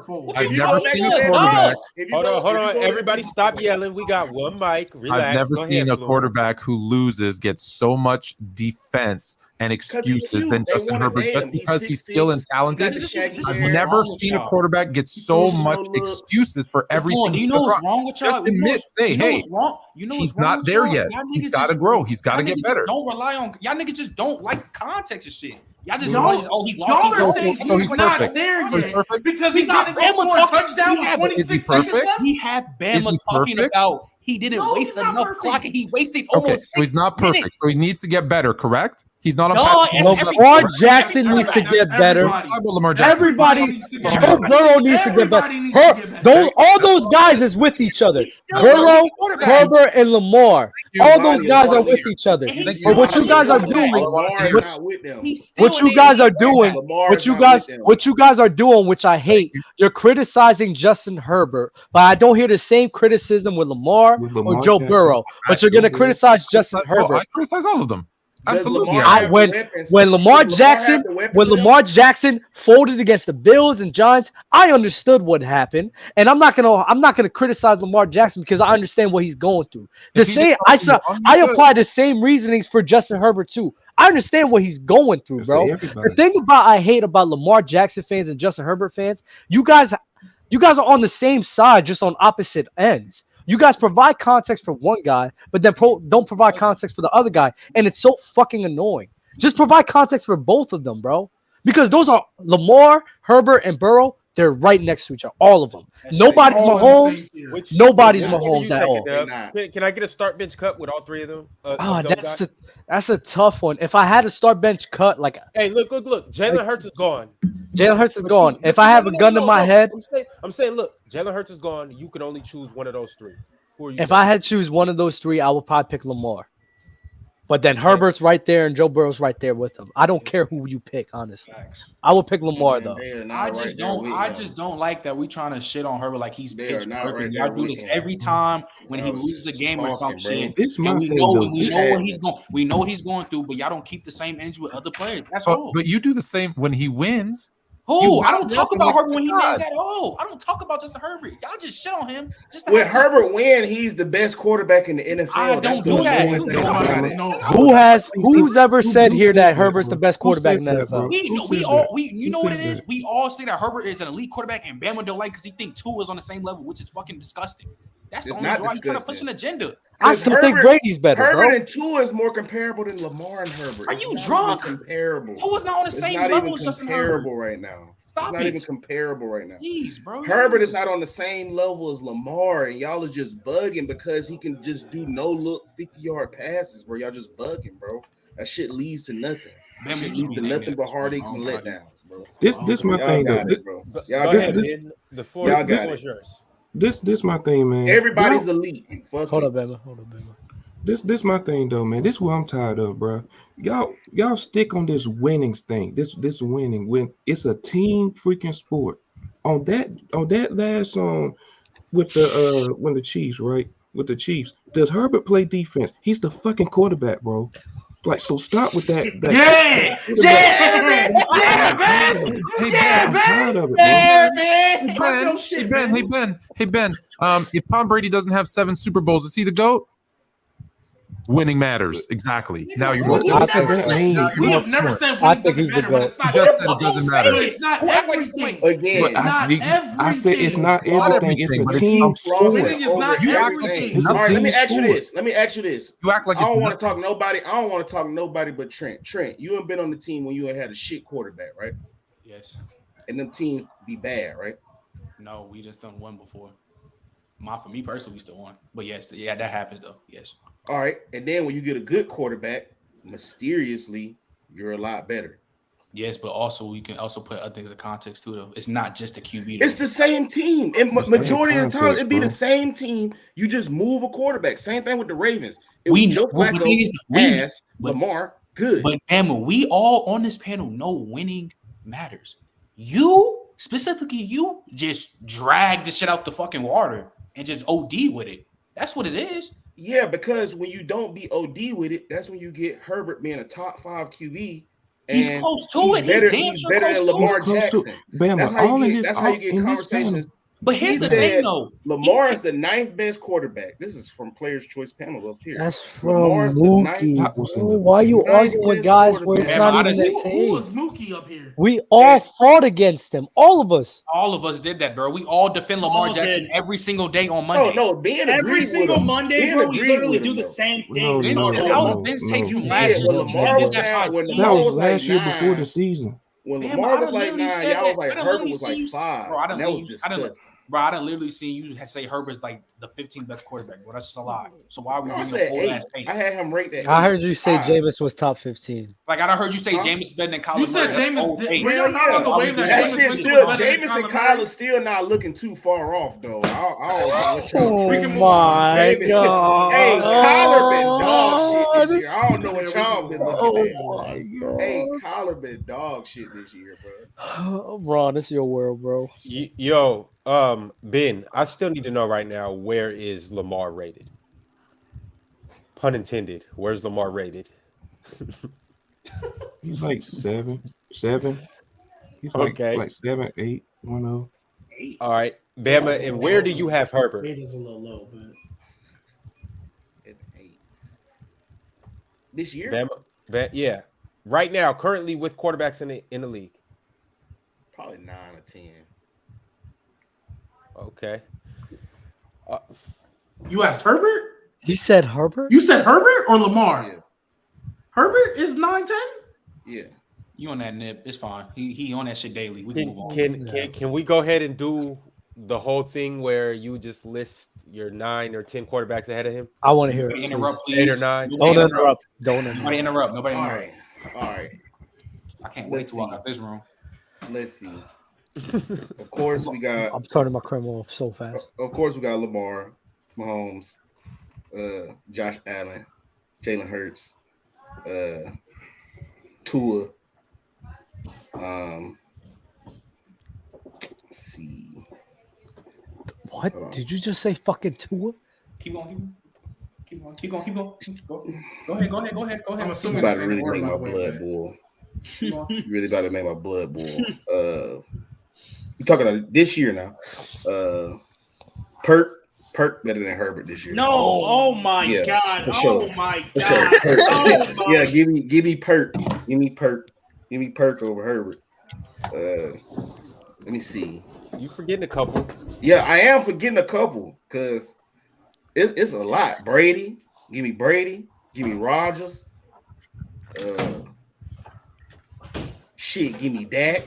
Bills. I've If you never go back seen to a that quarterback. dog, if you Hold go- on, hold if you on. go- Everybody stop yelling. We got one mic. Relax. I've never Go seen ahead, a Flo. quarterback who loses get so much defense and excuses than They Justin wanna Herbert date just him. He's because he's skilled and 6'6". He got talented. the shaggy I've hair. never wrong with seen a y'all? quarterback get He so throws you much no looks. excuses for everything. You he know does what's wrong. wrong with y'all? Just admit, say, hey, what's wrong? You know he's what's wrong not with there y'all? yet. Y'all He's niggas got to just- grow. He's got to y'all get niggas better. just don't rely on. Y'all niggas just don't like the context of shit. Y'all just Y'all- want he Y'all lost. are saying so he's he's not perfect. there So he's yet perfect. because he got Bama score a talking- touchdown he with had- 26 is he seconds perfect? left. We have Is Bama he talking perfect? about he didn't No, waste he's not enough perfect. clock and he wasted Okay, almost so he's not perfect. minutes. So he needs to get better, correct? He's not a Duh, Patrick it's Mahomes. every- Lamar every- Jackson every- needs to get better. Everybody. How about Lamar Jackson? Everybody, needs to get Joe better. Burrow needs to get better. Everybody needs to get better. Those, all those guys is with each other. He's still Burrow, a quarterback. Herbert, and Lamar. All those Giovanni guys are is with here. each other. And he's Thank still But what an you guys elite are quarterback. doing, Lamar is which- not with them. He's still what you an guys elite are doing, quarterback. Lamar what is you not guys, with them. what you guys are doing, which I hate. You're criticizing Justin Herbert, but I don't hear the same criticism with Lamar With or Lamar Joe Jackson. Burrow. But you're gonna criticize Justin Oh, I Herbert. criticize all of them. Does Absolutely. Lamar I have the when weapons? when Lamar Does Jackson have the weapons when to help? Lamar Jackson folded against the Bills and Giants, I understood what happened, and I'm not gonna criticize Lamar Jackson because I understand what he's going through. To If he say did I something saw wrong, you I should. apply the same reasonings for Justin Herbert too. I understand what he's going through, It's bro. for everybody. The thing about I hate about Lamar Jackson fans and Justin Herbert fans, you guys are on the same side, just on opposite ends. You guys provide context for one guy, but then don't provide context for the other guy, and it's so fucking annoying. Just provide context for both of them, bro. Because those are Lamar, Herbert, and Burrow. They're right next to each other, all of them. Nobody's All in the Mahomes. same tier. Nobody's Which one are Mahomes you at taking, all. Dev? They're not. Can I get a start bench cut with all three of them? Ah, Of those that's guys? that's a tough one. If I had a start bench cut, like Hey, look. Jalen Hurts is gone. Jalen Hurts is But gone. you- If but I you- have no, a no, gun no, to my no. head, I'm saying, look, Jalen Hurts is gone. You can only choose one of those three. Who are you? if I had to choose one of those three, I would probably pick Lamar. But then Herbert's right there and Joe Burrow's right there with him. I don't care who you pick, honestly. I would pick Lamar Man, though. they are not I right just there don't. with I him. just don't like that we trying to shit on Herbert like he's They are pitch not perfect. right Y'all there do with this him. every time when he Bro, loses a just game or some talking, bro. shit. This my And we thing, know though. we know what he's going. We know what he's going through, but y'all don't keep the same energy with other players. That's all. But you do the same when he wins. Who? I don't validate talk him about like Herbert when he he's a wins god. at all. I don't talk about Justin Herbert. Y'all just shit on him. Just to When have some- Herbert win, he's the best quarterback in the NFL. I don't That's do the that. most thing No, about it. no. Who's ever said who here said that that, Herbert's bro? the best Who quarterback in said the that, bro? NFL? We Who know, we said all that? we you Who know what said it is. that? We all say that Herbert is an elite quarterback and Bama don't like because he think Tua is on the same level, which is fucking disgusting. That's the It's only not why you trying to push disgusting. an agenda. I 'Cause still think Brady's better, Herbert bro. and Tua is more comparable than Lamar and Herbert. Are It's you not drunk? even comparable. Tua's not on the It's same not level even as Justin Herbert. comparable right now. Stop It's not it. even comparable right now. Jeez, bro. Herbert is not on the same level as Lamar, and y'all are just bugging because he can just do no look 50-yard passes, bro. Y'all just bugging, bro. That shit leads to nothing. Bama, That shit you leads be to hating nothing it but at this point. heartaches I and don't know how you- letdowns, bro. This my Y'all thing got though. it, bro. Go Y'all ahead, got it. man. The floor Y'all is got it. yours. This my thing, man. Everybody's Y'all- elite. Fuck Hold it. up, Bama. Hold up, Bama. This my thing though, man. This is what I'm tired of, bro. Y'all stick on this winnings thing. This winning when it's a team freaking sport. On that last song with the when the Chiefs, right? With the Chiefs, does Herbert play defense? He's the fucking quarterback, bro. Like, so stop with that. Yeah, man. Hey, I'm tired of it, bro. man. Fuck your Hey shit, Ben, man. hey Ben. If Tom Brady doesn't have 7 Super Bowls, is he the GOAT? Winning matters. Exactly. Now you're more We What never does that mean? said- we have never said I winning think doesn't he's the matter, but GOAT. it's not You just said it everything. doesn't matter. But it's not everything. Again, It's not I said it's everything. not Not everything. It's everything, a but it's team some sport. Winning is not You act like everything. it's all right, let me team ask you sport. this. Let me ask you this. You act like I don't it's want to talk nobody. I don't want to talk nobody but Trent. Trent, you have been on the team when you had a shit quarterback, right? Yes. And them teams be bad, right? No, we just done one before. For me personally, we still won. But yes, yeah, that happens though. Yes. All right. And then when you get a good quarterback, mysteriously, you're a lot better. Yes, but also we can also put other things in context too. Though it's not just the QB. Though. It's the same team. And majority of the time, context, it'd be bro. the same team. You just move a quarterback. Same thing with the Ravens. It We was Joe know- well, the Flacco, thing is, ass, but- Lamar, good. But Emma, we all on this panel know winning matters. You specifically, you just drag the shit out the fucking water and just OD with it. That's what it is. Yeah, because when you don't be OD with it, that's when you get Herbert being a top 5 QB He's And close to he's it. better, Damn he's sure better close than to Lamar it. Close to- Jackson. Bama, That's how all in you this- get. That's how you all get in this conversations. panel. But here's He the said thing, though. Lamar is the 9th best quarterback. This is from Players' Choice panel up here. That's from Lamar's the Mookie. That was in Bro. the- Why you ninth arguing with best guys where it's quarterback. not Bama, I even done their seen- Who team? was Mookie up here? We all fought against him. All of us. All of us did that, bro. We all defend Lamar All Jackson did. every single day on No, Monday. no, Ben Every agreed with single him. Monday, Ben bro, we agreed literally with do him, the though. same No, thing. Vince, no, that no, was no, Vince no. takes you Yeah, last year. but Lamar He was did that that for when a That Lamar was was like last year before the 9. season. When Damn, Lamar I was done like literally 9, said y'all that. was like I done Herbert literally was seen like you- 5. Bro, I done And that was literally- I done- disgusting. Bro, I done literally seen you say Herbert's like the 15th best quarterback. Bro, that's just a lie. So why are we No, I bringing said up old 8. ass tapes? I had him rate that. I 8. heard you say 5. Jameis was top 15. Like I done heard you say Huh? Jameis better than Kyler You Murray. said That's Jameis. old tape. We're Hell not on the yeah. wave that That Jameis shit Winston still, was better than Jameis and Kyler Murray. Kyler still not looking too far off though. I don't know what y'all. Oh We can move on. my Baby. god! Hey, Kyler been dog shit this year. I don't know what Yeah, we y'all can been move on. looking Oh at. my god! Hey, Kyler been dog shit this year, bro. Bro, this is your world, bro. Yo, Ben, I still need to know right now, where is Lamar rated? Pun intended. Where's Lamar rated? He's like 7. He's Okay. like 7, 8, 1-0. All right, Bama, and where do you have Herbert? 8 is a little low, but 7, 8. This year? Yeah. Right now, currently with quarterbacks in the league. Probably 9 or 10. Okay. you asked Herbert? He said Herbert. You said Herbert or Lamar? Yeah. Herbert is 9-10? Yeah. You on that nip? It's fine. He on that shit daily. We can move on. Can we go ahead and do the whole thing where you just list your 9 or 10 quarterbacks ahead of him? I want to hear Nobody it. interrupt, Please. please. 8 or 9. Don't interrupt. Don't Nobody interrupt. interrupt. Nobody All interrupt. right. All right. I can't wait to walk out this room. Let's see. Of course, we got. I'm turning my camera off so fast. Of course, we got Lamar, Mahomes, Josh Allen, Jalen Hurts, Tua. Let's see. What? Did you just say fucking Tua? Keep going. Keep going. Go ahead. I'm You assuming about the to same really order, make by my the way, blood but- boil. You really about to make my blood boil. You talking about this year now? Perk better than Herbert this year. No, oh my Yeah, god, for sure. oh my For sure. god, Perk. oh my. Yeah, give me Perk. Give me Perk over Herbert. Let me see. You forgetting a couple. Yeah, I am forgetting a couple because it's a lot. Brady. Give me Rodgers. Give me Dak.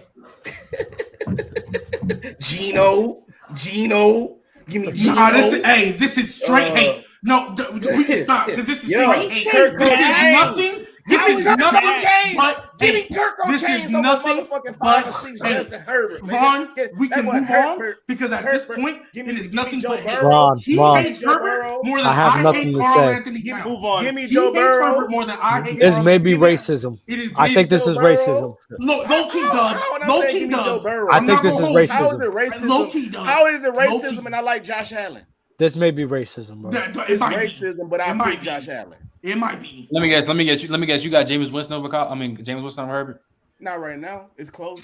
Gino. Give me Gino. Nah, this is straight hate. No, we can stop because this is straight hate. Kirk This is Cousins. nothing. This is nothing. But Give me hey, Kirk on this chains is over nothing motherfucking but 5 or 6 hey, Justin Herbert. Ron, Nigga. we That can boy move on Herbert. because at this point Give it me- is give me nothing Joe but hate. Ron, He Ron. hates Joe Herbert Burrow. more than I have I nothing hate to Carl say. Anthony Towns. Move on. Give me He Joe hates Burrow. Herbert more than I hate. This Carl may be Anthony racism. Towns. It is. I think this Joe is Burrow. racism. Low key dub. Low key dub. I think this is How is racism. it racism? Low key dub. How is it Low-key. racism and I like Josh Allen? This may be racism, bro. It It's might be. racism, but I It might pick be. Josh Allen. It might be. Let me guess. You got Jameis Winston over Jameis Winston over Herbert. Not right now. It's close.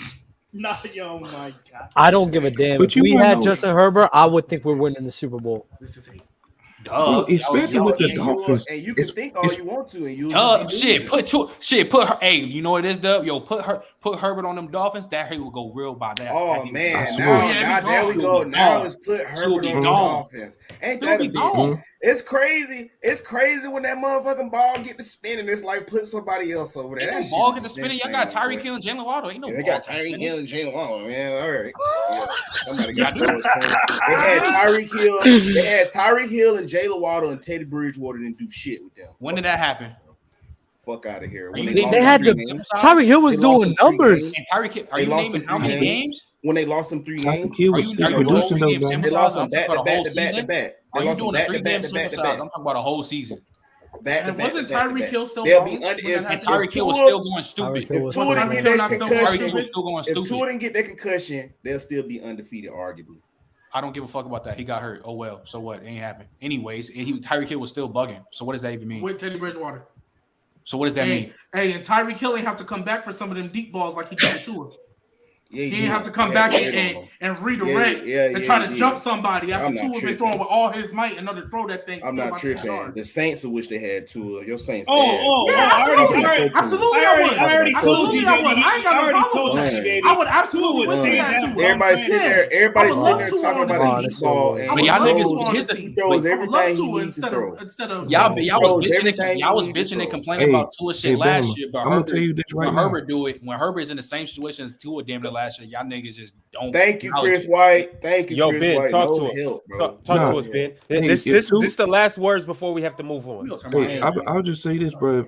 No, yo, my god. I don't give a damn. But If you we wanna had know- Justin Herbert, I would think we're winning the Super Bowl. This is hate. Well, especially with the And Dolphins. you can think all you want to, and you Put hey, you know what it is, Dub? Yo, put Herbert on them Dolphins. That hate will go real by that. Oh that man, I now swear. there we go. Now it's put Herbert be on the gone. offense. Ain't He'll that a be bitch? gone. It's crazy. It's crazy when that motherfucking ball get to spinning. It's like put somebody else over there. Ain't That no ball shit get the is spinning. Y'all insane, got Tyreek bro. Hill and Jalen Waddle. Ain't no Yeah, they ball got get the Tyreek spinning. Hill and Jalen Waddle, man. All right. Yeah. Somebody got to do it. They had Tyreek Hill. They had Tyreek Hill and Jalen Waddle and Teddy Bridgewater didn't do shit with them. When did that happen? Fuck out of here. Are When you- they They lost had them to. 3 games. Tyreek Hill was They lost doing them 3 numbers. games. And Tyreek Hill, are They you lost naming them how 3 many games. games? When they lost them 3 Tyreek games. Hill Are was you still doing producing three-game those sample games. They lost size? them I'm back talking to about a back whole to back to season. back. They Are you lost them doing a back to 3-game back to sample back to size? back. I'm talking about a whole season. Back to And back wasn't to back to Tyreek back. Hill still They'll balling be when that if happened? Tyreek Hill was Tua- still going stupid. Tyreek Hill was Tua still didn't Tyreek get Hill that not still Tyreek Hill concussion. was still going If stupid. Tua didn't get that concussion, they'll still be undefeated, arguably. I don't give a fuck about that. He got hurt. Oh well. So what? It ain't happened. Anyways, Tyreek Hill was still bugging. So what does that even mean? With Teddy Bridgewater. So what does that mean? Hey, and Tyreek Hill ain't have to come back for some of them deep balls like he did to Tua. Yeah, He didn't have to come back and redirect and try to jump somebody after Tua been throwing with all his might and to throw that thing. I'm not tripping. The Saints will wish they had Tua. Your Saints. Absolutely. I already told you. I ain't got no problem with that. I would absolutely say that too. Everybody sitting there talking about the deep ball. But y'all niggas, he throws everything he needs to throw. Y'all was bitching and complaining about Tua shit last year, but I'm gonna tell you this right now. Herbert do it when Herbert's in the same situation as Tua damn near last year. Y'all niggas just don't. Thank you, Chris White. Thank you, Yo, Chris Ben, White. talk to us. Talk to us, Ben. This the last words before we have to move on. Hey, I'll just say this, bro.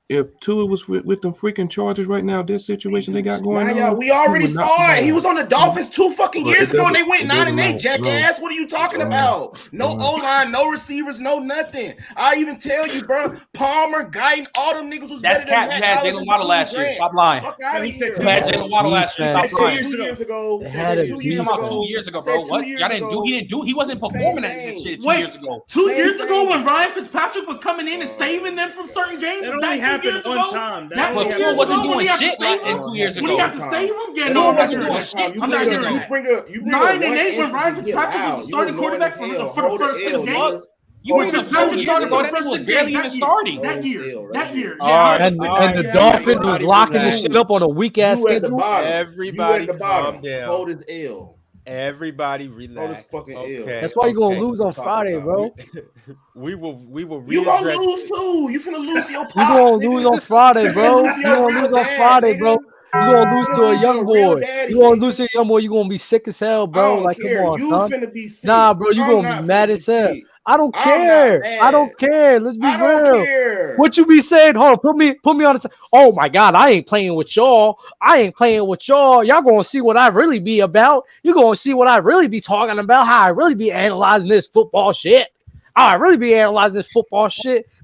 If Tua was with them freaking Chargers right now, this situation they got going on, we already saw it. He was on the Dolphins 2 fucking years ago, and they went 9-8. Jackass, what are you talking about? No O line, no receivers, no nothing. I even tell you, bro. Palmer, Guyton, all them niggas was That's better than Cap. You had Jalen Waddle last year. Stop lying. He said you had Jalen Waddle last year. Stop lying. 2 years ago. 2 years ago, bro. What? Y'all didn't do. He didn't do. He wasn't performing that shit 2 years ago. 2 years ago, when Ryan Fitzpatrick was coming in and saving them from certain games, it only happened one time. That wasn't doing shit like 2 years ago. When he had to save him, yeah, no, I'm not doing shit. I'm not doing that. 9-8 when Ryan Fitzpatrick was the starting quarterback for the first 6 games. You were the 2 years ago. That was barely even starting that year. And the Dolphins was locking this shit up on a weak ass schedule. Everybody calm down. Hold his L. Everybody relax. Okay. That's why you're gonna lose on Friday, bro. We will You gonna lose too. You finna lose your pops. You gonna lose on Friday, bro. You gonna lose on Friday, bro. You gonna lose to a young boy. You gonna lose to a young boy. You gonna be sick as hell, bro. Like, come on, son. Nah, bro, you gonna be mad as hell. I don't care. I don't care. Let's be real. What you be saying? Hold on, put me on the. Oh my God, I ain't playing with y'all. Y'all gonna see what I really be about. You gonna see what I really be talking about. How I really be analyzing this football shit.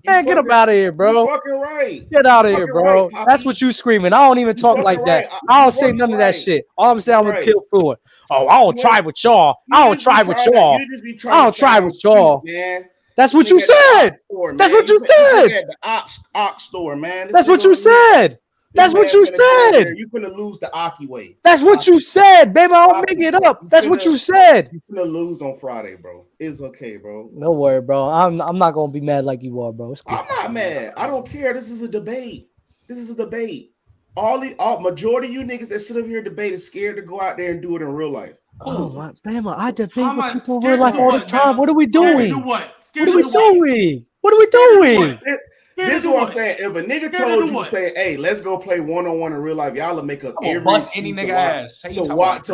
Man, get up out of here, bro. You fucking right. Get out of here, bro. Right, that's what you screaming. I don't even talk like that. I don't say none of that shit. All I'm saying, I'm gonna kill fluent. Oh, I don't try with y'all. I don't try with y'all. That's what you said. That's what you said. The ox store, man. That's what you said. That's what you said. You're gonna lose the Aki way. That's what you said, baby. I don't make it up. That's what you said. You're gonna lose on Friday, bro. It's okay, bro. No worry, bro. I'm not gonna be mad like you are, bro. It's cool. I'm not mad. I don't care. This is a debate. All majority of you niggas that sit up here debate is scared to go out there and do it in real life. Oh my Bama, I debate with people in real life all the time. What are we doing? What are we doing? This is what I'm saying. If a nigga told you, say, "Hey, let's go play one-on-one in real life," y'all will make up every excuse to why not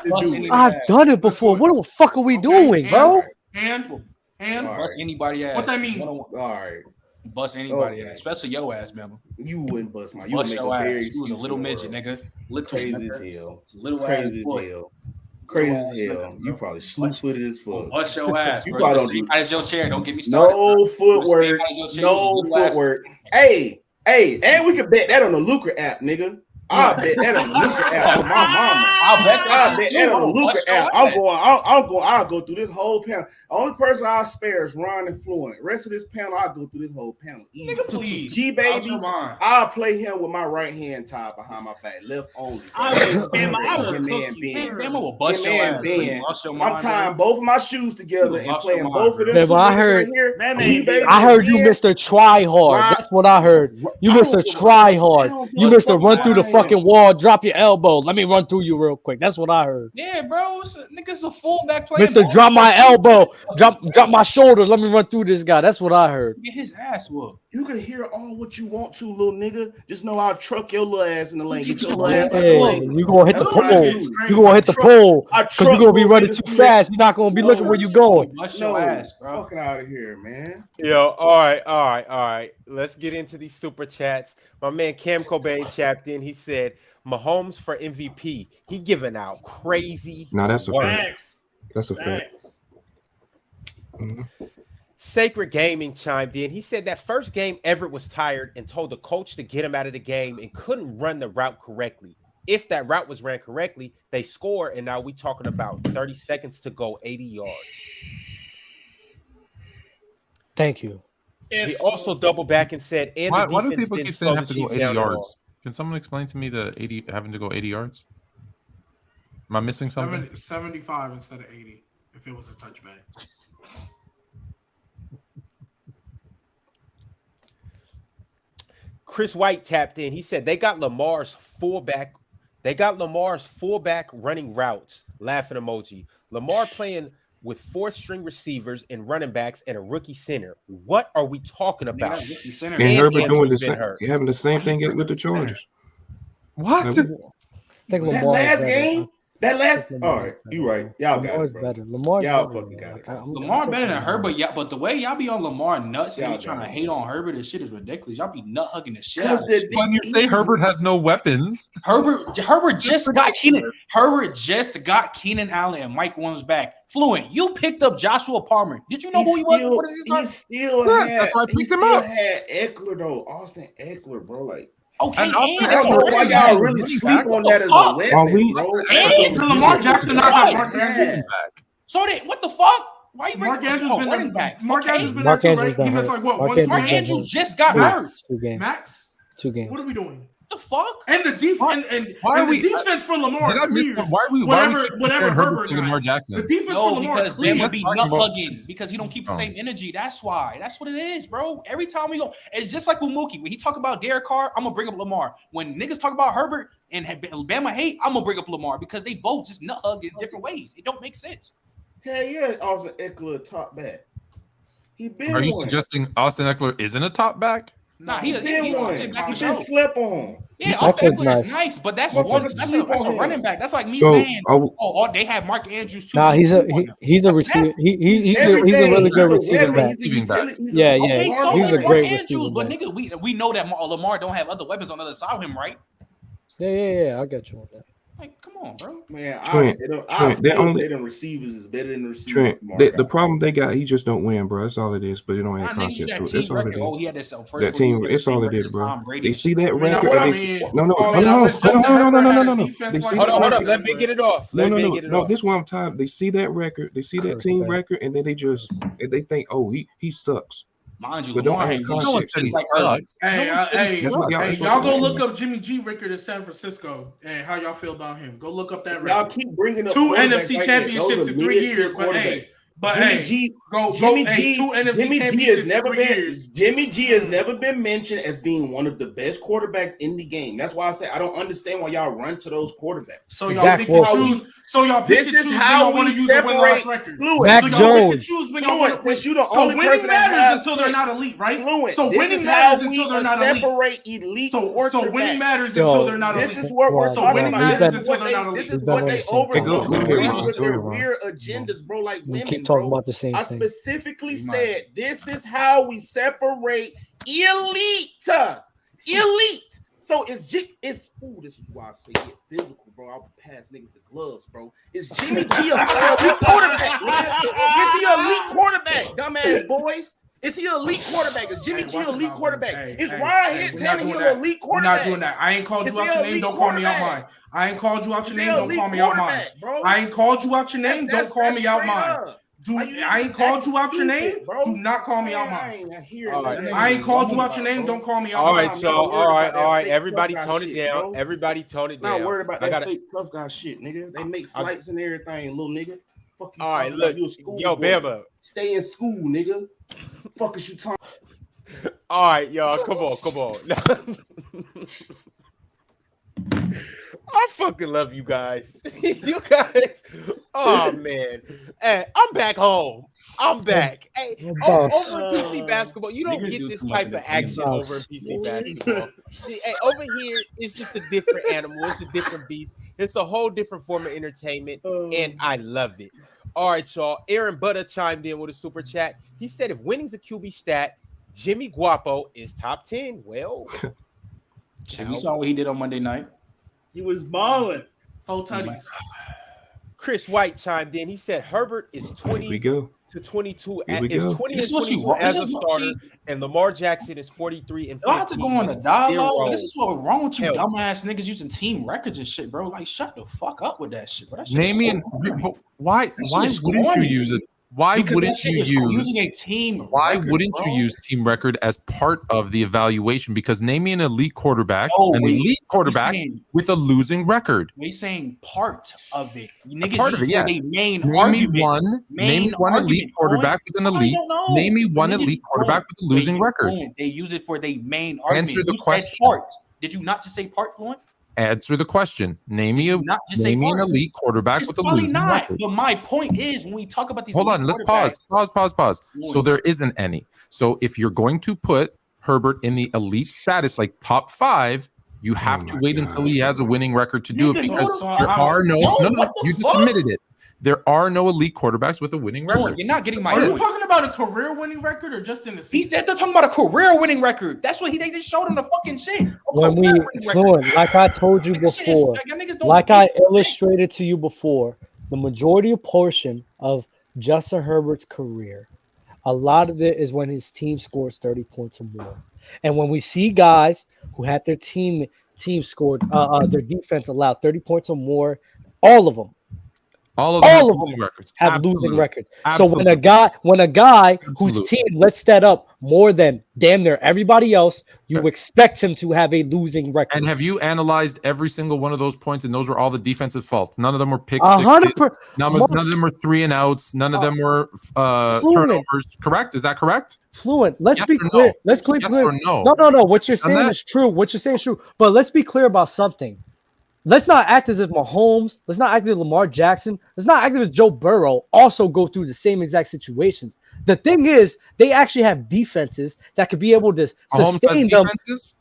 to do it. I've done it before. What the fuck are we doing, bro? And bust anybody ass. What that mean? All right. Bust anybody ass, especially your ass, man. You wouldn't bust my. You bust would make your a ass. very You was a little midget, nigga. Little crazy as hell. Little crazy as hell. Crazy as hell. You probably slew-footed as fuck. Bust your ass, you bro. probably don't do your chair. Don't get me started. No footwork. No footwork. Hey, and we could bet that on the Lucre app, nigga. I'll bet that on the Lucre app. On my mama. I'll bet that on the Lucre app. I'll go through this whole panel. The only person I'll spare is Ron and Fluent. The rest of this panel, I'll go through this whole panel. Easy. Nigga, please. G baby, I'll play him with my right hand tied behind my back, left only. I'm tying both of my shoes together and playing both of them. I heard you Mr. Try Hard. That's what I heard. You Mr. Try Hard. You Mr. Run through the fucking wall, drop your elbow. Let me run through you real quick. That's what I heard. Yeah, bro. Nigga's a fullback player. Mr. Drop my elbow. Drop my shoulder. Let me run through this guy. That's what I heard. Get his ass whooped. You can hear all what you want to, little nigga. Just know I'll truck your little ass in the lane. Get your little ass in the lane. You gonna hit the pole. You gonna hit the pole. Because you're gonna be running too fast. You're not gonna be looking where you're going. No, ass, bro. Fucking out of here, man. Yo, all right. Let's get into these super chats. My man Cam Cobain chapped in. He said, Mahomes for MVP. He giving out crazy. No, that's a fact. Facts. That's a fact. Mm-hmm. Sacred Gaming chimed in. He said that first game, Everett was tired and told the coach to get him out of the game and couldn't run the route correctly. If that route was ran correctly, they score, and now we talking about 30 seconds to go, 80 yards. Thank you. He also doubled back and said, and Why the do defense people didn't keep slow saying the have to go Chiefs 80 down at all. yards? Can someone explain to me the 80 having to go 80 yards? Am I missing something? 75 instead of 80 if it was a touchback. Chris White tapped in. He said they got Lamar's fullback. They got Lamar's fullback running routes. Laughing emoji. Lamar playing with 4-string receivers and running backs and a rookie center. What are we talking about? And Herbert doing the Andrew's same, been hurt. having the same thing with the Chargers. What? Like, I think That Lamar last is better. game, that last. Lamar All is right, better. you right. Y'all got Lamar's it, bro. better. Lamar's Y'all better. fucking got it. Lamar better than Herbert, yeah, but the way y'all be on Lamar nuts and Y'all be trying to got it. hate on Herbert, this shit is ridiculous. Y'all be nut hugging the shit out Because of it. When you say Herbert has no weapons, Herbert just got Keenan. Herbert just got Keenan Allen and Mike Williams back. Fluent, you picked up Joshua Palmer. Did you know who he was? What is He still Yes, had. that's why I He picked him still up. had Eckler though, Austin Eckler, bro. Like, Okay, And Austin I don't know why running y'all back. really sleep on that as a fuck? weapon, bro. Did Lamar Jackson not have Mark Yeah. Andrews? So then, what the fuck? Why you bring Mark Andrews been running back? Mark Okay. Andrews been Mark there too, Andrews right? He been missed hurt. like what? Mark One, Andrews two Mark been games? Andrews just got hurt. 2 games. Max. 2 games. What are we doing? The fuck? And the defense and Why are the we- defense for Lamar did I miss clears them? Why are we whatever comparing Herbert to got. Lamar Jackson? The defense No, for Lamar because clears. Ben would be Talking nut about- hugging because he don't keep the Oh. same energy. That's why. That's what it is, bro. Every time we go, it's just like with Mookie. When he talk about Derek Carr, I'm gonna bring up Lamar. When niggas talk about Herbert and Bama hate, I'm gonna bring up Lamar because they both just nut hug in different ways. It don't make sense. Hell yeah, Austin Eckler top back. He been Are you one. suggesting Austin Eckler isn't a top back? Nah, He been one. He back been slept on. Yeah, That Austin was Eckler is nice. nice, but that's Motherfuckers one. That's sleep a on him. running back. That's like me So, saying, oh, they have Mark Andrews too. Nah, he's a Sleep on him. he's a That's receiver. nasty. He's a Everything. really good He's a receiving weapon. back. He's a Receiving back. utility. He's Yeah, a yeah. Okay, so He's is a Mark great Andrews, receiving but back. nigga, we know that Lamar don't have other weapons on the other side of him, right? Yeah. I got you on that. Like, come on, bro. Man, Trent, I they still only- say them receivers is better than the receivers. Trent, Lamar the got. problem they got, he just don't win, bro. That's all it is. But it don't Nah, have niggas use context that to it. team That's all it record. is. Oh, he had this first. That team, it's all it is, bro. Tom Brady. They see that I mean, record. what I And they mean- no, Oh, hold man, on. it's just that Herbert had a defense They like see that. Hold that up. Let me get it off. Let me get it no. off. This is what I'm tired. They see that record. They see that Curse team back. record, and then they think, oh, he sucks. Mind you, But don't Lamar have ain't context. No one Shit, said he like sucks. Hey, No one said he That's what y'all- hey, that's y'all what go y'all- look up Jimmy G record in San Francisco and how y'all feel about him. Go look up that Y'all record. keep bringing up 2 quarterbacks NFC like that. championships Those in are 3 mid-tier years, but hey, quarterbacks. but Jimmy hey, G, go, Jimmy hey, G, 2 NFC Jimmy G has championships in never 3 been. years. Jimmy G has never been mentioned as being one of the best quarterbacks in the game. That's why I say I don't understand why y'all run to those quarterbacks. So y'all Zach pick and Wilson. choose. So y'all pick This and is choose when how y'all want we to use a win-loss separate record. Fluent. Mac So y'all pick and Jones. choose when y'all Fluent, want to win. since you the So only winning person that matters have until they're picks. not elite, right? Fluent. So This winning is matters how until we they're not elite. separate elite So quarterbacks. winning matters Yo, until they're not This elite. is what we're Wow. So talking winning about. matters This is until what they're not they, elite. this is We've been what on they the same thing. overlook. Go They ahead, run Ron. with Go their ahead, Ron. weird agendas, bro, like We women, keep talking bro. about the same I thing. specifically You might. said this is how we separate elite. Elite. So it's ooh, this is why I say get physical, bro. I'll pass niggas the gloves, bro. Is Jimmy G a elite quarterback? Nigga? Is he an elite quarterback, dumbass boys? Is he an elite quarterback? Is Jimmy Hey, G watch an it elite now, quarterback? bro. Is Hey, Ryan hey, here we're not telling doing you that. an elite We're quarterback? not doing that. I ain't called Is you he out your an name. elite Don't call me out quarterback? mine. I ain't called you out Is your he name. an Don't elite call me out mine. quarterback, bro? I ain't called you out your name. Don't call me out straight mine. up. Why you I ain't just called acting you out your name. stupid, bro? Do not call me out Man, I mine. ain't hearing All none right. of that I ain't shit. called you Don't out your worry name. about it, Don't call me out All mine. right, I'm so not worried about that all right. fake Everybody tough guy tone it shit, down. bro. Everybody tone it Not down. worried about I that gotta. fake tough guy shit, nigga. They make I- flights and everything, little nigga. Fuck you All right, talking look, about? You a school yo, boy. Bama. Stay in school, nigga. Fuck is you talking? All right, y'all, come on. I fucking love you guys. You guys. Oh man. Hey, I'm back home. I'm back. Hey, Boss. over in PC basketball, you don't Niggas get do this too much type of of the action boss. over in PC basketball. See, hey, over here, it's just a different animal. It's a different beast. It's a whole different form of entertainment, and I love it. All right, y'all. Aaron Butter chimed in with a super chat. He said, if winning's a QB stat, Jimmy Guapo is top 10. Well, Shit, we saw what he did on Monday night. He was balling. 4 tutties. Chris White chimed in. He said Herbert is Here we 20 go. to 22 Here we is go. 20 This and is what you 22 want. as This a is what- starter, and Lamar Jackson is 43 and 15. Y'all have to go on with a dialogue. zero This is what's wrong with you help. dumbass niggas using team records and shit, bro. Like, shut the fuck up with that shit, bro. That shit Name is me so- and why shit is wouldn't you corny. use Why Because wouldn't that shit you is use? using a team? Why record, wouldn't bro. you use team record as part of the evaluation? Because name me an elite quarterback, Oh, an wait, elite quarterback saying- with a losing record. We're saying part of it. Niggas Part of it, use yeah. for their main Name argument. me one. Name me one elite argument, quarterback with an Fluent. elite. I don't know. Name me one Niggas- elite quarterback with a losing Wait, record. Fluent, they use it for their main argument. Answer the You said question. part. Did you not just say part, Fluent? Answer the question. Name me Did you not just say an part? elite quarterback It's with a probably losing not. record. But my point is, when we talk about these, Hold elite on, let's quarterbacks- pause. So there isn't any. So if you're going to put Herbert in the elite status, like top 5, you have to wait until he has a winning record to do it, Nigga, because no, there are no, what the you just fuck? admitted it. There are no elite quarterbacks with a winning Fluent, record. you're not getting my Are you point. talking about a career winning record or just in the He season? said they're talking about a career winning record. That's what they just showed him the fucking shit. When we Fluent, like I told you Nigga, shit is- before, y'all niggas don't like get I that shit. illustrated to you before, the majority of portion of Justin Herbert's career, a lot of it is when his team scores 30 points or more. And when we see guys who had their team scored, their defense allowed 30 points or more, all of them All of all them of losing them records. have Absolutely. losing records. So Absolutely. when a guy whose Absolutely. team lets that up more than damn near everybody else, you expect him to have a losing record. And have you analyzed every single one of those points? And those were all the defensive faults. None of them were pick 100%. sixes. None of them were 3 and outs. None of them were turnovers. Correct? Is that correct? Fluent. Let's Yes be or clear. no? Let's be Yes clear. or no? No. What you're Done saying that? is true. What you're saying is true. But let's be clear about something. Let's not act as if Mahomes, let's not act as if Lamar Jackson, let's not act as if Joe Burrow also go through the same exact situations. The thing is, they actually have defenses that could be able to Mahomes sustain has them. defenses?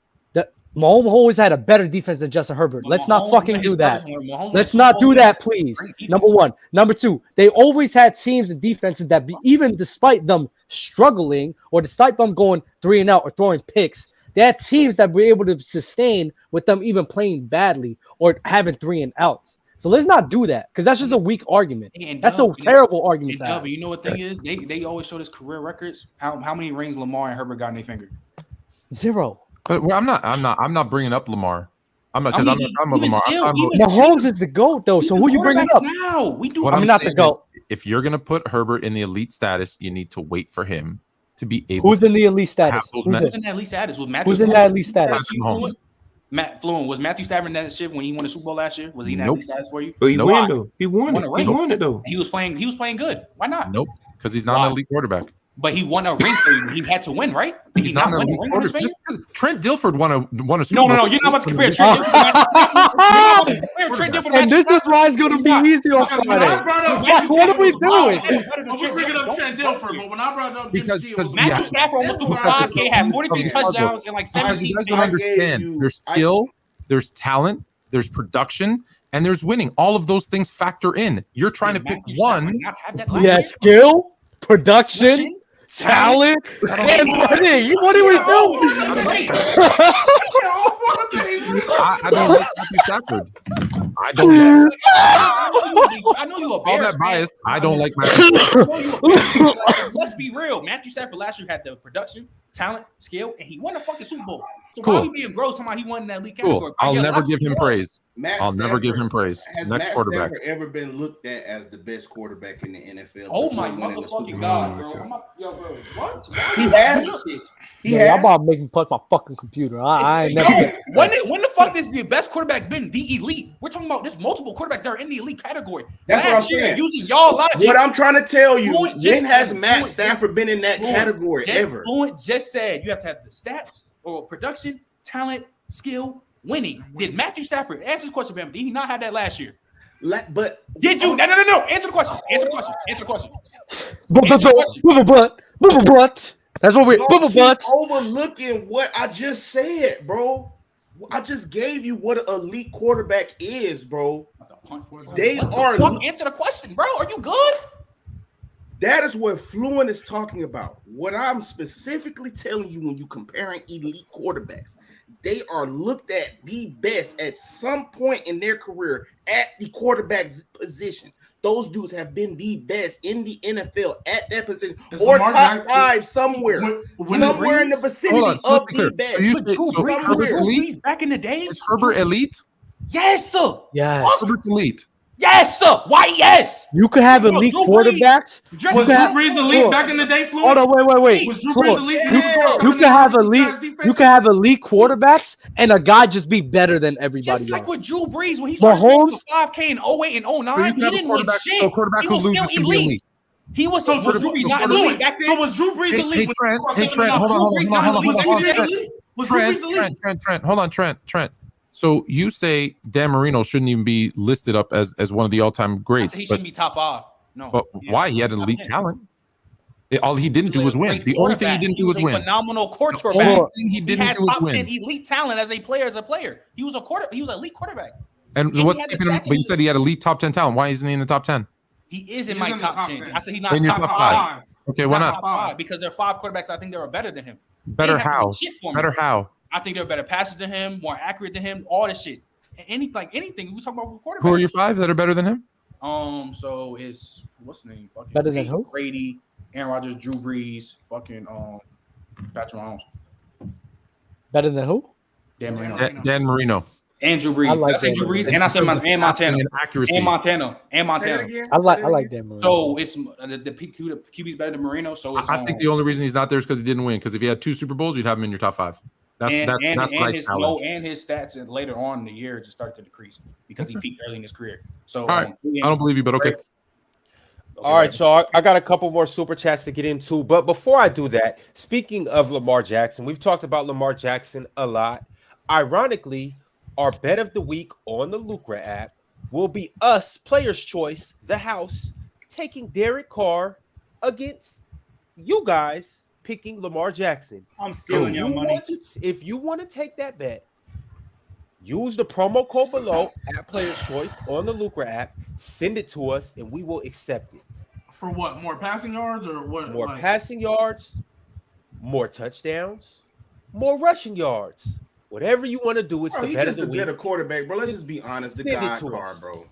Mahomes always had a better defense than Justin Herbert. But Let's Mahomes not fucking went do his that. brothers when Mahomes Let's went not do Super that, Bowl. please. Great defense. Number one. Number two, they always had teams and defenses that even despite them struggling or despite them going 3 and out or throwing picks, they had teams that were able to sustain with them even playing badly or having 3 and outs. So let's not do that because that's just a weak argument. And That's Dub, a terrible argument to Dub, have. you know what thing is? They always show this career records. How many rings Lamar and Herbert got in their finger? 0. But I'm not bringing up Lamar. I'm not, because I I'm mean, not talking about even Lamar. still, I'm talking even- about, Mahomes is the GOAT though. So who you bringing quarterbacks up? now? We do. what I'm I'm not the saying GOAT. is, if you're gonna put Herbert in the elite status, you need to wait for him to be able. Who's to in the elite status? those Who's men. Who's it? in that elite status? Was Matthew? Who's in that elite status? Patrick Mahomes. Matt Fluent, was Matthew Stafford in that shit when he won the Super Bowl last year? Was he in that Nope. elite status for you? But he Nope. won though. He won Won it. a He ring. won it though. He was playing good. Why not? Nope, because he's not Why? an elite quarterback. But he won a ring for you. He had to win, right? Did He's he not an win a elite ring on his quarterback. finger? Just 'cause Trent Dilford won a Super No, Bowl. you're not about to compare Trent Dilford. You're not about to compare Trent Dilford. And this is why it's going to be easy on Because when I Friday. brought up What Jimmy are we G, it was doing? wild. We bringing up Trent Dilfer, but when I brought up Jimmy Because- G, it was because- Matthew Stafford almost threw for 5K, had 43 of the puzzle. touchdowns and like Because 17 you guys don't I understand. gave you- There's skill, there's talent, there's production, and there's winning. All of those things factor in. You're trying to pick Matthew Stafford one. not have that last Yeah, year? skill, production, talent, and money. What are we doing? Great. all four of them things. I don't like Matthew Stafford. I don't. Like, I know you a all Bears that fan. biased. I don't like Matthew Stafford. I know you a Bears fan. Let's be real. Matthew Stafford last year had the production, talent, skill, and he won a fucking Super Bowl. So Cool. why he being gross? Somehow he won in that league category. Cool. I'll Yeah, never lots give of him was. praise. Matt I'll never give him praise. Has Next Matt quarterback. Stafford ever been looked at as the best quarterback in the NFL? Oh before my winning the Super motherfucking Bowl? god, bro! Yo, bro, what? He has. He Yeah, y'all has. about to make me touch my fucking computer. I ain't never. Yo, when the fuck is the best quarterback been the elite? We're talking about this multiple quarterbacks that are in the elite category. That's what I'm Last year, saying. Using y'all logic. What I'm trying to tell you, Fluent just when has said- Matt Fluent Stafford been in that Fluent category just- ever? Fluent just said you have to have the stats or production, talent, skill, winning. Did Matthew Stafford answer this question, Bam? Did he not have that last year? But Did you? No. Answer the question. Answer the question. Answer the question. But that's what we're. y'all But keep overlooking what I just said, bro. I just gave you what an elite quarterback is, bro. They are. Fuck, answer the question, bro. Are you good? That is what Fluent is talking about. What I'm specifically telling you when you comparing elite quarterbacks, they are looked at the best at some point in their career at the quarterback's position. Those dudes have been the best in the NFL at that position, Is or Lamar top Jackson- 5 somewhere. Somewhere in the vicinity Hold on, of let's be the clear. best. So you But say- Drew so Brees, Herbert's Drew elite? Brees back in the day. Is Herbert elite? Yes, sir. yes, Herbert's elite. Yes, why? Yes. You could have Bro, elite Drew Brees- quarterbacks. Just Was You Drew could Brees elite back in the day, Fluent? Hold on, wait. Was Drew Fluent. Brees elite? You can have elite quarterbacks, and a guy just be better than everybody Just like else. with Drew Brees when he started Mahomes- with 5K in 08 and 09, So you can he have a didn't win quarterback- shit. so a quarterback He who was loses still can be elite. elite. He was so was Drew Brees not elite back then? So was Drew Brees elite? Hey, Trent, hold on. Trent, hold on, Trent. So you say Dan Marino shouldn't even be listed up as one of the all-time I greats, said he but shouldn't be top 5. No. why? He had elite Top 10. talent. All he didn't do was win. Great The only thing he quarterback. didn't do was a win. Phenomenal The quarterback. only thing he He didn't had do was top 10 win. elite talent as a player. He was he was an elite quarterback. And he what's had the keeping him? stats But you in- said he had elite top 10 talent. Why isn't he in the top 10? He is in He's my in the top top 10. 10. I said he's not In your top top 5. Okay, why Not not? top 5 because there are 5 quarterbacks I think they were better than him. Better They had some how? shit for me. Better how? I think they're better passes than him, more accurate than him, all this shit. Anything. We talk about quarterbacks. Who are your 5 that are better than him? So it's what's the name? Fucking Better than who? Brady, Aaron Rodgers, Drew Brees, fucking Patrick Mahomes. Better than who? Dan Marino. Dan Marino. And Drew Brees. I like I say Dan Drew Brees, Marino. and I said and Montana. And accuracy. And Montana. I like Dan Marino. So it's the QB's better than Marino. So it's, I think the only reason he's not there is because he didn't win. Because if he had 2 Super Bowls, you'd have him in your top 5. That's my challenge. And his stats later on in the year just started to decrease because he peaked early in his career. So All right. I don't believe you, but okay. All right, y'all. I got a couple more super chats to get into. But before I do that, speaking of Lamar Jackson, we've talked about Lamar Jackson a lot. Ironically, our bet of the week on the Lucra app will be us, Players' Choice, the house, taking Derek Carr against you guys picking Lamar Jackson. I'm stealing your money. If you want to take that bet, use the promo code below at Players' Choice on the Lucra app. Send it to us, and we will accept it. For what? More passing yards or what? More passing yards, more touchdowns, more rushing yards. Whatever you want to do, it's Bro, the bet of just the a week. better quarterback, bro. Let's just be honest. The Send it God to card, us. bro.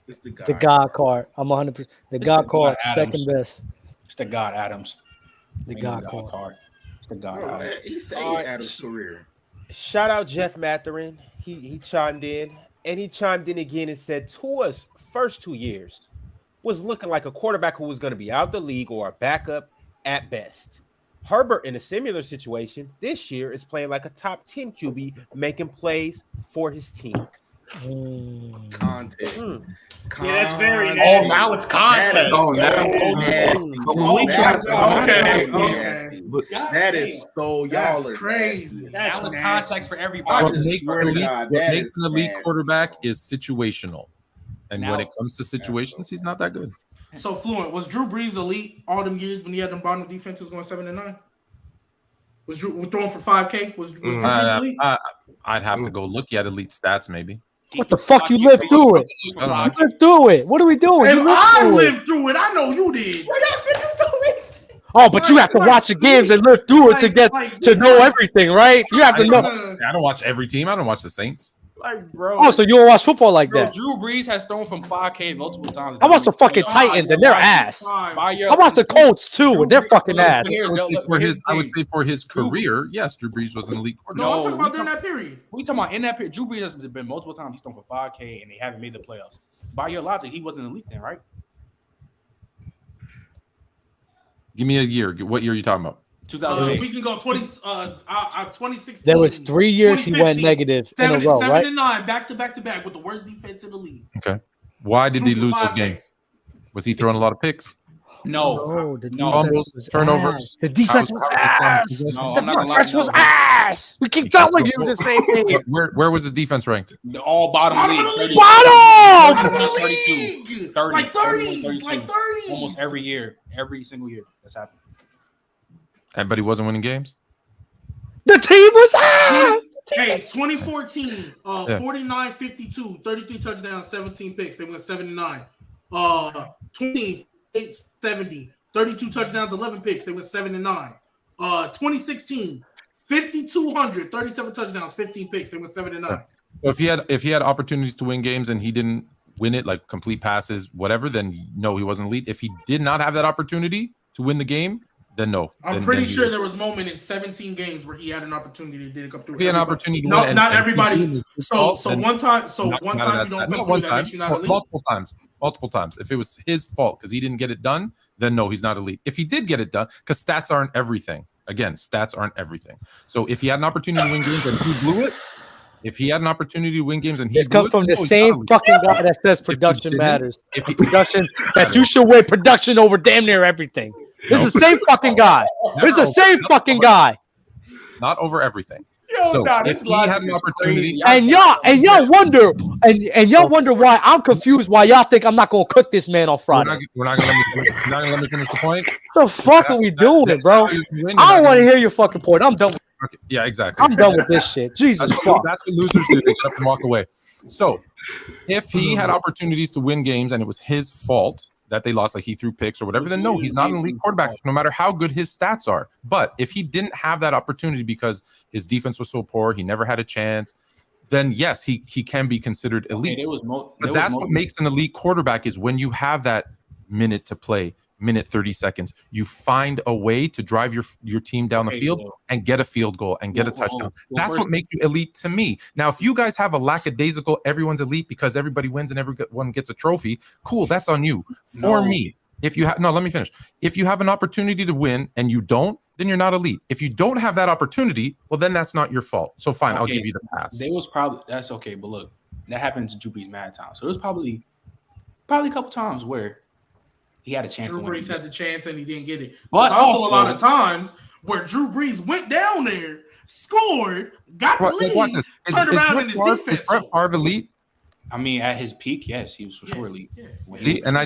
It's the God. The God card. I'm 100%. The God card, second best. It's the God Adams. The God card. It's the God Bro, Adams. he saved Adams' career. Shout out Jeff Matherin. He chimed in, and he chimed in again and said Tua's first 2 years was looking like a quarterback who was going to be out the league or a backup at best. Herbert, in a similar situation this year, is playing like a top 10 QB, making plays for his team. Context. Yeah, that's very Oh, now it's context. Oh, Okay. That is so y'all are crazy. That was nasty. context for I everybody. What just makes swear to God, that is an elite nasty. quarterback is situational. And when Now- it comes to situations, he's not that good. So Fluent, was Drew Brees elite all them years when he had them bottom defenses going 7-9? Was Drew throwing for 5K? Was Drew Brees elite? I'd have to go look at elite stats, maybe. What the fuck? You lived through it. You lived through it. What are we doing? If You lived I through it. lived through it, I know you did. Oh, but you have to watch the games and live through it to get to know everything, right? You have to know. I don't watch every team. I don't watch the Saints. Like, bro. Oh, so you don't watch football like Bro, that? Drew Brees has thrown from 5K multiple times. I watch the fucking Titans and their ass. I watch the Colts too with their fucking ass. I would say for his career, yes, Drew Brees was an elite quarterback. No, I'm talking about during that period. We talking about in that period. Drew Brees has been multiple times. He's thrown for 5K and they haven't made the playoffs. By your logic, he wasn't elite then, right? Give me a year. What year are you talking about? 2008. We can go 2016. There was 3 years he went 2015, negative in a row, 7 right? and 9, back to back with the worst defense in the league. Okay. Why did he Threw for lose those 5K. games? Was he throwing a lot of picks? No. The No. defense Fumbles, was turnovers. ass. The defense was ass. No, The I'm not gonna lie. defense was ass. We keep telling you the same thing. Where was his defense ranked? All bottom Bottom league. of the league. 30, Bottom! 32, 30, Like 30s, 32. like 30s. Almost every year, every single year that's happened. But he wasn't winning games. The team was ass. Hey, 2014, Yeah. 49-52, 33 touchdowns, 17 picks. They went 7-9. 2070, 32 touchdowns, 11 picks. They went 7-9. 2016, 5,200, 37 touchdowns, 15 picks. They went 7-9. So if he had opportunities to win games and he didn't win it, like complete passes, whatever, then no, he wasn't elite. If he did not have that opportunity to win the game, then no. I'm pretty sure there was a moment in 17 games where he had an opportunity to did come through. He had an opportunity to no, win. not everybody. So one time you don't come through, that makes you not elite. Multiple times. If it was his fault because he didn't get it done, then no, he's not elite. If he did get it done, because stats aren't everything. Again, stats aren't everything. So if he had an opportunity to win games and he blew it, It comes from the same fucking guy that says production matters. Production that you should weigh production over damn near everything. This is the same fucking guy. This is the same fucking guy. Not over everything. Yo, So nah, if he had an opportunity, And y'all wonder why I'm confused. Why y'all think I'm not gonna cook this man on Friday? we're not gonna let me finish the point. What the fuck are we doing, bro? I don't want to hear your fucking point. I'm done. Okay. Yeah, exactly. I'm done with this shit. Jesus fuck. That's what losers do. They get up and walk away. So if he had opportunities to win games and it was his fault that they lost, like he threw picks or whatever, then no, he's not an elite quarterback, no matter how good his stats are. But if he didn't have that opportunity because his defense was so poor, he never had a chance, then yes, he can be considered elite. But that's what makes an elite quarterback is when you have that minute to play, minute 30 seconds, you find a way to drive your team down the field and get a field goal and get a touchdown. That's what makes you elite to me. Now, if you guys have a lackadaisical, everyone's elite because everybody wins and everyone gets a trophy, cool, that's on you. For me, if you have let me finish. If you have an opportunity to win and you don't, then you're not elite. If you don't have that opportunity, well, then that's not your fault. So fine, I'll give you the pass. That's okay, but look, that happened to Drew Brees mad times. So there's probably a couple times where he had a chance. Drew Brees had the chance and he didn't get it. But also a lot of times where Drew Brees went down there, scored, got the lead, turned around in his defense. Is Brett Favre elite? I mean, at his peak, yes, he was for sure elite. Yeah. See, and I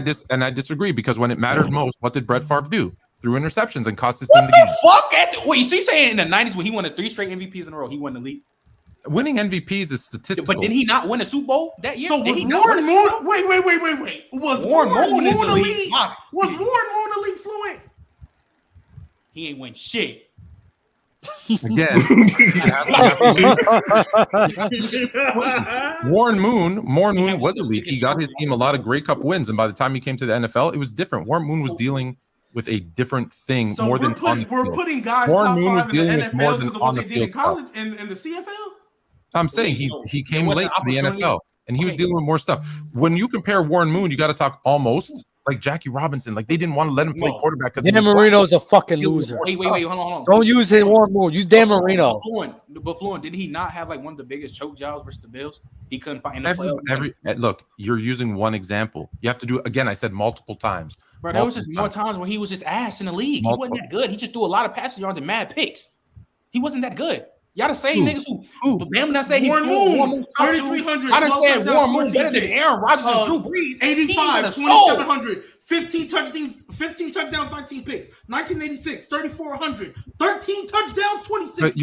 disagree because when it mattered most, what did Brett Favre do? Threw interceptions and cost his team the game. Fuck? Wait, you see, saying in the 90s when he won 3 straight MVPs in a row, he won elite. Winning MVPs is statistical. But did he not win a Super Bowl that year? So was Warren Moon? Wait. Was Warren Moon elite? Was Warren Moon elite fluent? He ain't win shit. Again, Warren Moon was elite. He got his team a lot of Grey Cup wins, and by the time he came to the NFL, it was different. Warren Moon was dealing with a different thing so more than on the field. We're putting guys Warren top Moon was 5 in dealing the with more NFL than because of on what the they did in field college stuff. and the CFL. I'm saying he came late to the NFL, and he was dealing with more stuff. When you compare Warren Moon, you got to talk almost like Jackie Robinson. Like they didn't want to let him play quarterback because Dan Marino's a fucking loser. Wait, hold on. Don't use his Warren Moon. Use Dan Marino. But Fluent, didn't he not have like one of the biggest choke jobs versus the Bills? He couldn't find in the playoffs. Look, you're using one example. You have to do again. I said multiple times. Bro, there was just more times when he was just ass in the league. He wasn't that good. He just threw a lot of passing yards and mad picks. He wasn't that good. Y'all the same niggas who damn not say Warren Moon, 3,300. I done said Warren Moon better than Aaron Rodgers and Drew Brees. 85, 2,700, 15 touchdowns, 13 picks. 1986, 3,400, 13 touchdowns, 26 But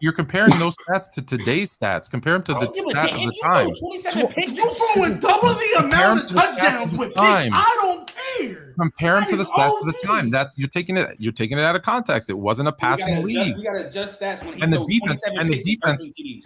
you're comparing those stats to today's stats. Compare them to the stat of the time. 27 picks. You throwing double the amount of touchdowns with picks. I don't care. Compare them to the stats of the time. That's you're taking it out of context. It wasn't a passing league. We gotta adjust stats when he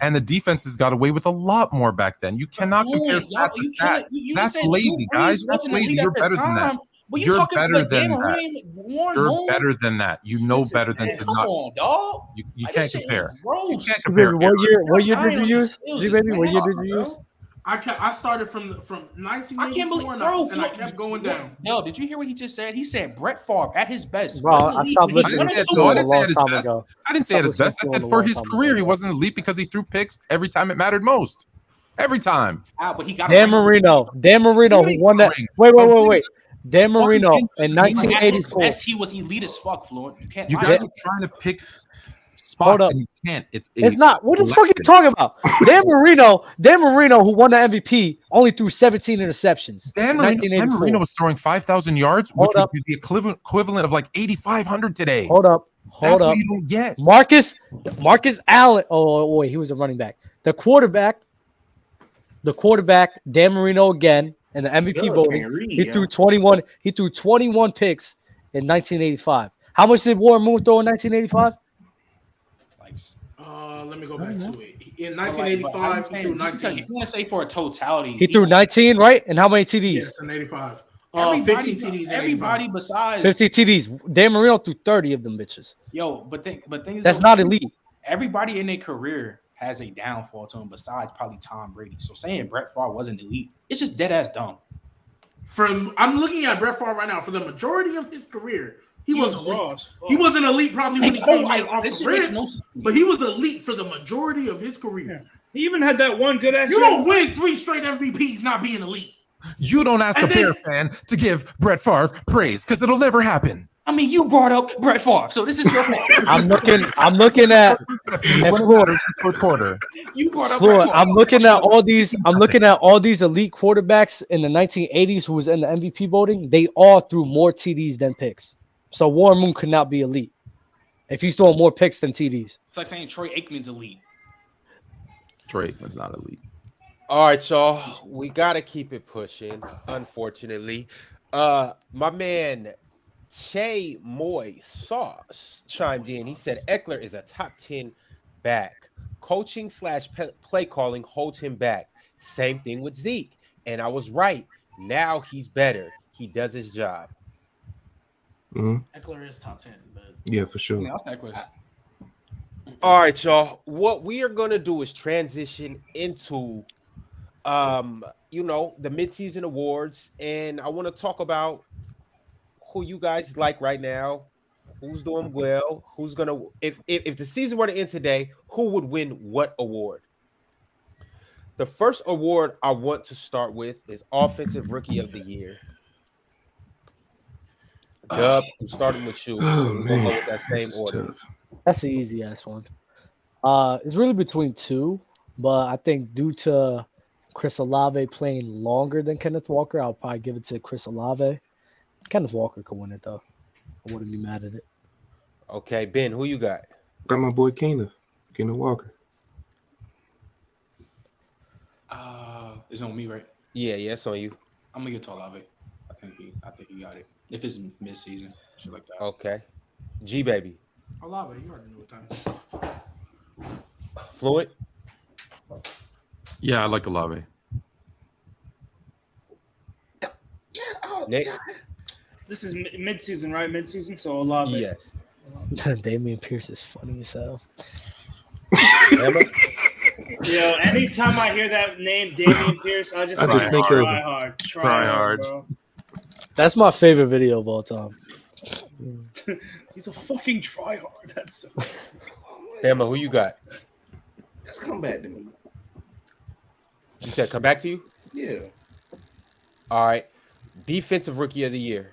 and the defense has got away with a lot more back then. You cannot compare stat to stat. That's lazy, guys. That's lazy. You're better than that. You're better than that. You're better than that. You know better than to not. Dog. You can't compare. You can't compare. What year did you use? G-Baby, what year did you use? I started from 1984 I can't believe, bro, and I kept going down. Yo, did you hear what he just said? He said Brett Favre at his best. Bro, I stopped listening to him a long time ago. I didn't say at his best. I said for his career, he wasn't elite because he threw picks every time it mattered most. Every time. But he got Dan Marino, who won that. Wait. Dan Marino in 1984. Yes, he was elite as fuck, Fluent. You guys are trying to pick spots and you can't. It's not. What the fuck are you talking about? Dan Marino, who won the MVP, only threw 17 interceptions. Dan Marino was throwing 5,000 yards, which would be the equivalent of like 8,500 today. Hold up. That's what you don't get. Marcus Allen. Oh, wait, he was a running back. The quarterback, Dan Marino again. And the MVP voting, he threw 21. He threw 21 picks in 1985. How much did Warren Moon throw in 1985? Let me go back to it. In 1985, he threw 19. If you want to say for a totality, he threw 19, right? And how many TDs? Yes, in 85. 15 TDs. Everybody besides 50 TDs. Dan Marino threw 30 of them bitches. thing is That's though, not elite. everybody in their career has a downfall to him besides probably Tom Brady. So saying Brett Favre wasn't elite, it's just dead ass dumb. I'm looking at Brett Favre right now. For the majority of his career, he was raw elite. as fuck. He wasn't elite probably when he came in off This the shit makes rip, no sense. but he was elite for the majority of his career. He even had that one good ass. You don't win 3 straight MVPs not being elite. You don't ask And a Bear fan to give Brett Favre praise because it'll never happen. I mean, you brought up Brett Favre, so this is your fault. I'm looking at Fourth quarter. You brought up Floyd, Brett Favre. I'm looking at all these elite quarterbacks in the 1980s who was in the MVP voting. They all threw more TDs than picks. So Warren Moon could not be elite if he's throwing more picks than TDs. It's like saying Troy Aikman's elite. Troy was not elite. All right, y'all. We gotta keep it pushing. Unfortunately, my man Che Moy Sauce chimed in. He said Eckler is a top 10 back. Coaching / play calling holds him back. Same thing with Zeke. And I was right. Now he's better. He does his job. Eckler is top 10, but Yeah, for sure. Yeah, that's that question. All right, y'all. What we are gonna do is transition into the midseason awards, and I want to talk about who you guys like right now, who's doing well, who's gonna if the season were to end today, who would win what award? The first award I want to start with is Offensive Rookie of the Year. Dub, I'm starting with you. Oh, We're gonna go man. with that same This is order. tough. That's an easy ass one. It's really between two, but I think due to Chris Olave playing longer than Kenneth Walker, I'll probably give it to Chris Olave. Kenneth Walker could win it though. I wouldn't be mad at it. Okay, Ben, who you got? Got my boy Kenneth Walker. It's on me, right? Yeah, it's on you. I'm gonna get to Olave. I think he got it. If it's mid-season, shit like that. Okay. G baby. Olave, you already know what time. Floyd. Yeah, I like Olave. Nick. This is mid-season, right? Mid-season, so Olave. Yes. Damian Pierce is funny as hell. Emma? Yo, anytime I hear that name, Damian Pierce, I just think of try it. hard. Try hard. Bro. That's my favorite video of all time. He's a fucking tryhard. That's so. Emma, who you got? Let's come back to me. You said come back to you? Yeah. All right. Defensive Rookie of the Year.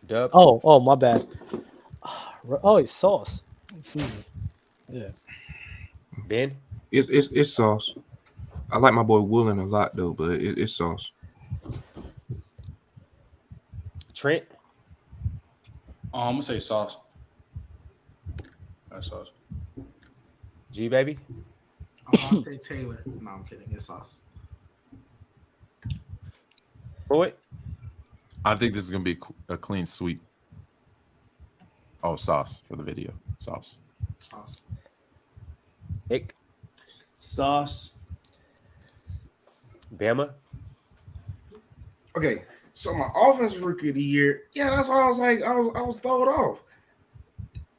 Dub. Oh, my bad. Oh, it's Sauce. It's easy. Yeah. Ben. It's Sauce. I like my boy Woolen a lot though, but it's Sauce. Trent. I'm gonna say Sauce. That's Sauce. G baby. I'll take Taylor. No, I'm kidding. It's Sauce. Floyd. I think this is gonna be a clean sweep. Oh, Sauce for the video. Sauce. Sauce. Nick. Sauce. Bama. Okay, so my offensive rookie of the year, yeah, that's why I was like, I was thrown off.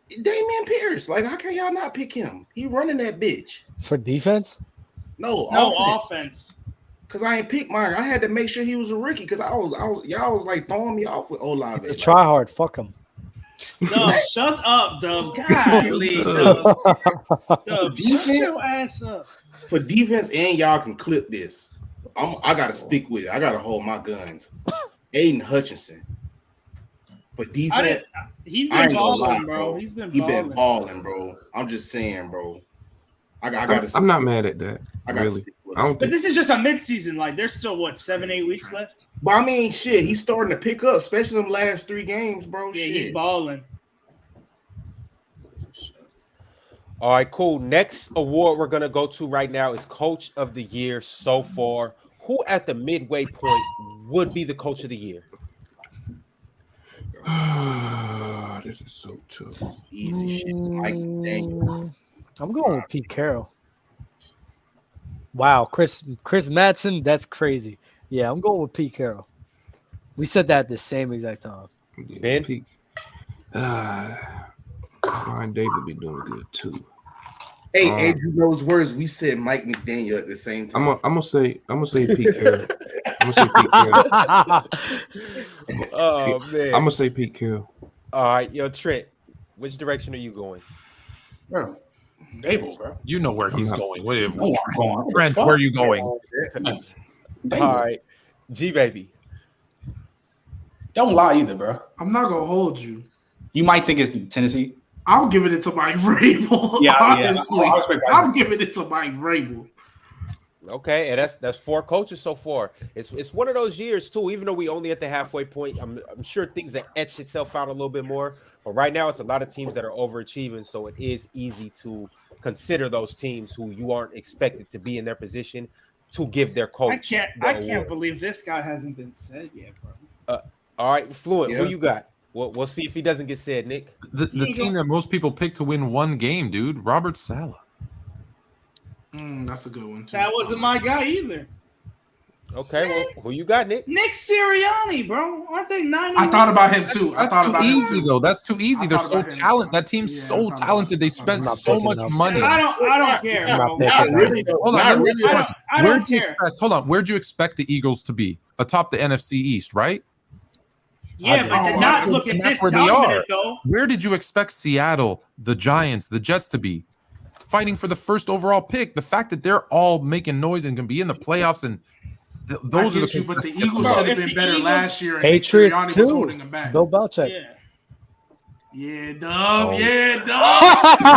Damian Pierce, like, how can y'all not pick him? He running that bitch. For defense? No offense. Cause I ain't picked mine. I had to make sure he was a rookie because y'all was like throwing me off with Olave. It's a try hard. Fuck him. Dub, shut up, Dub. Golly, Dub. Dub, shut your ass up. For defense, and y'all can clip this. I gotta stick with it. I gotta hold my guns. Aiden Hutchinson. For defense, He's I been ain't gonna balling, lie, bro. He's been he balling. been balling, bro. I'm just saying, bro. I gotta. I'm not mad at that. I gotta Really. stick with I it. don't But think this is just a mid-season. Like, there's still, 7-8 weeks left? But I mean, shit, he's starting to pick up, especially them last 3 games, bro. Yeah, Shit. he's balling. All right, cool. Next award we're gonna go to right now is Coach of the Year so far. Who at the midway point would be the Coach of the Year? this is so tough. Easy shit. Mike Daniel. I'm going with Pete Carroll. Wow, Chris Madsen, that's crazy. Yeah, I'm going with Pete Carroll. We said that at the same exact time. Ben? Peak. Ryan David be doing good too. Hey, Andrew knows words. We said Mike McDaniel at the same time. I'm gonna say Pete Carroll. I'm gonna say Pete Carroll. Oh man. I'm gonna say Pete Carroll. All right, yo, Trent, which direction are you going? Bro, Dable, bro. You know where he's going. Where, Oh, I'm going. Trent, where are you going? All right, G baby. Don't lie either, bro. I'm not gonna hold you. You might think it's Tennessee. I'm giving it to Mike Vrabel. Yeah, honestly. I respect Mike. I'm giving it to Mike Vrabel. Okay, and that's 4 coaches so far. It's one of those years too. Even though we only at the halfway point, I'm sure things that etch itself out a little bit more. But right now, it's a lot of teams that are overachieving, so it is easy to consider those teams who you aren't expected to be in their position to give their coach. I can't believe this guy hasn't been said yet, bro. All right, Fluent, Yeah. who you got? We'll see if he doesn't get said, Nick. The team that most people pick to win one game, dude. Robert Saleh. That's a good one too. That wasn't my guy either. Okay, well, who you got, Nick? Nick Sirianni, bro. Aren't they 9? I thought about him too. I thought about Too him easy too. though. That's too easy. I They're thought so about him. talented. That team's Yeah, I so thought about talented. They him. spent I'm not so picking much up. money. I don't care. I'm not Bro. picking Not him. really, though. Hold on, Not let me really. ask you a question. I Where'd don't you care. expect? Hold on. Where'd you expect the Eagles to be? Atop the NFC East, right? Yeah, but they're not looking And that's this where they are. dominant, though. Where did you expect Seattle, the Giants, the Jets to be? Fighting for the first overall pick. The fact that they're all making noise and can be in the playoffs and those are the. But the Eagles should have been better last year. And Patriots Sirianni was too. holding them back. Bill Belichick. Yeah. Yeah, Dub. Oh. Yeah, Dub.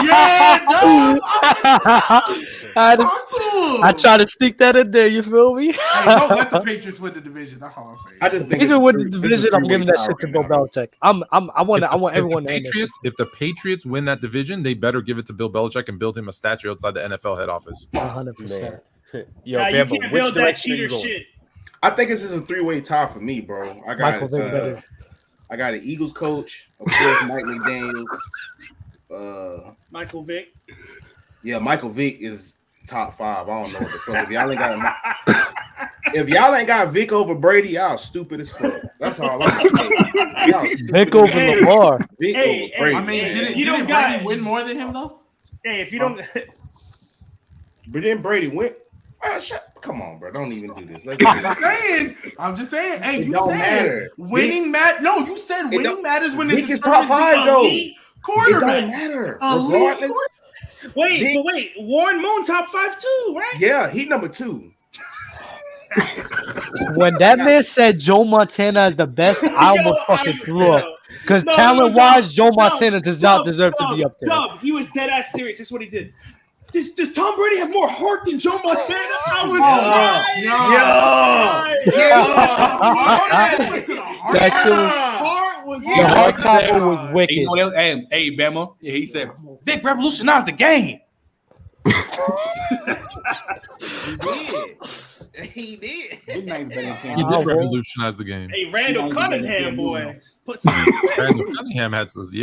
Yeah, Dub. I Talk to him. try to sneak that in there. You feel me? Hey, don't let the Patriots win the division. That's all I'm saying. I just think He's it's with a the three- division. it's a I'm giving that shit to three-way Bill tie right Belichick. I want everyone to end this. If the Patriots win that division, they better give it to Bill Belichick and build him a statue outside the NFL head office. 100%. Man. Yo, Nah, you Bambo, can't which build that direction are cheater you going? shit. now. I think this is a 3-way tie for me, bro. I got Michael Vick better. I got an Eagles coach, of course, Mike McDaniel. Michael Vick. Yeah, Michael Vick is top 5. I don't know what the fuck. If y'all ain't got Vick over Brady, y'all stupid as fuck. That's all I'm saying. Y'all stupid Vick as over hell. Lamar. Vick Hey, over Brady. I mean, didn't You don't Brady got- win more than him though? Hey, if you don't, But then Brady went. Come on, bro. Don't even do this. Let's I'm just saying. Hey, It you don't said matter. winning matters. No, you said winning don't- matters when Vick it's is top 5 though. It Quarterback. don't matter. Elite Regardless. wait, Warren Moon top 5 too, right? Yeah, he number 2. When that man said Joe Montana is the best, I almost fucking threw up. Because talent-wise, Joe Montana does not deserve to be up there. Dub, he was dead ass serious. This is what he did. Does Tom Brady have more heart than Joe Montana? I was That shit was, Heart was the hard copy was wicked. You know, hey, Bama. Yeah, he said Vic revolutionized the game. He did. He did revolutionize the game. Hey, Randall Cunningham, boy. Put some Randall Cunningham had says,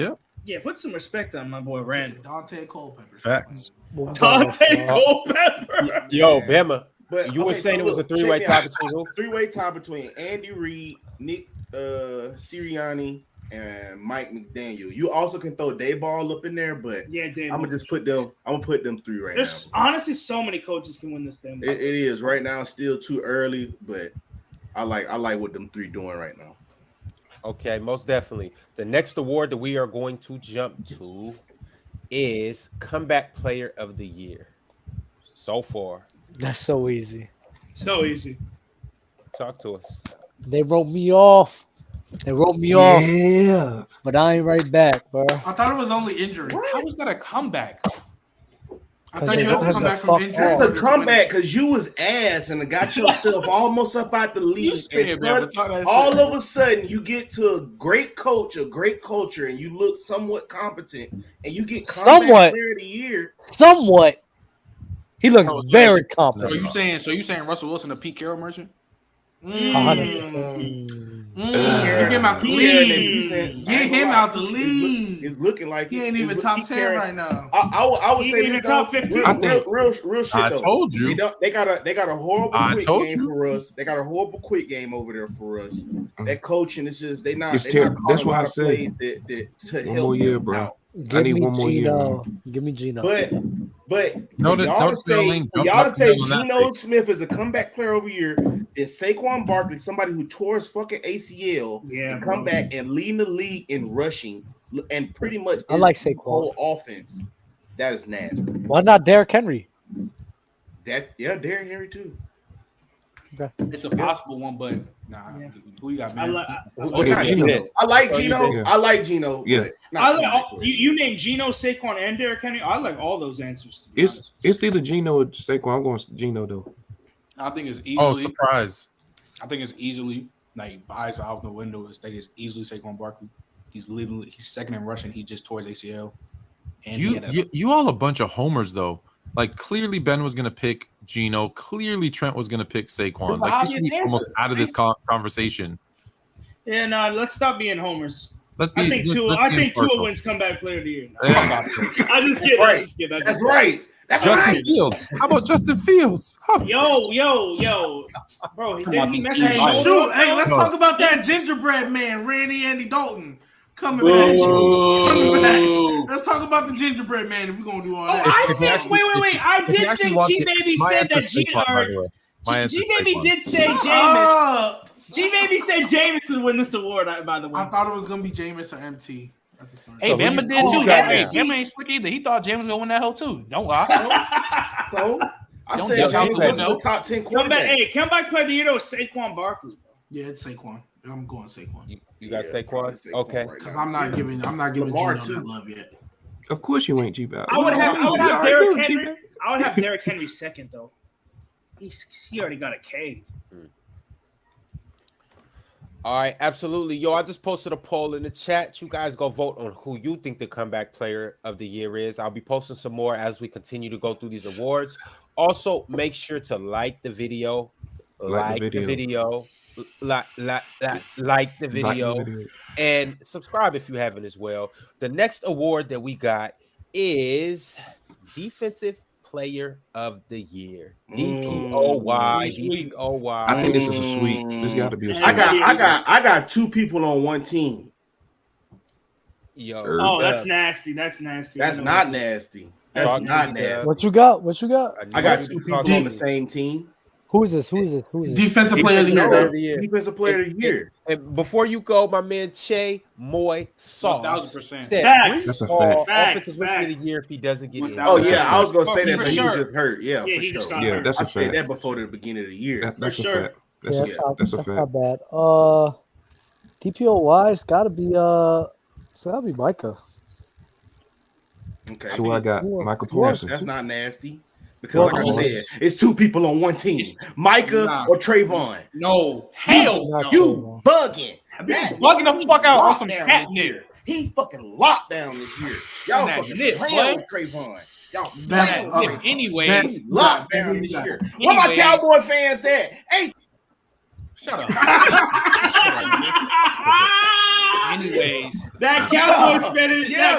put some respect on my boy Randall. Dante Culpepper. facts. Dante Culpepper. Yo, Bama, But you were saying it was a 3-way tie between who? 3-way tie between Andy Reid, Nick Sirianni, and Mike McDaniel. You also can throw Dayball up in there, but Yeah, Dave. I'm gonna just put them. I'm gonna put them 3 right There's now. honestly so many coaches can win this thing. It is right now. Still too early, but I like what them 3 doing right now. Okay, most definitely. The next award that we are going to jump to is Comeback Player of the Year. So far, That's so easy. So easy. talk to us. They wrote me off. Off, Yeah. but I ain't right back, bro. I thought it was only injury. How was that a comeback? I thought you had to come back Fuck from injury. off. That's the comeback because you was ass and got your stuff almost up out the league. All of a sudden, you get to a great coach, a great culture, and you look somewhat competent, and you get comeback Somewhat. player of the year. Somewhat. He looks very So confident. you saying Russell Wilson a Pete Carroll merchant? 100%. Get him out the league. Get him out the league. It's looking like he ain't even top 10 right now. I would say even top 15. Real shit. I though. told you. They got a horrible quick game for us. They got a horrible quick game over there for us. That coaching is just they not. That's why I said to one help more year, them bro. out. I need one more year. Give me Gino. But No, y'all don't to say on that Geno Smith is a comeback player over here, then Saquon Barkley, somebody who tore his fucking ACL, and come back and lead the league in rushing and pretty much I like the Saquon. whole offense. That is nasty. Why not Derrick Henry? Derrick Henry too. Okay. It's a possible one, but nah. Yeah. Who you got, man? I like Geno. Yeah. I like Geno. Yeah. You named Geno, Saquon, and Derrick Henry. I like all those answers. It's either Geno or Saquon. I'm going Geno though. I think it's easily. Oh, surprise! I think it's easily like eyes out the window. It's easily Saquon Barkley. He's second in rushing. He just tore his ACL. And You all a bunch of homers though. Like clearly Ben was gonna pick Geno. Clearly Trent was gonna pick Saquon. Like this is almost out of this conversation. Yeah, no, let's stop being homers. I think Tua wins comeback player of the year. I just kidding. That's right. That's Justin right. Fields. How about Justin Fields? Yo, bro. Shoot, hey, let's talk about that gingerbread man, Andy Dalton. Coming back. Let's talk about the gingerbread man if we're gonna do all that. Wait. I did think G-Baby said that G-Baby did say Jameis. G-Baby said Jameis would win this award, by the way. I thought it was gonna be Jameis or MT. Hey, Bama did too. Bama ain't slick either. He thought James was gonna win that hoe too. Don't lie. So I said James was the top 10 quarterback. Comeback player of the year though, Saquon Barkley. Yeah, it's Saquon. I'm going Saquon. You got Saquon? Okay. Because I'm not giving Geno that love yet. Of course you ain't G-Ball. I would have Derrick Henry. I would have Derrick Henry second though. He already got a K. All right, absolutely. Yo, I just posted a poll in the chat. You guys go vote on who you think the comeback player of the year is. I'll be posting some more as we continue to go through these awards. Also, make sure to like the video, like the video, and subscribe if you haven't as well. The next award that we got is Defensive Player of the Year. DPOY. I think this is a sweep. This got to be a sweep. I got two people on one team. Yo. Oh, that's nasty. That's nasty. That's not nasty. That's not nasty. What you got? I got two people on the same team. Who is this? Defensive player of the year. Defensive player of the year. And before you go, my man Che Moy Sauce 1,000%. said That's a fact. offensive rookie of the year if he doesn't get in. Oh yeah, I was gonna say that, For but sure. he was just hurt. Yeah, for sure. Yeah, that's I a said fact. that before the beginning of the year. That's a sure. fact. That's a That's fact. not bad. DPOY, it's gotta be Micah. Okay. So I got Michael That's Parsons. not nasty. Because like I said, it's two people on one team. Micah or Trayvon. No, hell no. You bugging. Bugging the fuck out on some catnip. He fucking locked down this year. Y'all fucking playing with Trayvon. Y'all playing with Trayvon. Anyways, Locked down this year. What my Cowboy fans said, hey, shut up. Anyways, that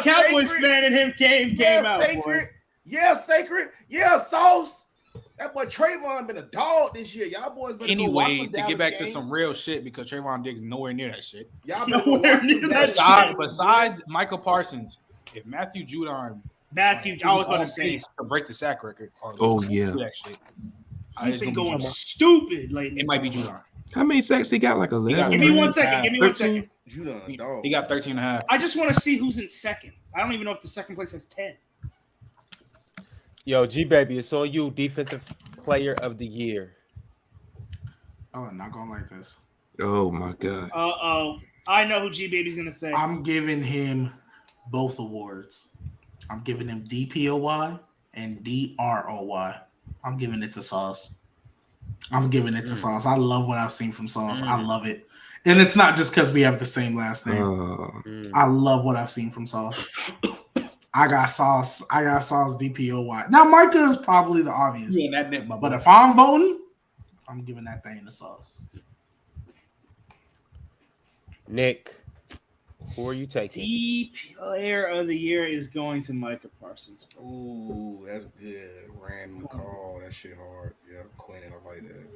Cowboys fan in him came out. Boy. Yeah, Sacred. Yeah, Sauce. That boy Trayvon been a dog this year. Y'all boys better go watch anyways, some to get back to games. some real shit, because Trayvon Diggs nowhere near that shit. Y'all better go Nowhere watch near some that shit. Besides Michael Parsons, if Matthew Judon I was about to say to break the sack record. Oh, yeah. Do that shit. he's been going stupid lately. It might be Judon. How many sacks he got? Like 11. Give me 1 second. 13? Judon, dog. He got 13 and a half. I just want to see who's in second. I don't even know if the second place has 10. Yo, G Baby, it's on you. Defensive Player of the Year. Oh, I'm not gonna like this. Oh my god. I know who G Baby's gonna say. I'm giving him both awards. I'm giving him DPOY and DROY. I'm giving it to Sauce. I love what I've seen from Sauce. I love it. And it's not just because we have the same last name. I love what I've seen from Sauce. I got Sauce DPOY. Now Micah is probably the obvious. But if I'm voting, I'm giving that thing to Sauce. Nick, who are you taking? The player of the year is going to Micah Parsons. Ooh, that's good. Random call. That shit hard. Yeah, Quinn, I like that.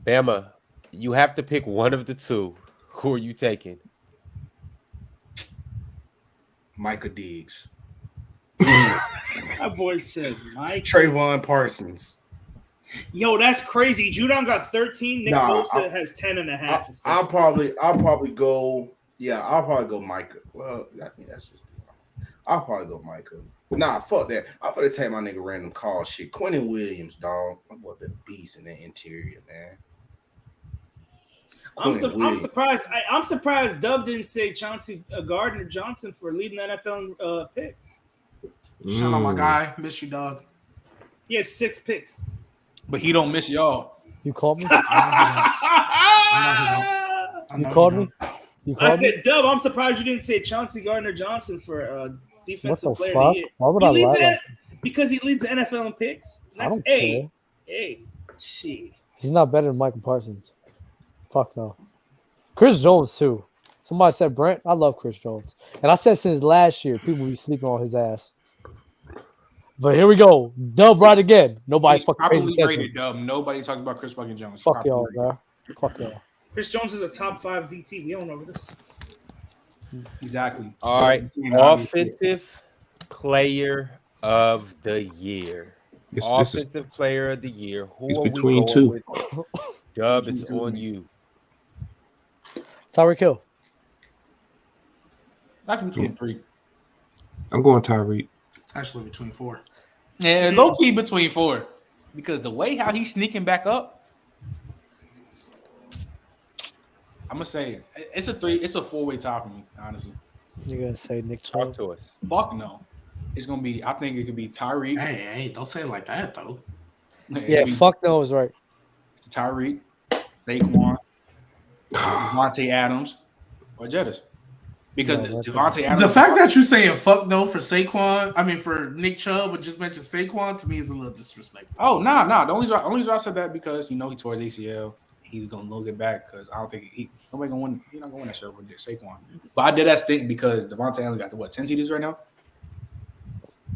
Bama, you have to pick one of the two. Who are you taking? Micah Diggs. My boy said Mike. Trayvon Parsons. Yo, that's crazy. Judon got 13. Nick Bosa has 10 and a half. I'll probably go. Yeah, I'll probably go Micah. Well, that's just. I'll probably go Micah. Nah, fuck that. I'm gonna take my nigga random call shit. Quentin Williams, dog. My boy, the beast in the interior, man. I'm surprised. I'm surprised Dub didn't say Chauncey Gardner Johnson for leading the NFL in picks. Shout out my guy. Miss you, dog. He has 6 picks. But he don't miss y'all. You called me? You called me? I said, Dub, I'm surprised you didn't say Chauncey Gardner Johnson for defensive player of the year. Why would I lie? Because he leads the NFL in picks. That's hey, shit. He's not better than Michael Parsons. Fuck no. Chris Jones too. Somebody said Brent. I love Chris Jones, and I said since last year people be sleeping on his ass. But here we go. Dub right again. Nobody fucking pays attention. Rated, Dub. Nobody talks about Chris fucking Jones. Fuck y'all, bro. Fuck y'all. Chris Jones is a top 5 DT. We don't know this. Exactly. All right. Offensive player of the year. Offensive player of the year. Who are we between going two. with? Dub, it's on you. Tyreek Hill. Not between 3. I'm going Tyreek. It's actually between 4. Yeah, low key between 4. Because the way how he's sneaking back up, I'm gonna say it's a 3. It's a 4-way tie for me, honestly. You're gonna say Nick Talk Chubb? to us. Fuck no. It's gonna be. I think it could be Tyreek. Hey, don't say it like that though. Yeah, fuck no is right. It's Tyreek, Saquon, Devontae Adams, or Jettis. Because Devontae Adams. The fact that you saying fuck no for Saquon, I mean for Nick Chubb, but just mentioned Saquon to me is a little disrespectful. Oh nah. The only reason I said that because he tore his ACL. He's gonna look it back because I don't think nobody gonna win. He's not gonna win that shit with Saquon. But I did that thing because Devontae Adams got to 10 TDs right now.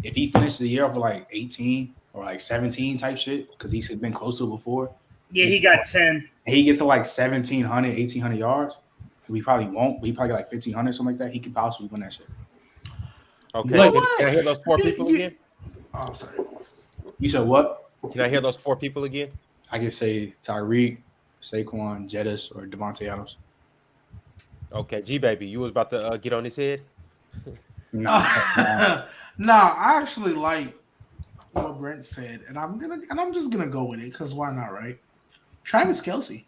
If he finished the year off like 18 or like 17 type shit, because he's been close to it before. Yeah, he got 10. And he gets to like 1,700, 1,800 yards. We probably won't. But he probably got like 1,500, something like that. He could possibly win that shit. Okay. Can I hear those 4 people again? Oh, I'm sorry. You said what? Can I hear those 4 people again? I could say Tyreek, Saquon, Jettis, or Devontae Adams. Okay, G baby, you was about to get on his head. Nah, I actually like what Brent said, and I'm just gonna go with it because why not, right? Travis Kelce.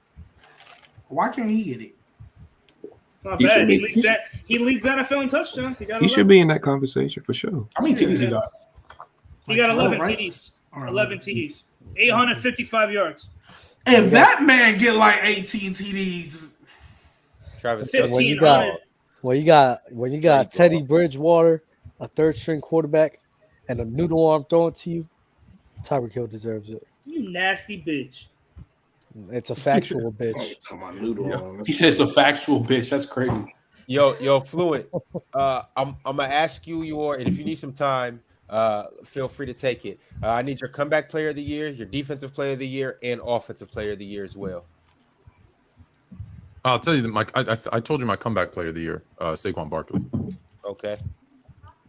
Why can't he get it? It's not bad. He leads NFL in touchdowns. He should be in that conversation for sure. How many TDs he got? He got 11 TDs. 11 TDs. 855 yards. If that man get like 18 TDs, Travis, 1,500. When you got Teddy Bridgewater, a 3rd-string quarterback, and a noodle arm thrown to you, Tyreek Hill deserves it. You nasty bitch. It's a factual bitch. He says a factual bitch. That's crazy. Yo, Fluent. I'm gonna ask you and if you need some time, feel free to take it. I need your comeback player of the year, your defensive player of the year, and offensive player of the year as well. I'll tell you that I told you my comeback player of the year, Saquon Barkley. Okay.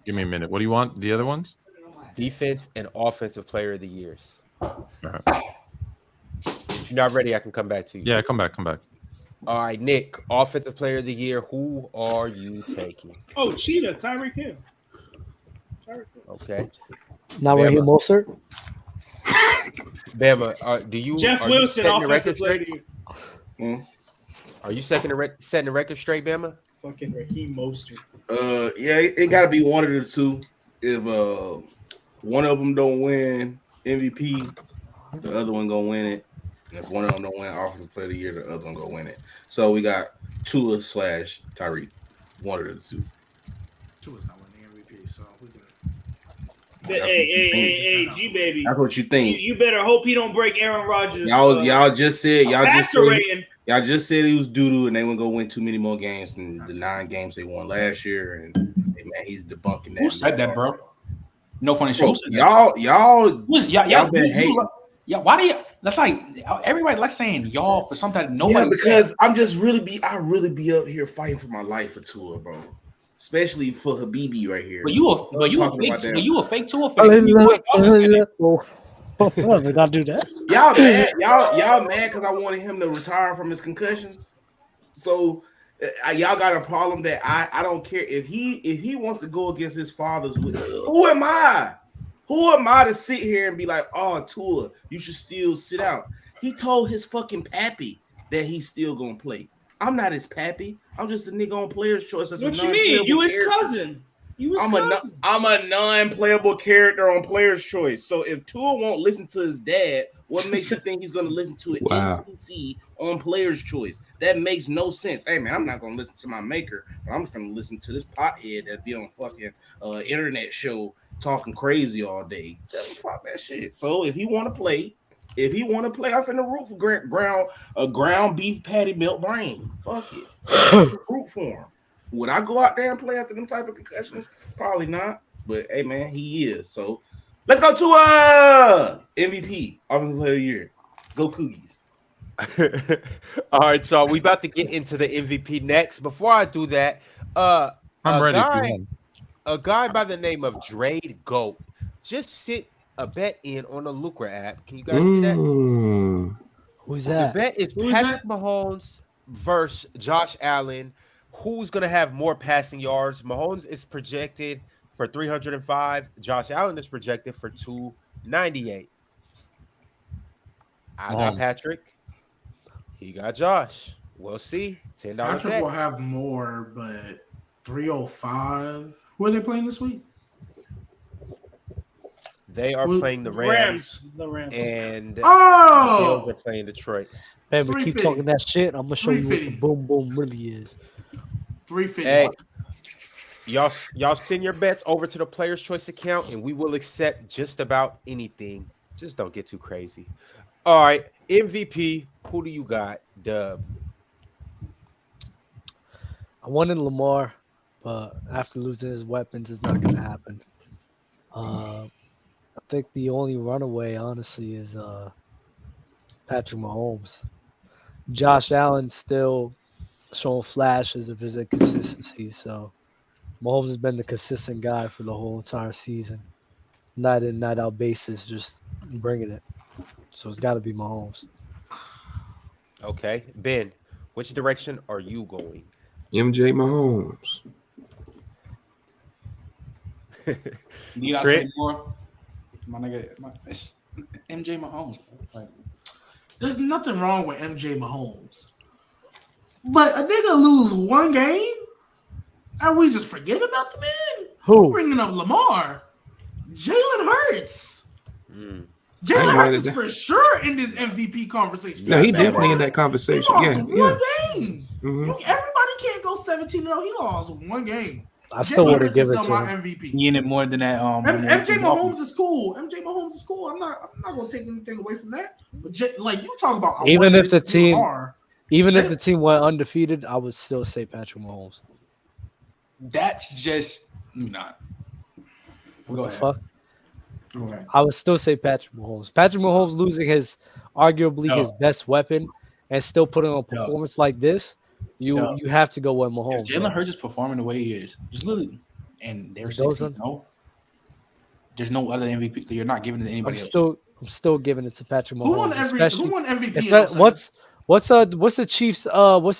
Give me a minute. What do you want? The other ones? Defense and offensive player of the years. All right. If you're not ready, I can come back to you. Yeah, come back. All right, Nick, offensive player of the year. Who are you taking? Oh, Cheetah, Tyreek Hill. Okay. Now we're here, Mostert. Bama, do you? Jeff Wilson, offensive player of the year. Are you setting the record straight, Bama? Fucking Raheem Mostert. Yeah, it got to be one of the two. If one of them don't win MVP, the other one gonna win it. And if one of them don't win Offensive Player of the Year, the other one gonna win it. So we got Tua / Tyreek. One of the two. Tua's not winning MVP, so we can. Hey, G baby. That's what you think. You better hope he don't break Aaron Rodgers. Y'all just said Y'all just said he was doo-doo and they wouldn't go win too many more games than the 9 games they won last year. And hey, man, he's debunking that. Who said that, bro? No funny Bro, shit. y'all been hating. Yeah, why do you? That's like everybody like saying y'all for something that nobody. Yeah, because I'm just I really be up here fighting for my life for Tua, bro. Especially for Habibi right here. But you a fake Tua fan. Did I do that? Y'all mad because I wanted him to retire from his concussions. So y'all got a problem that I don't care if he wants to go against his father's will. Who am I? Who am I to sit here and be like, oh, Tua, you should still sit out? He told his fucking pappy that he's still gonna play. I'm not his pappy. I'm just a nigga on Player's Choice. What you mean? You his cousin. I'm a non-playable character on Player's Choice. So if Tua won't listen to his dad, what makes you think he's going to listen to it NPC on Player's Choice? That makes no sense. Hey, man, I'm not going to listen to my maker, but I'm just going to listen to this pothead that be on fucking internet show talking crazy all day. Fuck that shit. So if he want to play, I'm finna root for ground beef patty melt brain. Fuck it. Root for him. Would I go out there and play after them type of concussions? Probably not. But hey, man, he is. So let's go to MVP, Offensive Player of the Year. Go Cougies. All right, so we about to get into the MVP next. Before I do that, I'm ready. A guy by the name of Drade Goat just sent a bet in on the Lucra app. Can you guys see that? Who's that? The bet is Patrick Mahomes versus Josh Allen. Who's going to have more passing yards? Mahomes is projected for 305. Josh Allen is projected for 298. I got Patrick. He got Josh. We'll see. $10 Patrick bet. will have more, but 305. Who are they playing this week? They are playing the Rams. The Rams. And the Bills are playing Detroit. Man, we keep talking that shit. I'm going to show you what the boom boom really is. 350. Hey, y'all send your bets over to the Player's Choice account, and we will accept just about anything. Just don't get too crazy. All right, MVP. Who do you got, Dub? I wanted Lamar, but after losing his weapons, it's not going to happen. I think the only runaway, honestly, is Patrick Mahomes. Josh Allen still showing flashes of his inconsistency, so Mahomes has been the consistent guy for the whole entire season. Night in, night out basis, just bringing it. So it's got to be Mahomes. Okay. Ben, which direction are you going? MJ Mahomes. Need I say more? My nigga, it's MJ Mahomes. Like, there's nothing wrong with MJ Mahomes. But a nigga lose one game and we just forget about the man? Who? Bringing up Lamar. Jalen Hurts. Jalen Hurts is for sure in this MVP conversation. No, he definitely in that conversation. He lost one game. Everybody can't go 17-0. He lost one game. I still would have given it to my him. MVP. He in it more than that. MJ Mahomes is cool. MJ Mahomes is cool. I'm not gonna take anything away from that. But like you talk about, even if the team went undefeated, I would still say Patrick Mahomes. That's just not. What the fuck? Okay. I would still say Patrick Mahomes. Patrick Mahomes losing his arguably his best weapon and still putting on a performance like this. You have to go with Mahomes. Jalen Hurts is performing the way he is, just literally, and there's no other MVP. You're not giving it to anybody else. I'm still giving it to Patrick Mahomes. Who won MVP? What's the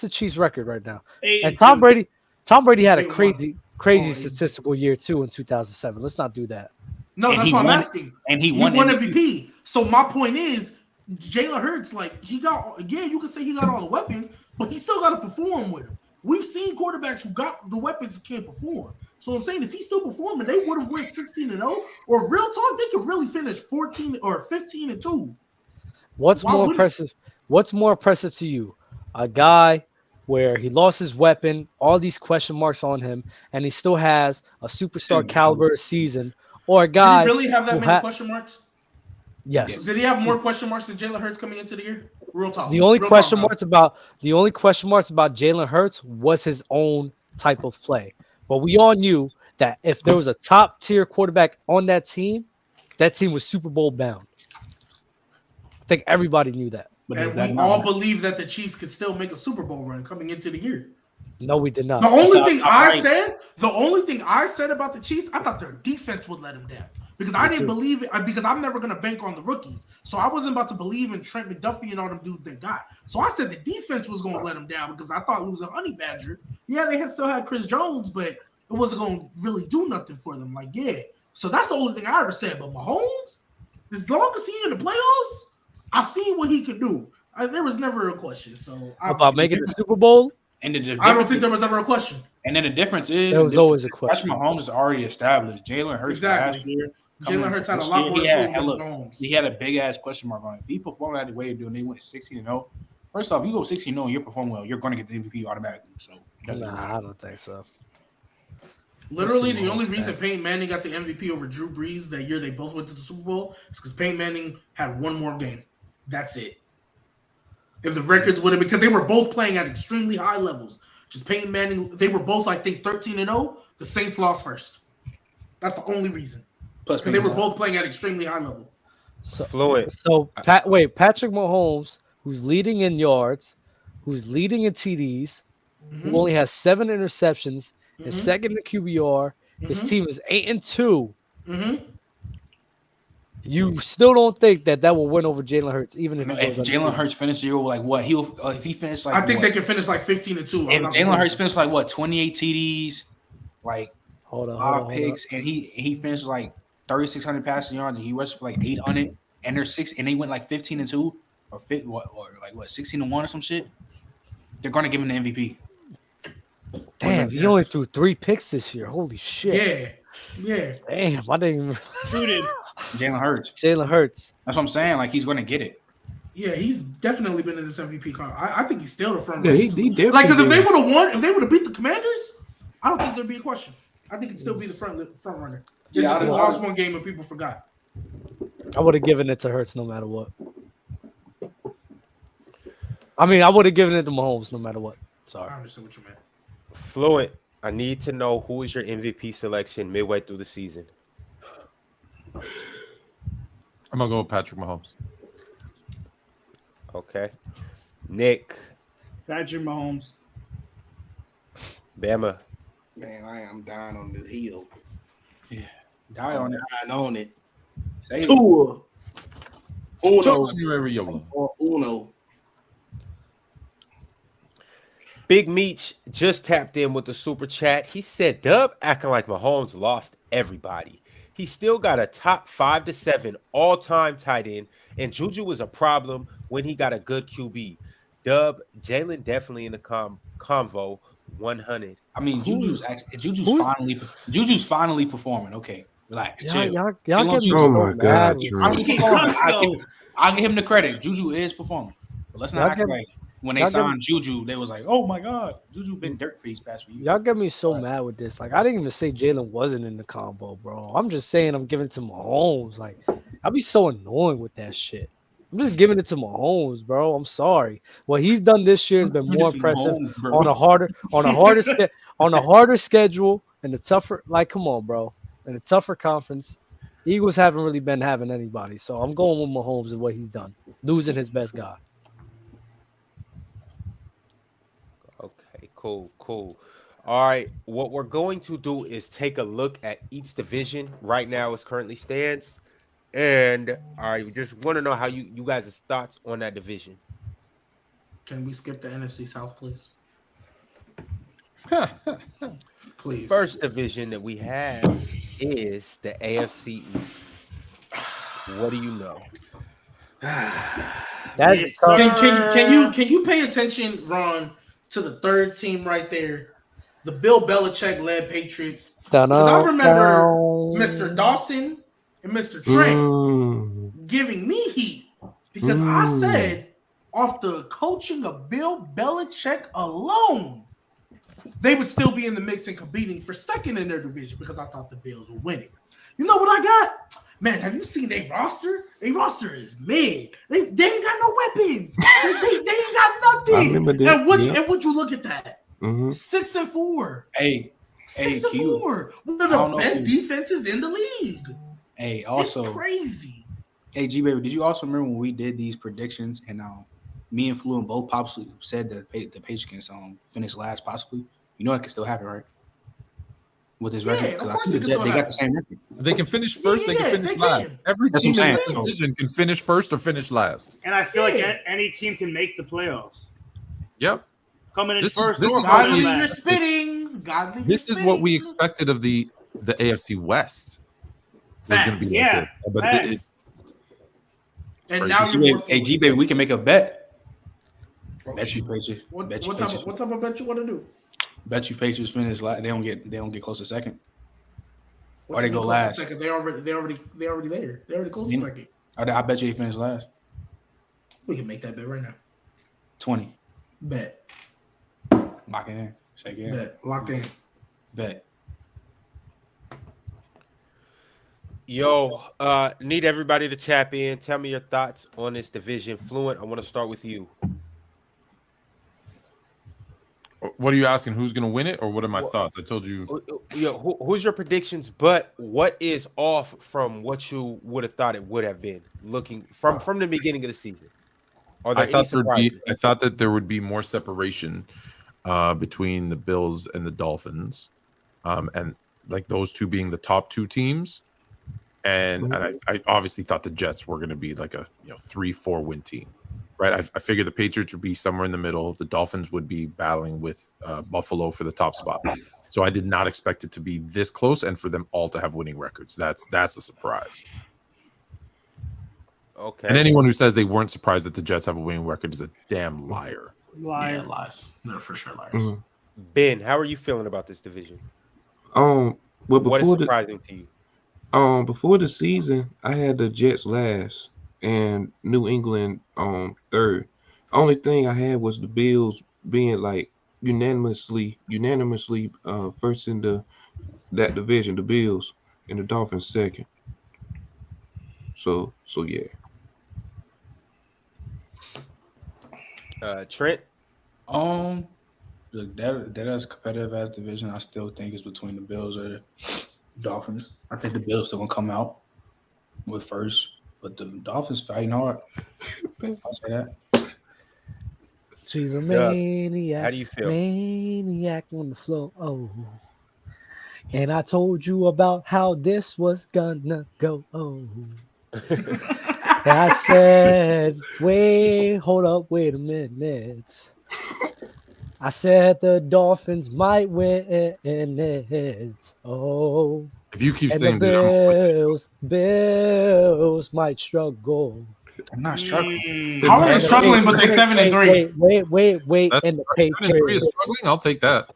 Chiefs' record right now? And Tom Brady had a crazy statistical year too in 2007. Let's not do that. No, that's what I'm asking. And he won MVP. So my point is, Jalen Hurts, like you can say he got all the weapons, but he still got to perform with them. We've seen quarterbacks who got the weapons can't perform. So I'm saying if he's still performing, they would have went 16-0. Or real talk, they could really finish 14 or 15-2. What's more impressive to you? A guy where he lost his weapon, all these question marks on him, and he still has a superstar caliber season, or a guy did he really have that many question marks? Yes. Did he have more question marks than Jalen Hurts coming into the year? Real talk. The only Real question talk, marks about Jalen Hurts was his own type of play. But we all knew that if there was a top tier quarterback on that team was Super Bowl bound. I think everybody knew that. But and we all believe that the Chiefs could still make a Super Bowl run coming into the year. No, we did not. The only thing I said about the Chiefs, I thought their defense would let them down because I didn't believe it. Because I'm never gonna bank on the rookies, so I wasn't about to believe in Trent McDuffie and all them dudes they got. So I said the defense was gonna let them down because I thought losing Honey Badger, they still had Chris Jones, but it wasn't gonna really do nothing for them. Like, so that's the only thing I ever said. But Mahomes, as long as he in the playoffs, I see what he can do. There was never a question. So about making the Super Bowl. And I don't think there was ever a question. And then the difference is there was always a question. Patrick Mahomes is already established. Jalen Hurts last year. Jalen Hurts had a lot more Mahomes. He had a big ass question mark on it. If he performed that the way he did, and they went 16-0. First off, you go 16-0 and you're performing well, you're going to get the MVP automatically. So I don't think so. Literally, the only reason Peyton Manning got the MVP over Drew Brees that year they both went to the Super Bowl is because Peyton Manning had one more game. That's it. If the records would have, because they were both playing at extremely high levels. Just Peyton Manning, they were both, I think, 13-0. The Saints lost first. That's the only reason. Plus, because they were both playing at extremely high level. Fluent. So, Patrick Mahomes, who's leading in yards, who's leading in TDs, who only has 7 interceptions, is second in QBR. His team is 8-2. You still don't think that will win over Jalen Hurts, even if Jalen Hurts finished the year with like what? If he finished like I think they can finish like 15-2. If Jalen Hurts finished like what 28 TDs, like 5 picks, and he finished like 3,600 passing yards, and he rushed for like 800, and they're 6, and they went like 15-2 or 16-1 or some shit. They're gonna give him the MVP. Damn, he only threw 3 picks this year. Holy shit. Yeah. Damn, I didn't even. Jalen Hurts. That's what I'm saying. Like, he's going to get it. Yeah, he's definitely been in this MVP con. I think he's still the front runner. Yeah, he definitely. Like, because if they would have won, if they would have beat the Commanders, I don't think there'd be a question. I think it'd still be the front runner. It's just he lost one game and people forgot. I would have given it to Hurts no matter what. I mean, I would have given it to Mahomes no matter what. Sorry. I understand what you meant. Fluent, I need to know who is your MVP selection midway through the season. I'm going to go with Patrick Mahomes. Okay. Nick. Patrick Mahomes. Bama. Man, I'm dying on this hill. Yeah. Die on it. Dying on it. Say Tua. Uno. Big Meech just tapped in with the super chat. He said, Dub acting like Mahomes lost everybody. He still got a top 5 to 7 all-time tight end, and Juju was a problem when he got a good QB. Dub, Jalen definitely in the convo, 100. I mean, Juju's finally performing. Okay, relax, chill. Y'all get me so mad. I'll give him the credit. Juju is performing, but let's not act like when they signed Juju, they was like, "Oh my God, Juju been dirt for these past few years." Y'all get me so mad with this. Like, I didn't even say Jalen wasn't in the combo, bro. I'm just saying I'm giving it to Mahomes. Like, I'll be so annoying with that shit. I'm just giving it to Mahomes, bro. I'm sorry. What he's done this year has been more impressive on a harder schedule and a tougher. Like, come on, bro. In a tougher conference, Eagles haven't really been having anybody. So I'm going with Mahomes and what he's done, losing his best guy. Okay, cool. All right, what we're going to do is take a look at each division right now as currently stands. And all right, we just want to know how you guys' thoughts on that division. Can we skip the NFC South, please? Please. First division that we have is the AFC East. What do you know? Can you pay attention, Ron, to the third team right there, the Bill Belichick-led Patriots? Because I remember Mr. Dawson and Mr. Trent giving me heat because I said off the coaching of Bill Belichick alone, they would still be in the mix and competing for second in their division because I thought the Bills would win it. You know what I got? Man, have you seen their roster? Their roster is mid. They ain't got no weapons. they ain't got nothing. I remember that. And would you look at that? 6-4. Hey, 6-4. One of the best defenses in the league. Hey, also it's crazy. Hey, G baby, did you also remember when we did these predictions and me and Flu and both possibly said that the Patriots can finish last possibly? You know that can still happen, right? With this record, of course they got the same record. They can finish first. They can finish last. Every team in the division can finish first or finish last. And I feel like any team can make the playoffs. Yep. Coming in This first. is Godlies are spitting. This is what we expected of the AFC West. Was going to be like this, but it's and now hey, G baby, we can make a bet. Bet you Patriots. What type of bet you want to do? Bet you Patriots finish last. They don't get close to second. Or they go last. Second. They already there. They already close to second. I bet you they finish last. We can make that bet right now. 20. Bet. Lock it in. Shake it. Bet. Locked in. Bet. Yo, need everybody to tap in. Tell me your thoughts on this division. Fluent, I want to start with you. What are you asking? Who's going to win it, or what are my thoughts? I told you. Who's your predictions? But what is off from what you would have thought it would have been, looking from the beginning of the season? I thought that there would be more separation between the Bills and the Dolphins, and like those two being the top two teams. And I obviously thought the Jets were going to be like a 3-4 win team. Right, I figured the Patriots would be somewhere in the middle. The Dolphins would be battling with Buffalo for the top spot. So I did not expect it to be this close, and for them all to have winning records. That's a surprise. Okay. And anyone who says they weren't surprised that the Jets have a winning record is a damn liar. Yeah, lies. No, for sure liars. Mm-hmm. Ben, how are you feeling about this division? Well, what is surprising to you? Before the season, I had the Jets last and New England third. Only thing I had was the Bills being like unanimously first in that division, the Bills, and the Dolphins second. So yeah. Trent? That as competitive as division, I still think is between the Bills or the Dolphins. I think the Bills still gonna come out with first. But the Dolphins fighting hard. I'll say that. She's a maniac. How do you feel? Maniac on the floor. Oh. And I told you about how this was gonna go. Oh. I said, hold up, wait a minute. I said the Dolphins might win it. Oh. If you keep and saying the Bills might struggle. I'm not struggling. How are they struggling, but they're 7-3? Wait. That's and the Patriots struggling. I'll take that.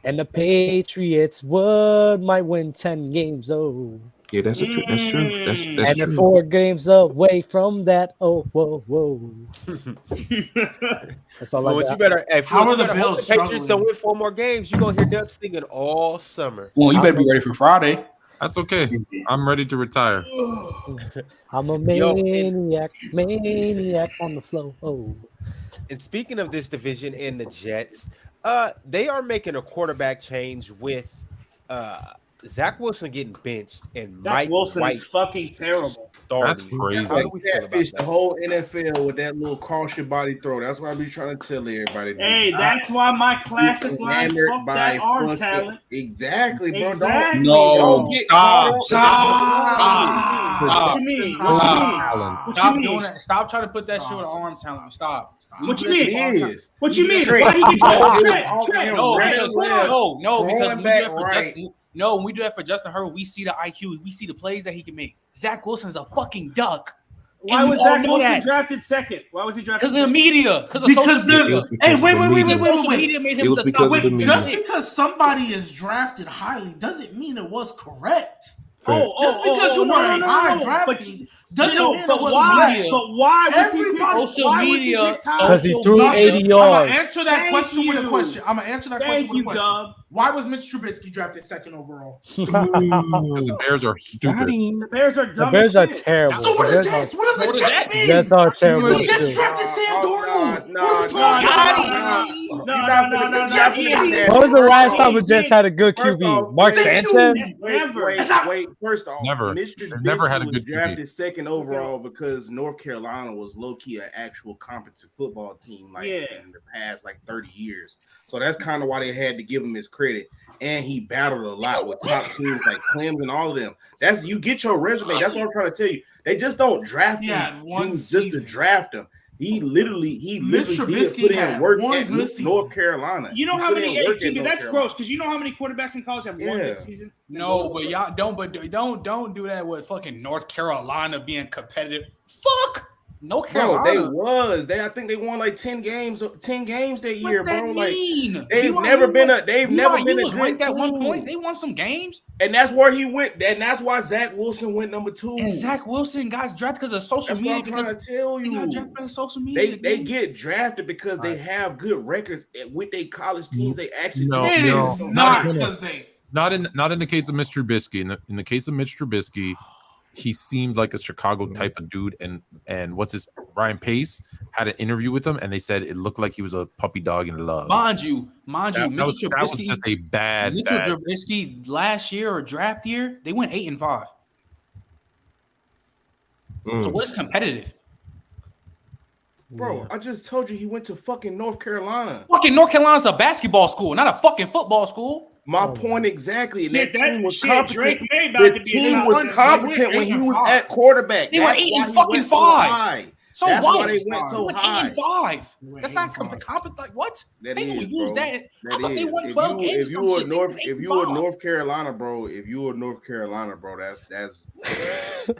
And the Patriots might win 10 games. Oh. Yeah, that's true. That's and true. they're 4 games away from that. Oh, whoa. That's all I got. You better. How are the Bills the Patriots don't win 4 more games? You gonna hear Dub singing all summer. Well, you better be ready for Friday. That's okay. I'm ready to retire. I'm a maniac on the floor. Oh. And speaking of this division and the Jets, they are making a quarterback change with Zach Wilson getting benched and Mike Wilson White is fucking terrible. That's crazy. Like catfish the whole NFL with that little cross your body throw. That's why I be trying to tell everybody. Hey, that's why my classic line, fuck that arm talent. Exactly, bro. Exactly. Don't Stop. What you mean? Stop doing that. Stop trying to put that shit with arm talent. Stop. What you mean? What you mean? Trent. Why do you get No, because when we do that for Justin. No, when we do that for Justin Herbert, we see the IQ, we see the plays that he can make. Zach Wilson's a fucking duck. Why was Zach Wilson drafted second? Why was he drafted? Because of the media. Because just because somebody is drafted highly doesn't mean it was correct. Just because you were a high draft pick doesn't mean it wasn't. But why was he social media? Because he threw 80 I'm yards. gonna answer that question with a question. Thank you, Dub. Why was Mitch Trubisky drafted second overall? Because the Bears are stupid. The Bears are dumb. The Bears are shit. terrible. So what are the Jets? What are the Jets? Jets are terrible. The Jets too. drafted Sam Darnold. No. What are we talking about? When was the last time the Jets had a good First QB? off, Mark thank Sanchez? you. Wait. First off, Never. Mr. They never had a was good QB. drafted second overall because North Carolina was low key an actual competent football team, in the past 30 years. So that's kind of why they had to give him his credit. And he battled a lot with top teams like Clemson and all of them. That's you get your resume. That's what I'm trying to tell you. They just don't draft dudes just to draft them. He literally did put in work at North Carolina. You know how many? That's gross because you know how many quarterbacks in college have one good season. No, but y'all don't do that with fucking North Carolina being competitive. Fuck North Carolina. Bro, I think they won 10 games that year, bro. Mean? They've never been a good ranked at one team. point. They won some games. And that's where he went. And that's why Zach Wilson went number 2. And Zach Wilson got drafted because of social media. That's what I'm trying to tell you. They got drafted because of social media. They get drafted because they have good records with their college teams. They actually not in the case of Mitch Trubisky. In the case of Mitch Trubisky, he seemed like a Chicago type of dude, and what's his Ryan Pace had an interview with him, and they said it looked like he was a puppy dog in love. Mind you, that was just a bad. Trubisky last year or draft year, they went 8-5. So what's competitive? Bro, I just told you he went to fucking North Carolina. Fucking North Carolina's a basketball school, not a fucking football school. My point exactly. And that team was competent. Drake May about to be team was competent when he was at quarterback. They were 8-5. So that's what? why they went so high. 8-5. That's not competent. Like what? That they is, use bro. that. That I thought they is. won 12 games. If you were North Carolina, bro, that's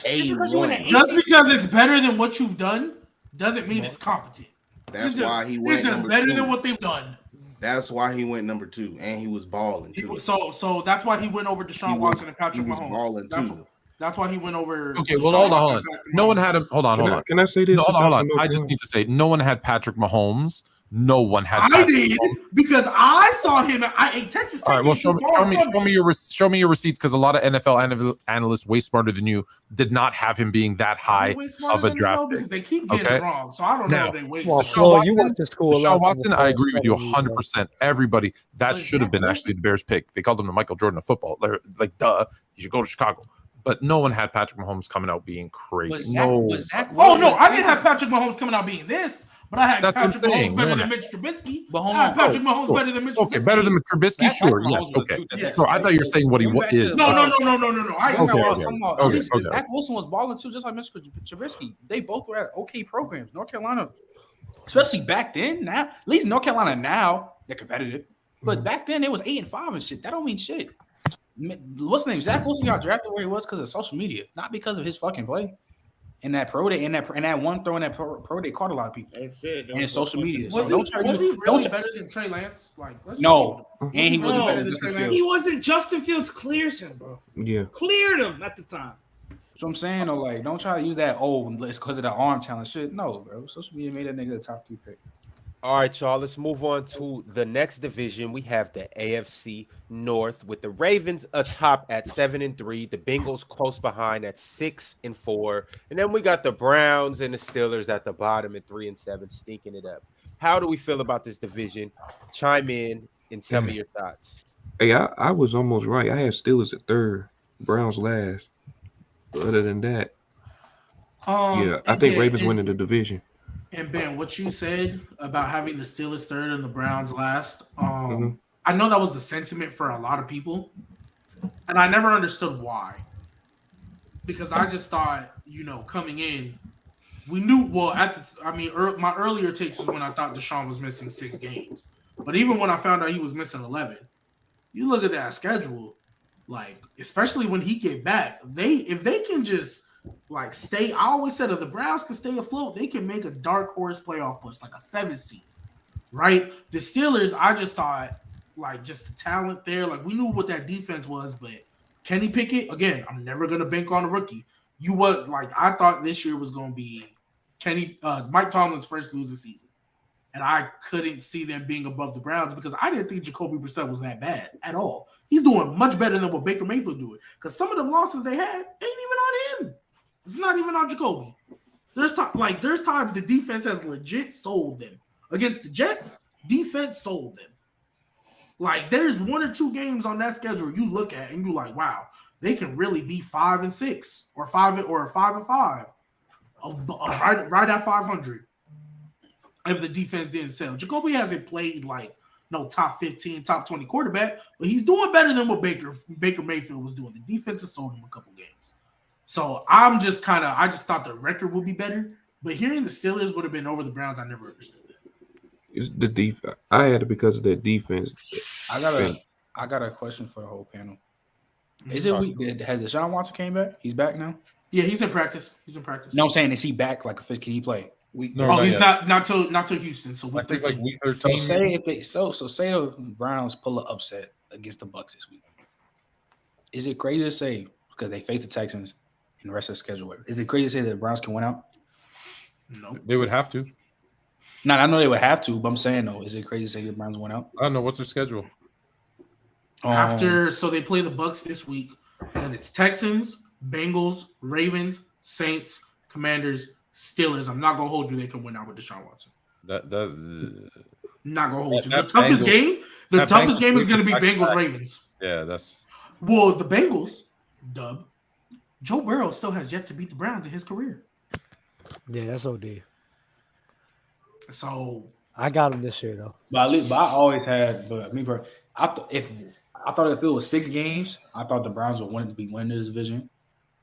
A1. Just because it's better than what you've done doesn't mean it's competent. That's why he went. It's just better than what they've done. That's why he went number 2, and he was balling too. So that's why he went over Deshaun Watson and Patrick Mahomes. That's why he went over. Okay, well, hold on. No one had him. Hold on. Can I say this? No, hold on. I just need to say, no one had Patrick Mahomes. No one had. I did because I saw him. Texas Tech. All right, well, show me your receipts because a lot of NFL analysts way smarter than you did not have him being that high of a draft because they keep getting it wrong. So I don't know if they wait. You went to school. Deshaun Watson, I agree with you 100%. Everybody, that should have been actually the Bears' pick. They called him the Michael Jordan of football. Like, duh, you should go to Chicago. But no one had Patrick Mahomes coming out being crazy. I didn't have Patrick Mahomes coming out being this. But I had Patrick Mahomes better than Mitch Trubisky. I had Patrick Mahomes better than Mitch Trubisky. Okay, better than Trubisky, sure. Yes, okay. So I thought you were saying what he is. No. Zach Wilson was balling too, just like Mr. Trubisky. They both were at okay programs. North Carolina, especially back then. Now, at least North Carolina now they're competitive. But back then it was 8-5 and shit. That don't mean shit. What's the name? Zach Wilson got drafted where he was because of social media, not because of his fucking play. In that pro day, in that one throw in that pro day, caught a lot of people. That's it. And social media. Was he really better than Trey Lance? No. And he wasn't better than Trey Lance. He wasn't. Justin Fields clears him, bro. Yeah. Cleared him at the time. So I'm saying, though, don't try to use that, it's because of the arm talent shit. No, bro. Social media made that nigga a top 2 pick. All right, y'all. Let's move on to the next division. We have the AFC North with the Ravens atop at 7-3, the Bengals close behind at 6-4, and then we got the Browns and the Steelers at the bottom at 3-7, sneaking it up. How do we feel about this division? Chime in and tell me your thoughts. Hey, I was almost right. I had Steelers at 3rd, Browns last. But other than that, I think Ravens winning the division. And Ben, what you said about having the Steelers 3rd and the Browns last, I know that was the sentiment for a lot of people, and I never understood why. Because I just thought, coming in, we knew. Well, my earlier takes was when I thought Deshaun was missing 6 games, but even when I found out he was missing 11, you look at that schedule, especially when he get back, if they can just. Stay. I always said if the Browns can stay afloat, they can make a dark horse playoff push, like a 7th seed, right? The Steelers, I just thought, just the talent there. We knew what that defense was, but Kenny Pickett, again, I'm never gonna bank on a rookie. I thought this year was gonna be Mike Tomlin's first losing season. And I couldn't see them being above the Browns because I didn't think Jacoby Brissett was that bad at all. He's doing much better than what Baker Mayfield doing. Because some of the losses they had ain't even on him. It's not even on Jacoby. There's times the defense has legit sold them. Against the Jets, defense sold them. Like, there's 1 or 2 games on that schedule you look at and you're like, wow, they can really be 5-6 or 5-5, right at 500. If the defense didn't sell. Jacoby hasn't played like no top 15, top 20 quarterback, but he's doing better than what Baker Mayfield was doing. The defense has sold him a couple games. So I just thought the record would be better, but hearing the Steelers would have been over the Browns, I never understood that. It's the defense. I had it because of their defense. I got a question for the whole panel. Is it week? Has Deshaun Watson came back? He's back now? Yeah, he's in practice. No, I'm saying, is he back? Like, can he play? He's not till Houston. So I think like week 13. So say the Browns pull an upset against the Bucs this week. Is it crazy to say, because they face the Texans in the rest of the schedule, is it crazy to say that the Browns can win out? No, they would have to. No, I know they would have to, but I'm saying though, is it crazy to say the Browns went out? I don't know what's their schedule. So they play the Bucs this week, and it's Texans, Bengals, Ravens, Saints, Commanders, Steelers. I'm not gonna hold you. They can win out with Deshaun Watson. That's not gonna hold you. The toughest game is gonna be Bengals Ravens. Yeah, that's the Bengals. Dub. Joe Burrow still has yet to beat the Browns in his career. Yeah, that's OD. So I got him this year though. But I always had. But me, I thought if it was 6 games, I thought the Browns would be winning this division.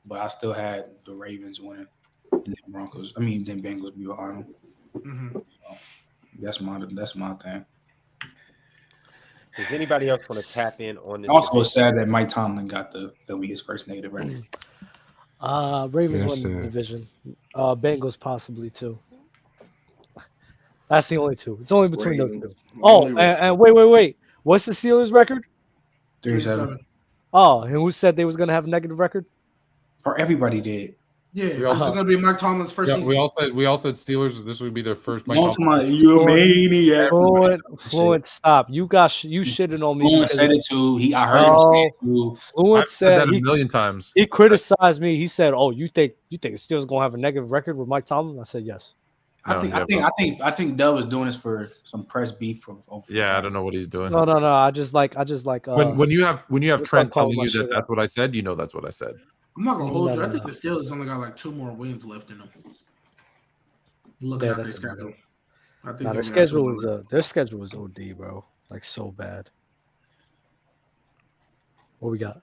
But I still had the Ravens winning. And the Broncos. Then Bengals be behind them. Mm-hmm. So that's my thing. Does anybody else want to tap in on this? Also, it's sad that Mike Tomlin that'll be his first negative record. Ravens won the division. Bengals possibly too. That's the only 2. It's only between those 2. Oh, and wait. What's the Steelers' record? 3-7. Oh, and who said they was gonna have a negative record? Or everybody did. Yeah, this is gonna be Mike Tomlin's first season. We all said Steelers. This would be their first. Mike Tomlin. You maniac. Fluent, stop. You shitting on me. Fluent said it too. I heard him say it too. Fluent said that a million times. He criticized me. He said, "Oh, you think the Steelers gonna have a negative record with Mike Tomlin?" I said, "Yes." I think Dub was doing this for some press beef. I don't know what he's doing. No. I just like. When you have Trent telling you that's what I said, you know that's what I said. I'm not gonna hold you. I think the Steelers only got like 2 more wins left in them. Looking at their schedule, I think their schedule was OD, bro. Like so bad. What we got?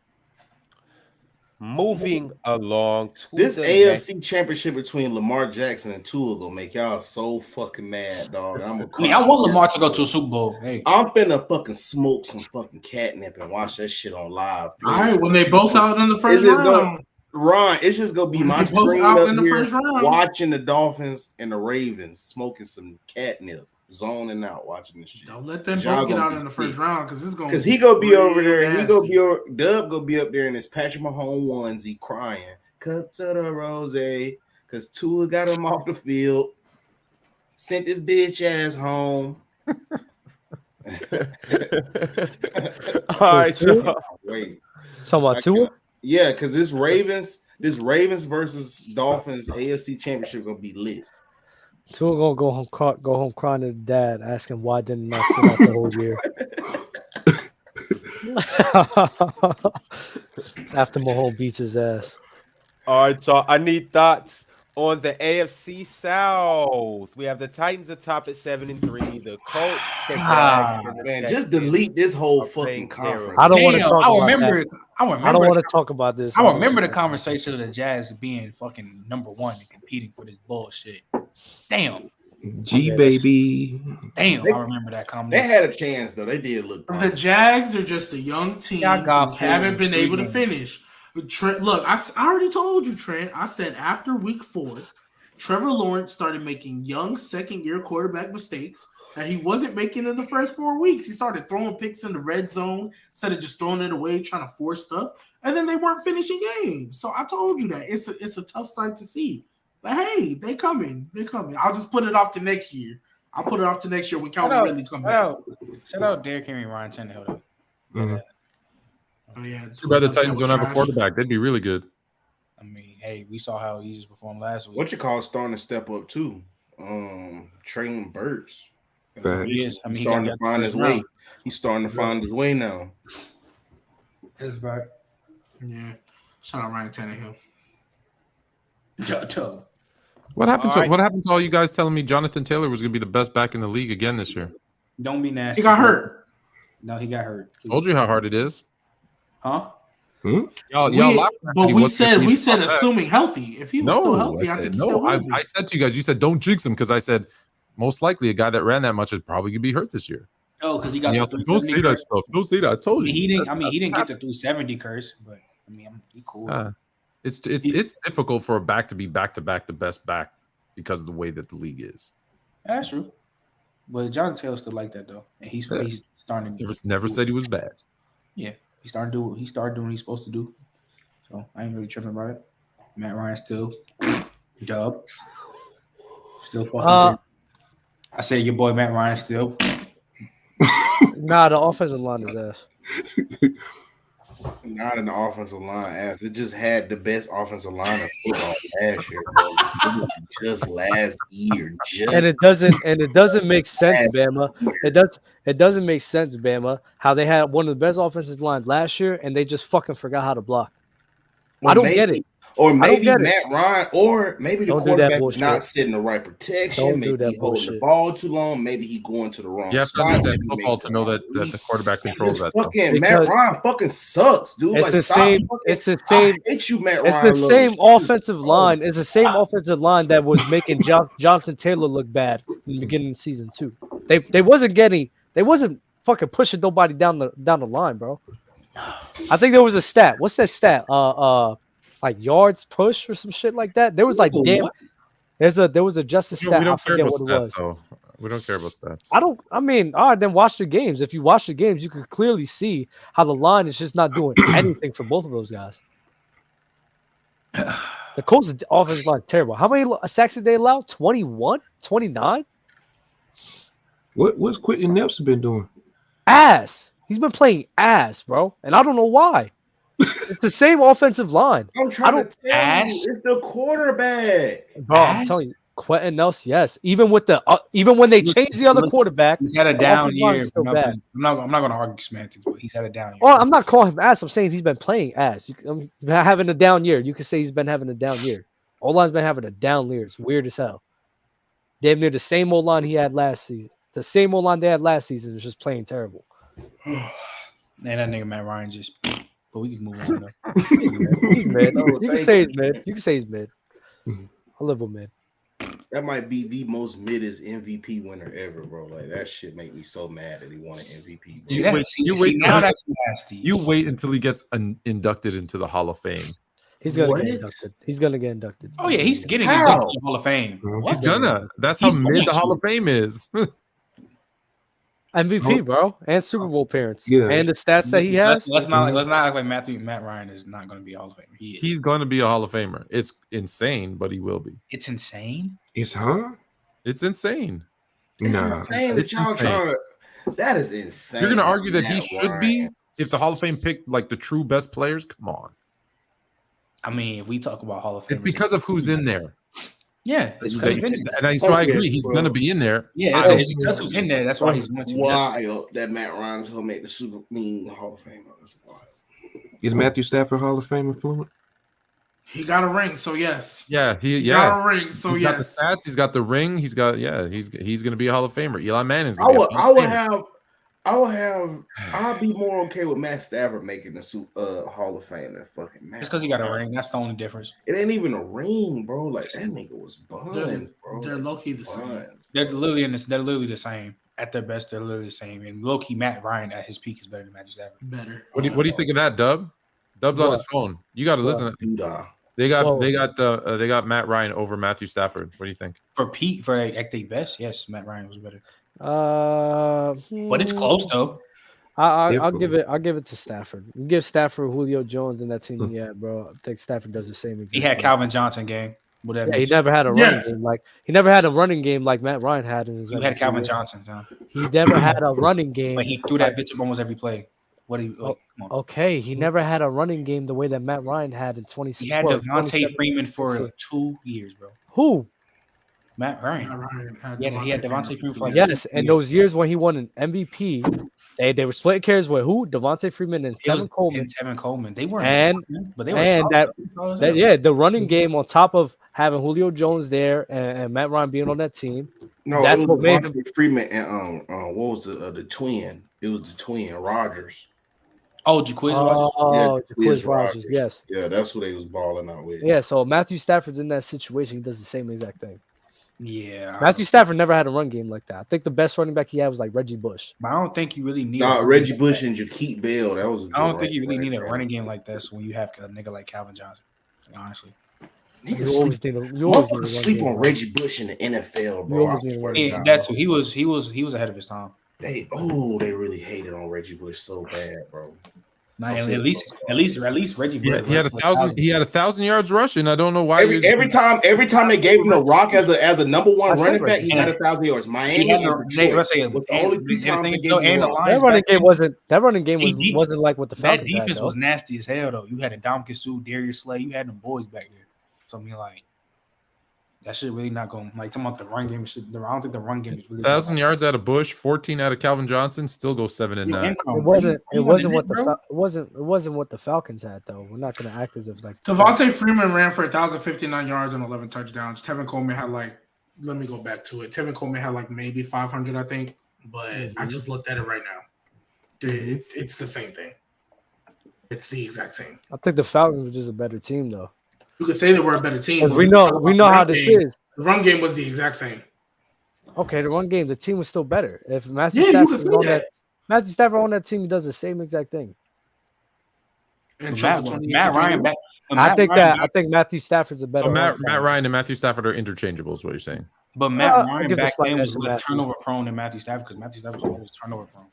Moving along to this AFC championship between Lamar Jackson and Tua gonna make y'all so fucking mad, dog. I want Lamar to go to a Super Bowl. Hey, I'm finna fucking smoke some fucking catnip and watch that shit on live. Please. All right, when they both out in the first round. Ron, it's just gonna be my screen up here watching the Dolphins and the Ravens smoking some catnip, zoning out, watching this shit. Don't let them both get out in the first round because he gonna be over there and Dub gonna be up there in his Patrick Mahomes onesie crying, cup to the rose, because Tua got him off the field, sent this bitch ass home. All right, so wait. Talking about Tua? Yeah, because this Ravens versus Dolphins AFC championship gonna be lit. Tua gonna go home crying to dad, asking why didn't I sit out the whole year. After Mahomes beats his ass. All right, so I need thoughts on the AFC South. We have the Titans atop at 7-3. The Colts. Man, just delete this whole fucking conference. I don't want to talk about that. I don't want to talk about this. I remember the conversation of the Jazz being fucking number 1 and competing for this bullshit. Damn. G baby. Damn, I remember that comment. They had a chance though. They did look. The Jags are just a young team who haven't been able to finish. Trent, look, I already told you, Trent. I said after week 4, Trevor Lawrence started making young second-year quarterback mistakes. And he wasn't making it in the first 4 weeks. He started throwing picks in the red zone instead of just throwing it away, trying to force stuff. And then they weren't finishing games. So I told you that it's a tough sight to see. But hey, they coming. They coming. I'll just put it off to next year. I'll put it off to next year when Calvin really comes back. Shout out Derrick Henry and Ryan Tannehill. Mm-hmm. Oh yeah. Too bad the Titans don't have a quarterback. They'd be really good. I mean, hey, we saw how he just performed last week. What you call starting to step up too? Traylon Burks. He is. I mean, He's starting to find his way. He's starting to find his way now. That's right. Yeah. Shout out Ryan Tannehill. What happened All to what happened to all you guys telling me Jonathan Taylor was going to be the best back in the league again this year? Don't be nasty. He got hurt. No, he got hurt. Told you how hard it is. Huh? We said assuming healthy. If he was still healthy, I think I said to you guys, you said don't jinx him because I said most likely a guy that ran that much is probably gonna be hurt this year. Oh, because he got. Don't say that stuff. Don't say that. I told you. He didn't get the 370 curse, but I mean, he cool. It's difficult for a back to be back to back the best back because of the way that the league is. That's true. But Jonathan Taylor's still like that though, and he's starting. Never said he was bad. Yeah, he started doing what he's supposed to do. So I ain't really tripping about it. Matt Ryan still dub. Still fucking. I said your boy Matt Ryan still. Nah, the offensive line is ass. Not in the offensive line, ass. It just had the best offensive line of football last year, bro. Just last year. And it doesn't make sense, Bama. It doesn't make sense, Bama, how they had one of the best offensive lines last year and they just fucking forgot how to block. I don't get it. Or maybe Matt Ryan, or maybe the quarterback was not bullshit. sitting the right protection. Don't Maybe do that he holding the bullshit. ball too long. Maybe he going to the wrong You have to spot. understand Maybe football make to know that the quarterback controls that. Fucking Matt Ryan fucking sucks, dude. It's Like, the same. It's the same. I hate you, Matt It's Ryan. the same offensive line. It's the same offensive line that was making Jonathan Taylor look bad in the beginning of season 2. They wasn't fucking pushing nobody down the line, bro. I think there was a stat. What's that stat? Like yards push or some shit like that. There was like there was a justice stat. We don't I care forget about what it was. stats, though. We don't care about stats. All right, then watch the games. If you watch the games, you can clearly see how the line is just not doing anything for both of those guys. The Colts' offensive line is terrible. How many sacks did they allow? 21? 29? What's Quentin Nelson been doing? Ass. He's been playing ass, bro. And I don't know why. It's the same offensive line. I'm trying to tell you, it's the quarterback. Bro, I'm telling you, Quentin Nelson, yes. Even when they changed the other quarterback, he's had a the down offensive line year. is still bad. I'm not going to argue semantics, but he's had a down year. Oh, I'm not calling him ass. I'm saying he's been playing ass. Having a down year. You could say he's been having a down year. O-line's been having a down year. It's weird as hell. Damn near the same O-line he had last season. The same O-line they had last season is just playing terrible. Man, that nigga Matt Ryan just. But we can move on though. He's mid. You can say he's mid. You can say he's mid. I live with mid. That might be the most middest MVP winner ever, bro. Like that shit make me so mad that he won an MVP. You wait until he gets inducted into the Hall of Fame. He's gonna get inducted. He's gonna get inducted. Oh yeah, he's getting inducted to the Hall of Fame. He's gonna. That's how mid the Hall of Fame is. MVP, bro, and Super Bowl appearance, and the stats that he has. Let's not act like Matt Ryan is not going to be a Hall of Famer. He's going to be a Hall of Famer. It's insane, but he will be. It's insane. It's insane. Nah, that is insane. You're going to argue that he should be if the Hall of Fame picked like the true best players? Come on. I mean, if we talk about Hall of Fame, it's because of who's in there. Yeah, I agree. He's going to be in there. Yeah, it's because who's in there. That's why he's going to. Wild that Matt Ryan's going to make the Hall of Fame. That's wild. Is Matthew Stafford Hall of Fame fluent? He got a ring, so yes. Yeah, he got a ring, so he's yes. Got the stats. He's got the ring. He's got he's going to be a Hall of Famer. Eli Manning's. I'll be more okay with Matt Stafford making the Hall of Fame than fucking Matt. Just because he got a ring, that's the only difference. It ain't even a ring, bro. Like that nigga was buns, bro. They're low key the same. They're literally the same. At their best, they're literally the same. And low key, Matt Ryan at his peak is better than Matthew Stafford. Better. What do you think of that, Dub? Dub's on his phone. You got to listen. They got Matt Ryan over Matthew Stafford. What do you think? For peak, for at their best, yes, Matt Ryan was better. But it's close though. I'll give it to Stafford. You give Stafford Julio Jones and that team. Yeah, bro. I think Stafford does the same exact. He had thing. Calvin Johnson game. Yeah, he never had a running game like Matt Ryan had in his. You had Calvin Johnson, John. He never had a running game. But he threw that bitch up almost every play. What do you? Come on. Okay, he never had a running game the way that Matt Ryan had in 2016. He had Devontae Freeman for 2 years, bro. Who? Matt Ryan. He had Devontae Freeman for like yes, and those years when he won an MVP, they were splitting carries with who? Devontae Freeman and Tevin Coleman. They weren't, but they were the running game on top of having Julio Jones there and Matt Ryan being on that team. No, that's it was what made Devontae Freeman and what was the twin? It was the twin Rodgers. Oh, Jaquiz Rodgers. Oh, Jaquiz Rodgers. Yes. Yeah, that's who they was balling out with. Yeah, so Matthew Stafford's in that situation. He does the same exact thing. Yeah. Matthew Stafford never had a run game like that. I think the best running back he had was like Reggie Bush. But I don't think you really need. Reggie Bush and Jakeet Bell. That was. I don't think you really need a running game like that. So when you have a nigga like Calvin Johnson, honestly. You always sleep on Reggie Bush in the NFL, bro. That's who he was ahead of his time. They really hated on Reggie Bush so bad, bro. At least Reggie Bush. Yeah, he had 1,000. He had 1,000 yards rushing. I don't know why. Every time they gave him the rock as a number one running back, he got 1,000 yards. Miami was the only time they gave him that running game wasn't like what the Falcons had. That defense had, was nasty as hell though. You had a Ndamukong Suh, Darius Slay, you had them boys back there. So I mean, like, that shit really not going talking about the run game. I don't think the run game is really 1,000 yards out of Bush, 14 out of Calvin Johnson, still go 7 and 9. It wasn't what the Falcons had though. We're not going to act as if like Devontae Freeman ran for 1,059 yards and 11 touchdowns. Tevin Coleman had let me go back to it. Tevin Coleman had maybe 500, I think, but I just looked at it right now. Dude, it's the same thing. It's the exact same. I think the Falcons were just a better team though. You could say they were a better team. We know how this is. The run game was the exact same. Okay, the run game, the team was still better. If Matthew Stafford on that team, he does the same exact thing. And Matt Ryan back. I think Matthew Stafford's a better. So Matt Ryan and Matthew Stafford are interchangeable, is what you're saying. But Matt Ryan back then was less turnover prone than Matthew Stafford because Matthew Stafford was always turnover prone.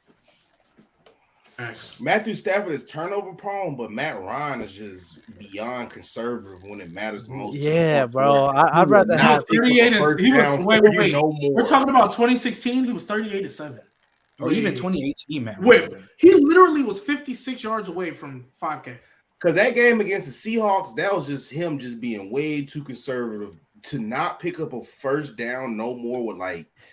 Matthew Stafford is turnover prone, but Matt Ryan is just beyond conservative when it matters the most. Yeah, bro. I'd rather have 38. He was wait. We're talking about 2016. He was 38-7. Or even 2018, man. Wait, he literally was 56 yards away from 5K. Because that game against the Seahawks, that was just him just being way too conservative to not pick up a first down no more with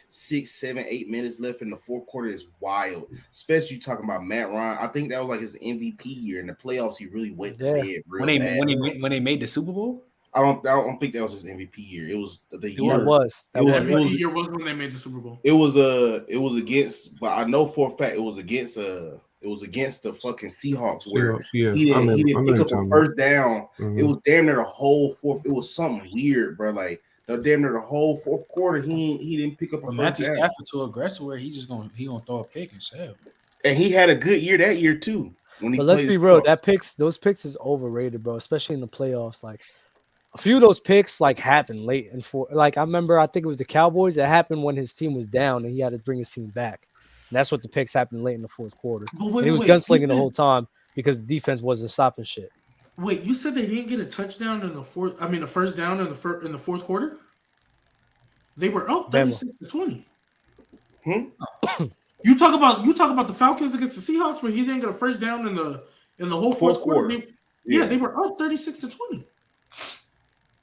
6, 7, 8 minutes left in the fourth quarter is wild. Especially talking about Matt Ryan. I think that was his MVP year in the playoffs. He really went to bed real bad. When they made the Super Bowl. I don't think that was his MVP year. It was the year. What year was when they made the Super Bowl? It was against, but I know for a fact it was against the fucking Seahawks where he didn't pick up a first down. Mm-hmm. It was damn near the whole fourth. It was something weird, bro. Damn near the whole fourth quarter, he didn't pick up a first Matthew down. Stafford too aggressive where he gonna throw a pick and sell. And he had a good year that year too. But let's be real, those picks is overrated, bro. Especially in the playoffs. A few of those picks happened late in four. I remember, I think it was the Cowboys. That happened when his team was down and he had to bring his team back. And that's what the picks happened late in the fourth quarter. And he was gunslinging the whole time because the defense wasn't stopping shit. Wait, you said they didn't get a touchdown in the fourth? I mean, the first down in the fourth quarter. They were up 36-20. You talk about the Falcons against the Seahawks where he didn't get a first down in the whole fourth quarter. They were up 36-20.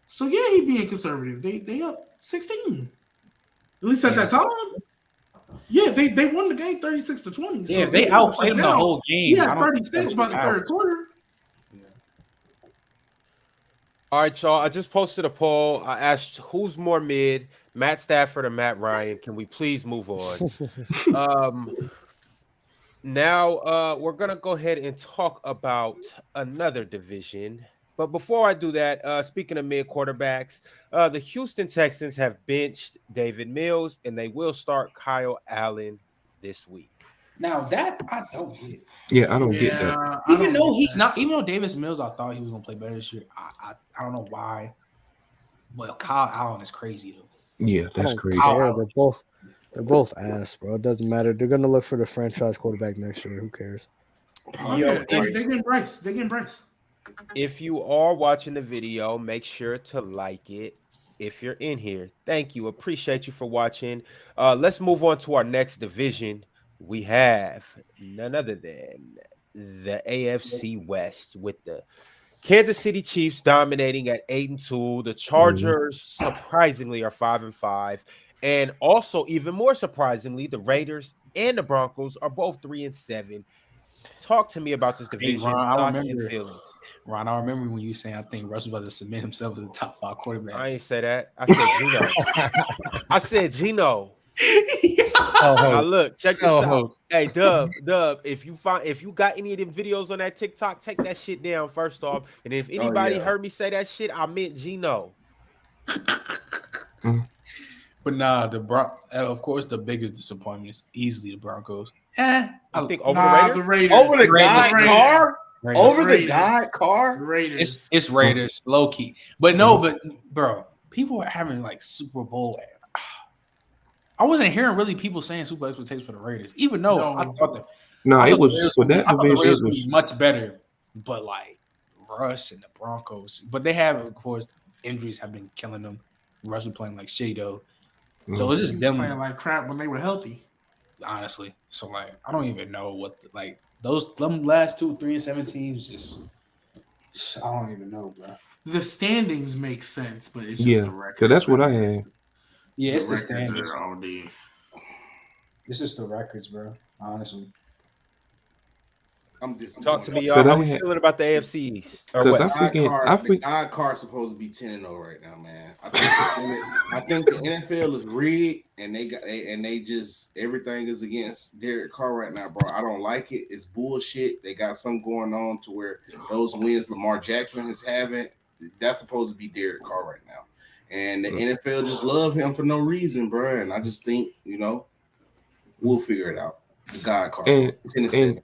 So yeah, he being conservative. They up 16. At least at that time. Yeah, they won the game 36-20. Yeah, they outplayed them the whole game. Yeah, 36 by the third quarter. All right, y'all. I just posted a poll. I asked who's more mid, Matt Stafford or Matt Ryan. Can we please move on? Now we're gonna go ahead and talk about another division. But before I do that, speaking of mid quarterbacks, the Houston Texans have benched David Mills, and they will start Kyle Allen this week. Now that I don't get. Yeah, I don't get that. Even though Davis Mills, I thought he was gonna play better this year. I don't know why. But Kyle Allen is crazy though. Yeah, that's crazy. They're They're both ass, bro. It doesn't matter. They're gonna look for the franchise quarterback next year. Who cares? Oh, yeah. They getting Bryce. They getting Bryce. If you are watching the video, make sure to like it. If you're in here, thank you. Appreciate you for watching. Let's move on to our next division. We have none other than the AFC West with the Kansas City Chiefs dominating at 8-2. The Chargers surprisingly are 5-5. And also, even more surprisingly, the Raiders and the Broncos are both 3-7. Talk to me about this division. Hey, Ron, thoughts and feelings. Ron, I remember when you saying I think Russ was about to submit himself to the top 5 quarterback. I ain't say that. I said Gino. I said Gino. Now look, check this out. Hey, Dub, if you got any of them videos on that TikTok, take that shit down first off. And if anybody heard me say that shit, I meant Gino. But nah, of course, the biggest disappointment is easily the Broncos. I think over the the Raiders. Raiders. Over the guy car? Raiders. Over the Raiders. guy car? Raiders. It's Raiders, low key. But no, but bro, people are having like Super Bowl. I wasn't hearing really people saying Super Bowl expectations for the Raiders, even though I thought that. No, I it thought was the Raiders for that I thought the division. Raiders It would was be much better, but like Russ and the Broncos, but they have, of course, injuries have been killing them. Russ was playing like shit though, so it's just them playing like crap when they were healthy. honestly. So like, I don't even know what like them last 2, 3-7 teams just. I don't even know, bro. The standings make sense, but it's just the record. So that's what I had. Yeah, it's the records standards. are all the. It's just the records, bro. Honestly. I'm disappointed. Talk to me, y'all. How you feeling about the AFC East? The God card's supposed to be 10-0 right now, man. I think the NFL is rigged, and they just everything is against Derek Carr right now, bro. I don't like it. It's bullshit. They got something going on to where those wins Lamar Jackson is having, that's supposed to be Derek Carr right now, and the NFL just love him for no reason, bro. And I just think we'll figure it out. The God card. And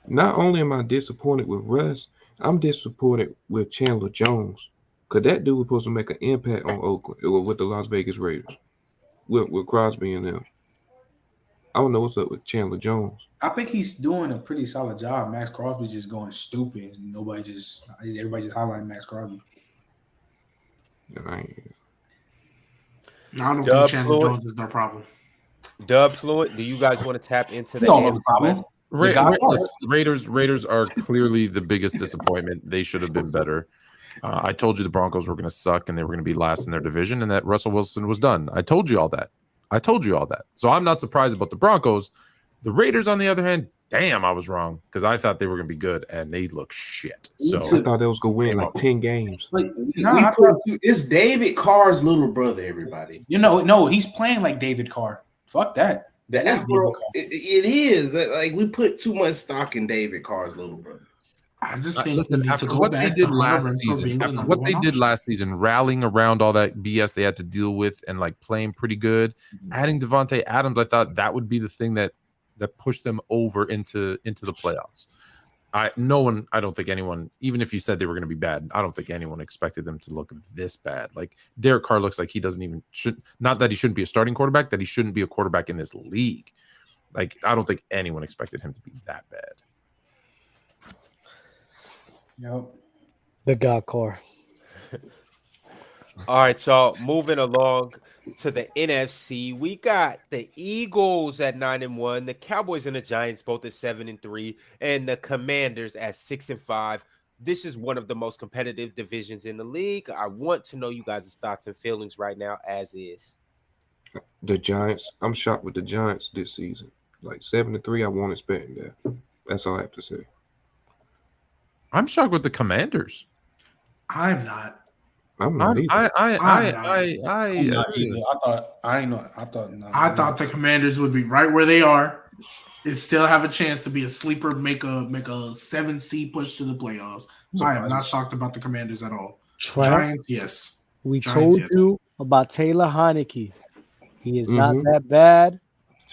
not only am I disappointed with Russ, I'm disappointed with Chandler Jones, because that dude was supposed to make an impact on Oakland or with the Las Vegas Raiders, with Crosby and them. I don't know what's up with Chandler Jones. I think he's doing a pretty solid job. Max Crosby's just going stupid. Everybody just highlighting Max Crosby. I don't think Chandler Jones is their problem. Dub Fluent, do you guys want to tap into the problem? Raiders are clearly the biggest disappointment. They should have been better. I told you the Broncos were going to suck and they were going to be last in their division and that Russell Wilson was done. I told you all that. So I'm not surprised about the Broncos. The Raiders, on the other hand, damn, I was wrong because I thought they were going to be good and they look shit. So I thought they was going to win like 10 games. It's David Carr's little brother, everybody. No, he's playing like David Carr. Fuck that. It is like we put too much stock in David Carr's little brother. I just think after what they did last season, rallying around all that BS they had to deal with and like playing pretty good, adding Devontae Adams, I thought that would be the thing that pushed them over into the playoffs. I don't think anyone, even if you said they were going to be bad, I don't think anyone expected them to look this bad. Like Derek Carr looks like he not that he shouldn't be a starting quarterback, that he shouldn't be a quarterback in this league. Like, I don't think anyone expected him to be that bad. Yep. The God Carr. All right, y'all. Moving along to the NFC, we got the Eagles at 9-1, the Cowboys and the Giants both at 7-3, and the Commanders at 6-5. This is one of the most competitive divisions in the league. I want to know you guys' thoughts and feelings right now, as is. The Giants, I'm shocked with the Giants this season. Like 7-3, I won't expect that. That's all I have to say. I'm shocked with the Commanders. I'm not. I'm not either. I thought the Commanders would be right where they are and still have a chance to be a sleeper, make a 7-seed push to the playoffs. I am not shocked about the Commanders at all. Giants, yes. We told you about Taylor Heineke. He is not that bad.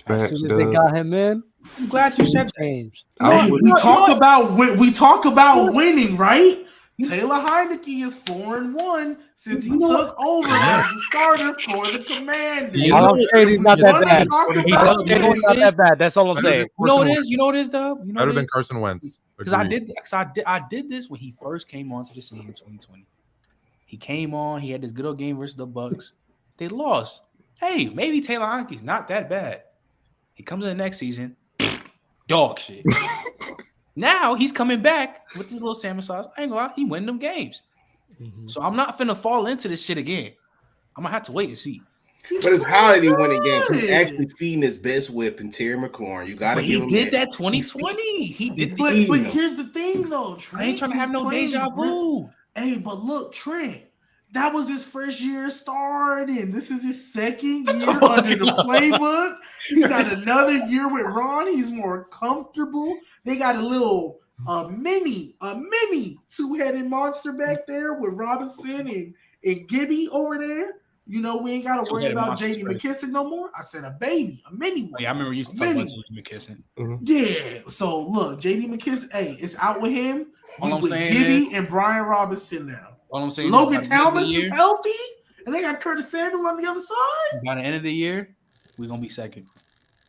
As soon as they got him in, I'm glad you said change. We talk about winning, right? Taylor Heineke is 4-1 since he took over as the starter for the Commanders. All I'm saying, he's not that bad. He's not that bad. That's all I'm saying. You know what it is? You know what it is, Dub? You know Better what it than is? Carson Wentz. Because I did this when he first came onto the scene in 2020. He came on. He had this good old game versus the Bucks. They lost. Hey, maybe Taylor Heineke's not that bad. He comes in the next season, dog shit. Now he's coming back with this little salmon sauce. I ain't gonna lie, he winning them games. Mm-hmm. So I'm not finna fall into this shit again. I'm gonna have to wait and see. But it's how did he win a game? He's actually feeding his best weapon, Terry McLaurin. You gotta give him that. He did that 2020. He did. But here's the thing, though. Trent, I ain't trying to have no deja vu. Hey, but look, Trent, that was his first year starting. This is his second year under the playbook. He got another year with Ron. He's more comfortable. They got a mini two-headed monster back there with Robinson and Gibby over there. You know, we ain't got to worry about J.D. McKissick no more. I said a mini one. Oh, yeah, I remember you used to talk about J.D. McKissick. Mm-hmm. Yeah. So, look, J.D. McKissick, hey, it's out with him. All I'm with saying Gibby is, and Brian Robinson now. All I'm saying Logan Thomas is healthy, and they got Curtis Samuel on the other side. By the end of the year, we're going to be second.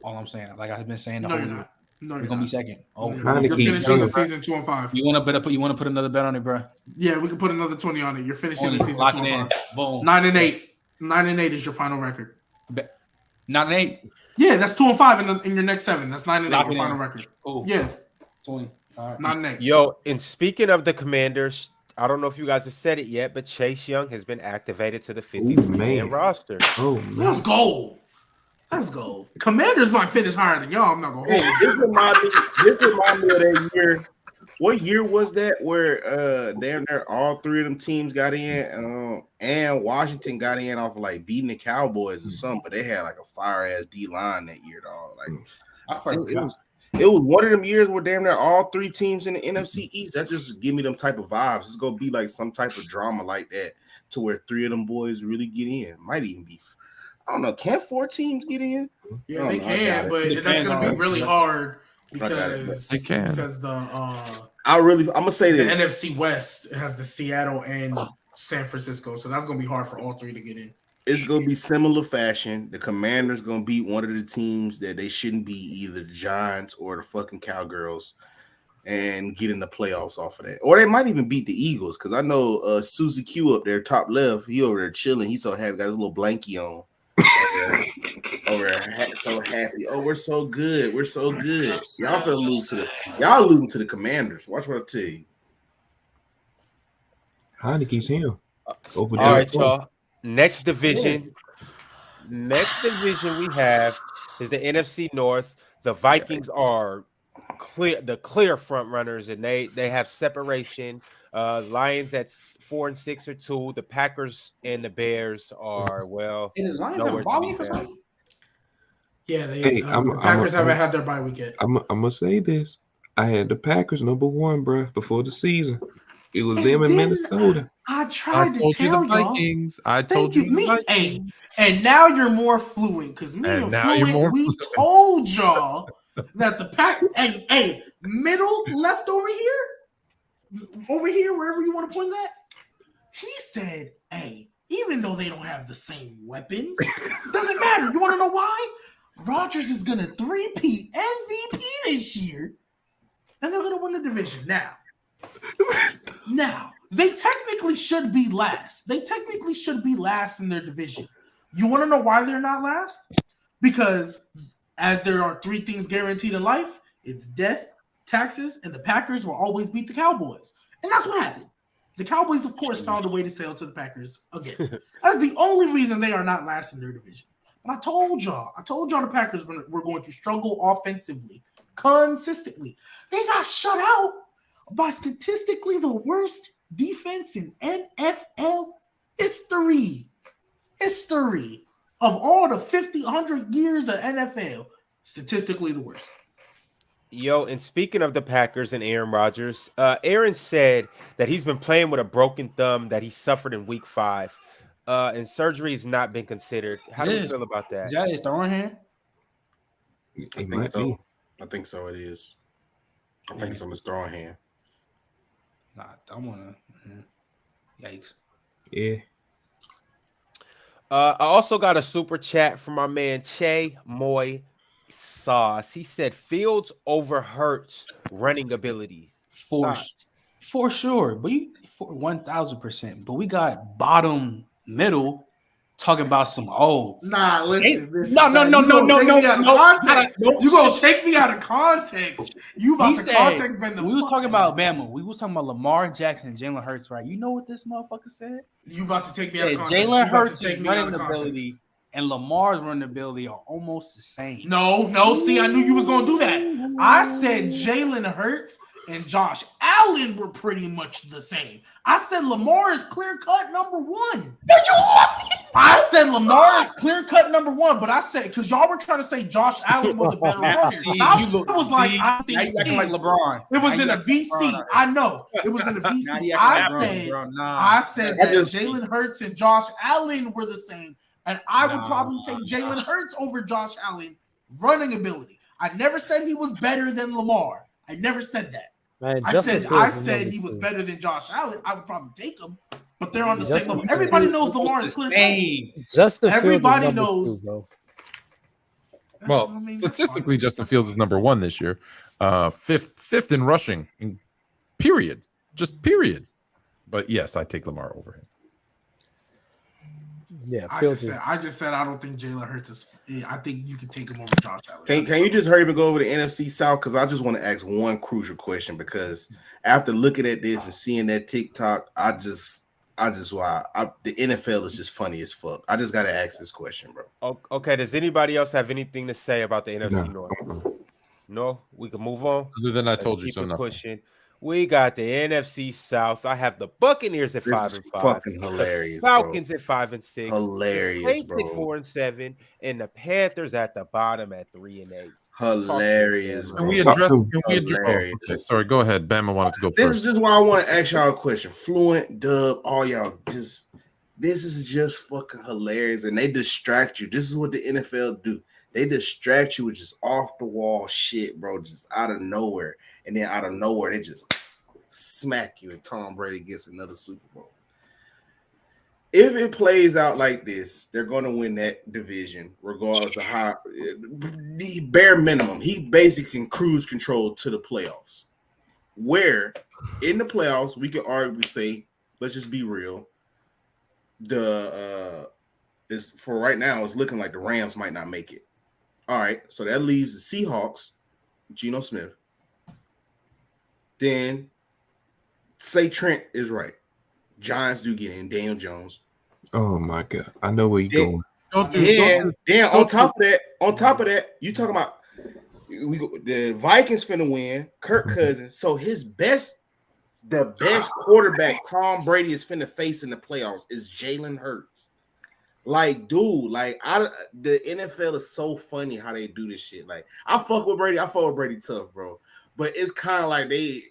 All I'm saying. Like I've been saying the whole year. No, we're gonna be second. Oh, you're finishing the season 2-5. You want to put another bet on it, bro? Yeah, we can put another 20 on it. You're finishing the season 2-5. Boom. 9-8. 9-8 is your final record. 9-8. Yeah, that's 2-5 in your next 7. That's 9-8 your final record. Oh, yeah, 20. All right. 9-8. Yo, and speaking of the Commanders, I don't know if you guys have said it yet, but Chase Young has been activated to the 50-man roster. Oh, man. Let's go. Let's go. Commanders might finish higher than y'all. I'm not going to hold you. This remind me of that year. What year was that where all three of them teams got in and Washington got in off of like beating the Cowboys or something, but they had like a fire-ass D-line that year, dog. Like it was one of them years where damn near all three teams in the NFC East. That just give me them type of vibes. It's going to be like some type of drama like that to where three of them boys really get in. Might even be I don't know. Can 4 teams get in? Yeah, they can, but that's going to be really hard because the I'm gonna say this: the NFC West has the Seattle and San Francisco, so that's going to be hard for all three to get in. It's going to be similar fashion. The Commanders going to beat one of the teams that they shouldn't be, either the Giants or the fucking Cowgirls, and get in the playoffs off of that. Or they might even beat the Eagles, because I know Susie Q up there, top left, he over there chilling. He's so happy, got his little blankie on. Over there, so happy. Oh, we're so good. We're so good. Y'all losing to the Commanders. Watch what I tell you. Heineke's him. Over there. All right, y'all. Next division we have is the NFC North. The Vikings are the clear front runners, and they have separation. Lions at 4-6 or 2. The Packers and the Bears are nowhere to be found. Yeah, the Packers haven't had their bye week yet. I'm gonna say this: I had the Packers number 1, bro, before the season. It was them in Minnesota. I tried to tell you the Vikings. Y'all. I told you the Vikings. And now you're more fluent because me and Fluent, we told y'all that the Pack, middle left over here, wherever you want to point that. He said, even though they don't have the same weapons, doesn't matter. You want to know why? Rodgers is gonna 3-peat MVP this year, and they're gonna win the division. Now, they technically should be last. They technically should be last in their division. You want to know why they're not last? Because as there are 3 things guaranteed in life, it's death, taxes, and the Packers will always beat the Cowboys. And that's what happened. The Cowboys, of course, found a way to sail to the Packers again. That's the only reason they are not last in their division. But I told y'all the Packers were going to struggle offensively consistently. They got shut out by statistically the worst defense in NFL history. Of all the 100 years of NFL, statistically the worst. Yo, and speaking of the Packers and Aaron Rodgers, Aaron said that he's been playing with a broken thumb that he suffered in week 5. And surgery has not been considered. How do you feel about that? Is that his throwing hand? I think so. I think so. It is. I think it's on his throwing hand. Nah, I want to. Yikes. Yeah. I also got a super chat from my man Che Moy Sauce. He said Fields over Hurts running abilities. For sure, but for 1,000%. But we got bottom middle talking about some Nah, listen. No. You gonna take me out of context? You about to context bend the we was talking about Bama. We was talking about Lamar Jackson and Jalen Hurts, right? You know what this motherfucker said? You about to take me out of context? Jalen Hurts' running ability and Lamar's running ability are almost the same. No. See, I knew you was gonna do that. I said Jalen Hurts and Josh Allen were pretty much the same. I said Lamar is clear-cut number one. I said Lamar is clear-cut number one, but I said, because y'all were trying to say Josh Allen was a better runner. I was like, I think you acting like LeBron. It was in a VC. I know. It was in a VC. I said that Jalen Hurts and Josh Allen were the same, and I would probably take Jalen Hurts over Josh Allen running ability. I never said he was better than Lamar. I never said that. Man, I said he was better than Josh Allen. I would probably take him, but they're on the same level. Everybody knows Lamar is clear. Everybody knows. Well, statistically, Justin Fields is number one this year. Fifth in rushing. Period. Just period. But yes, I take Lamar over him. Yeah, I just said I don't think Jalen Hurts is. I think you can take him over Josh Allen. Can you just hurry up and go over the NFC South? Because I just want to ask one crucial question. Because after looking at this and seeing that TikTok, the NFL is just funny as fuck. I just got to ask this question, bro. Okay. Does anybody else have anything to say about the NFC North? No, we can move on. Other than I told you so. Pushing. We got the NFC South. I have the Buccaneers at 5-5. Fucking hilarious. The Falcons at 5-6. Hilarious, the Saints bro. at 4-7, and the Panthers at the bottom at 3-8. Hilarious. Can we address? Okay, sorry, go ahead. Bama wanted to go first. This is why I want to ask y'all a question. Fluent, Dub, all y'all. This is just fucking hilarious, and they distract you. This is what the NFL do. They distract you with just off the wall shit, bro, just out of nowhere. And then out of nowhere, they just smack you, and Tom Brady gets another Super Bowl. If it plays out like this, they're going to win that division, regardless of how. The bare minimum, he basically can cruise control to the playoffs. Where in the playoffs, we can arguably say, let's just be real. For right now, it's looking like the Rams might not make it. All right, so that leaves the Seahawks, Geno Smith. Then say Trent is right. Giants do get in, Daniel Jones. Oh my God, I know where you're going. Then on top of that, you talking about the Vikings finna win, Kirk Cousins. So the best quarterback Tom Brady is finna face in the playoffs is Jalen Hurts. Like, dude, the NFL is so funny how they do this shit. Like, I fuck with Brady tough, bro. But it's kind of like they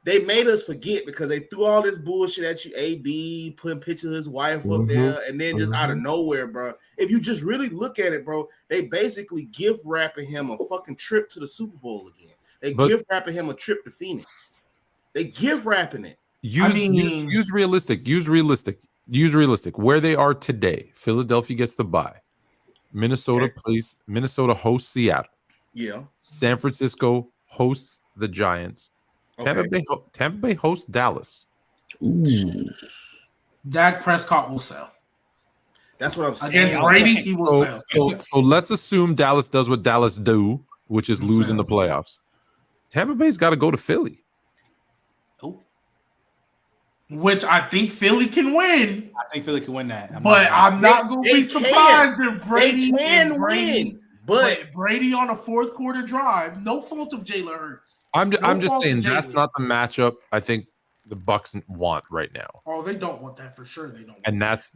made us forget because they threw all this bullshit at you, AB, putting pictures of his wife up there, and then just out of nowhere, bro. If you just really look at it, bro, they basically gift wrapping him a fucking trip to the Super Bowl again. They gift wrapping him a trip to Phoenix. They gift wrapping it. Use realistic. Where they are today, Philadelphia gets the bye. Minnesota hosts Seattle. Yeah. San Francisco hosts the Giants. Okay. Tampa Bay hosts Dallas. Ooh. Dak Prescott will sell. That's what I'm saying. Against Brady, he will sell. So let's assume Dallas does what Dallas do, which is lose in the playoffs. Tampa Bay's got to go to Philly. Which I think Philly can win. I think Philly can win that. I'm not going to be surprised if Brady can win. But Brady on a fourth quarter drive, no fault of Jalen Hurts. I'm just saying that's not the matchup I think the Bucks want right now. Oh, they don't want that for sure. They don't. And that's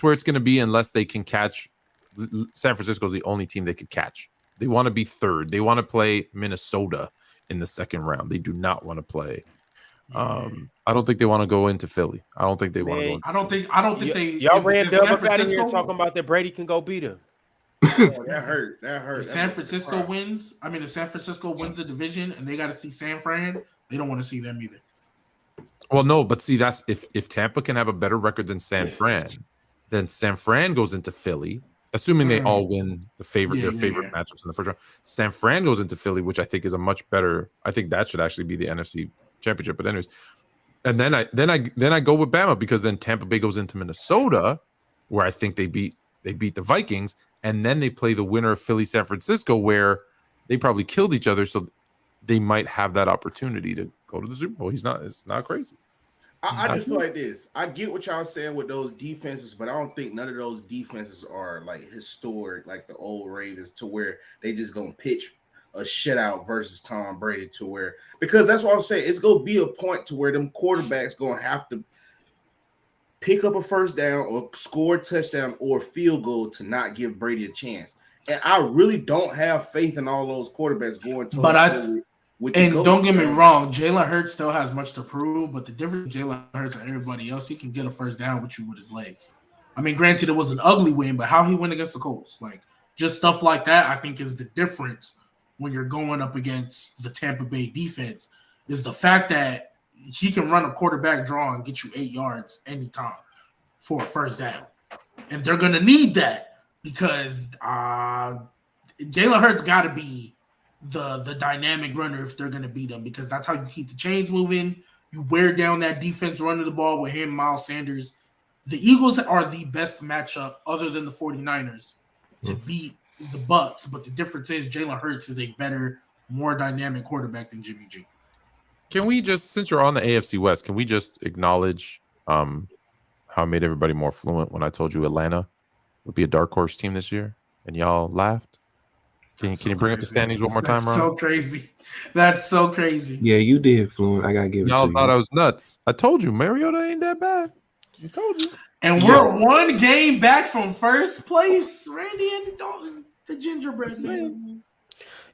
where it's going to be unless they can catch. San Francisco is the only team they could catch. They want to be third. They want to play Minnesota in the second round. They do not want to play. I don't think they want to go into Philly. I don't think they want to go. I don't think they. Y'all ran Dub up out of here talking about that Brady can go beat him. That hurt. If San Francisco wins the division and they got to see San Fran, they don't want to see them either. Well, no, but see, that's if Tampa can have a better record than San Fran, then San Fran goes into Philly, assuming they all win their favorite matchups in the first round. San Fran goes into Philly, which I think is a much better. I think that should actually be the NFC Championship. But anyways, and then I go with Bama because then Tampa Bay goes into Minnesota, where I think they beat the Vikings, and then they play the winner of Philly San Francisco, where they probably killed each other, so they might have that opportunity to go to the Super Bowl. It's not crazy. I just feel like this. I get what y'all saying with those defenses, but I don't think none of those defenses are like historic, like the old Ravens, to where they just gonna pitch a shutout versus Tom Brady, to where, because that's what I'm saying. It's gonna be a point to where them quarterbacks gonna have to pick up a first down or score a touchdown or a field goal to not give Brady a chance. And I really don't have faith in all those quarterbacks going to. And don't get me wrong, Jalen Hurts still has much to prove, but the difference with Jalen Hurts and everybody else, he can get a first down with you with his legs. I mean, granted, it was an ugly win, but how he went against the Colts, like just stuff like that, I think is the difference when you're going up against the Tampa Bay defense, is the fact that he can run a quarterback draw and get you 8 yards anytime for a first down. And they're going to need that because Jalen Hurts got to be the dynamic runner if they're going to beat them, because that's how you keep the chains moving. You wear down that defense running the ball with him, Miles Sanders. The Eagles are the best matchup other than the 49ers to beat the Bucks, but the difference is Jalen Hurts is a better, more dynamic quarterback than Jimmy G. Can we just, since you're on the AFC West, can we just acknowledge how I made everybody more fluent when I told you Atlanta would be a dark horse team this year, and y'all laughed? Can you bring up the standings one more time, Ron? So crazy. That's so crazy. Yeah, you did, Fluent. I gotta give it to you. Y'all thought I was nuts. I told you, Mariota ain't that bad. I told you. And we're one game back from first place. Randy and Dalton, the gingerbread man.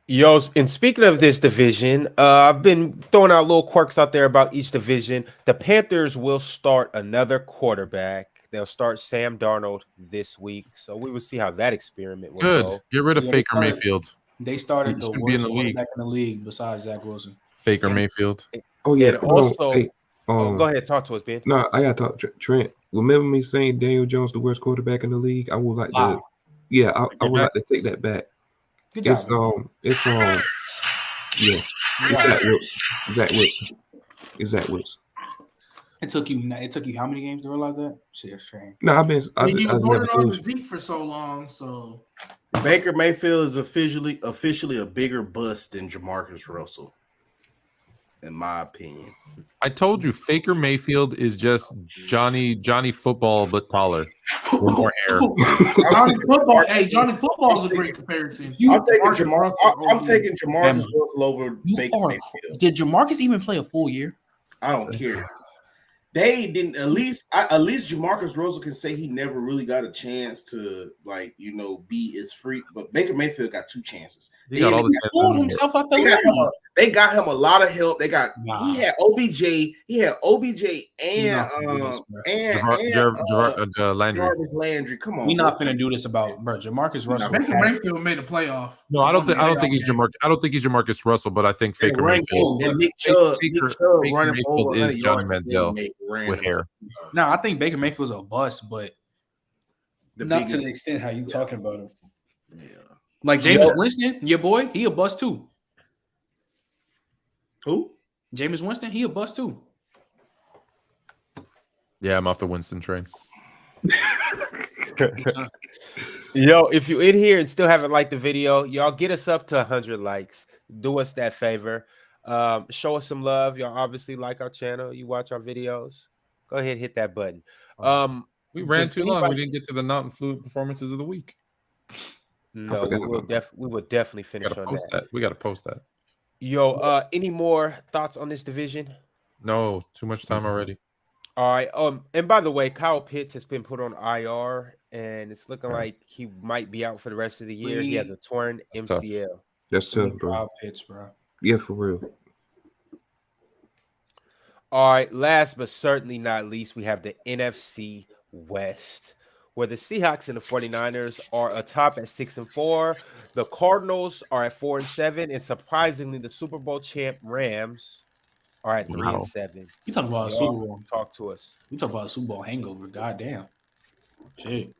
Yo, and speaking of this division, I've been throwing out little quirks out there about each division. The Panthers will start another quarterback. They'll start Sam Darnold this week, so we will see how that experiment will go. Get rid of Faker Mayfield. They started the worst quarterback in the league besides Zach Wilson. Faker Mayfield. Oh yeah. And also, go ahead, talk to us, Ben. No, I gotta talk. Trent, remember me saying Daniel Jones the worst quarterback in the league? I would like to. Yeah, I would like to take that back. Good job. It's Zach Wilson. It took you how many games to realize that? Shit, it's strange. No, I've been going on the Zeke for so long, so Baker Mayfield is officially a bigger bust than Jamarcus Russell, in my opinion. I told you, Faker Mayfield is just Johnny Football but taller, with more hair. Johnny Football is a great comparison. I'm taking Jamarcus Russell over Baker Mayfield. Did Jamarcus even play a full year? I don't care. They didn't. At least Jamarcus Russell can say he never really got a chance to, be his freak. But Baker Mayfield got 2 chances. He got all the pulled himself out the league. They got him a lot of help. He had OBJ. He had OBJ and Landry. Jarvis Landry. Come on, we're not gonna do this about Jamarcus Russell. Baker Mayfield made a playoff. No, I don't think he's Jamarcus Russell, but I think Faker Mayfield. Nick Chubb running Mayfield is Johnny Manziel with hair. No, I think Baker Mayfield's a bust, but not to the extent how you talking about him. Yeah, like Jameis Winston, your boy, he a bust too. Who? Jameis Winston, he a bust too. Yeah, I'm off the Winston train. Yo, if you're in here and still haven't liked the video, y'all get us up to 100 likes. Do us that favor. Show us some love. Y'all obviously like our channel. You watch our videos. Go ahead, hit that button. We ran too long. We didn't get to the not fluid performances of the week. No, we will definitely finish on that. We got to post that. Yo, any more thoughts on this division? No, too much time already. All right. And by the way, Kyle Pitts has been put on IR, and it's looking like he might be out for the rest of the year. He has a torn MCL. That's tough, bro. Kyle Pitts, bro. Yeah, for real. All right. Last but certainly not least, we have the NFC West, where the Seahawks and the 49ers are atop at 6-4. The Cardinals are at 4-7, and surprisingly, the Super Bowl champ Rams are at 3 Wow. and 7. You talking about a Y'all Super Bowl? Talk to us. You talking about a Super Bowl hangover? Goddamn. Shit.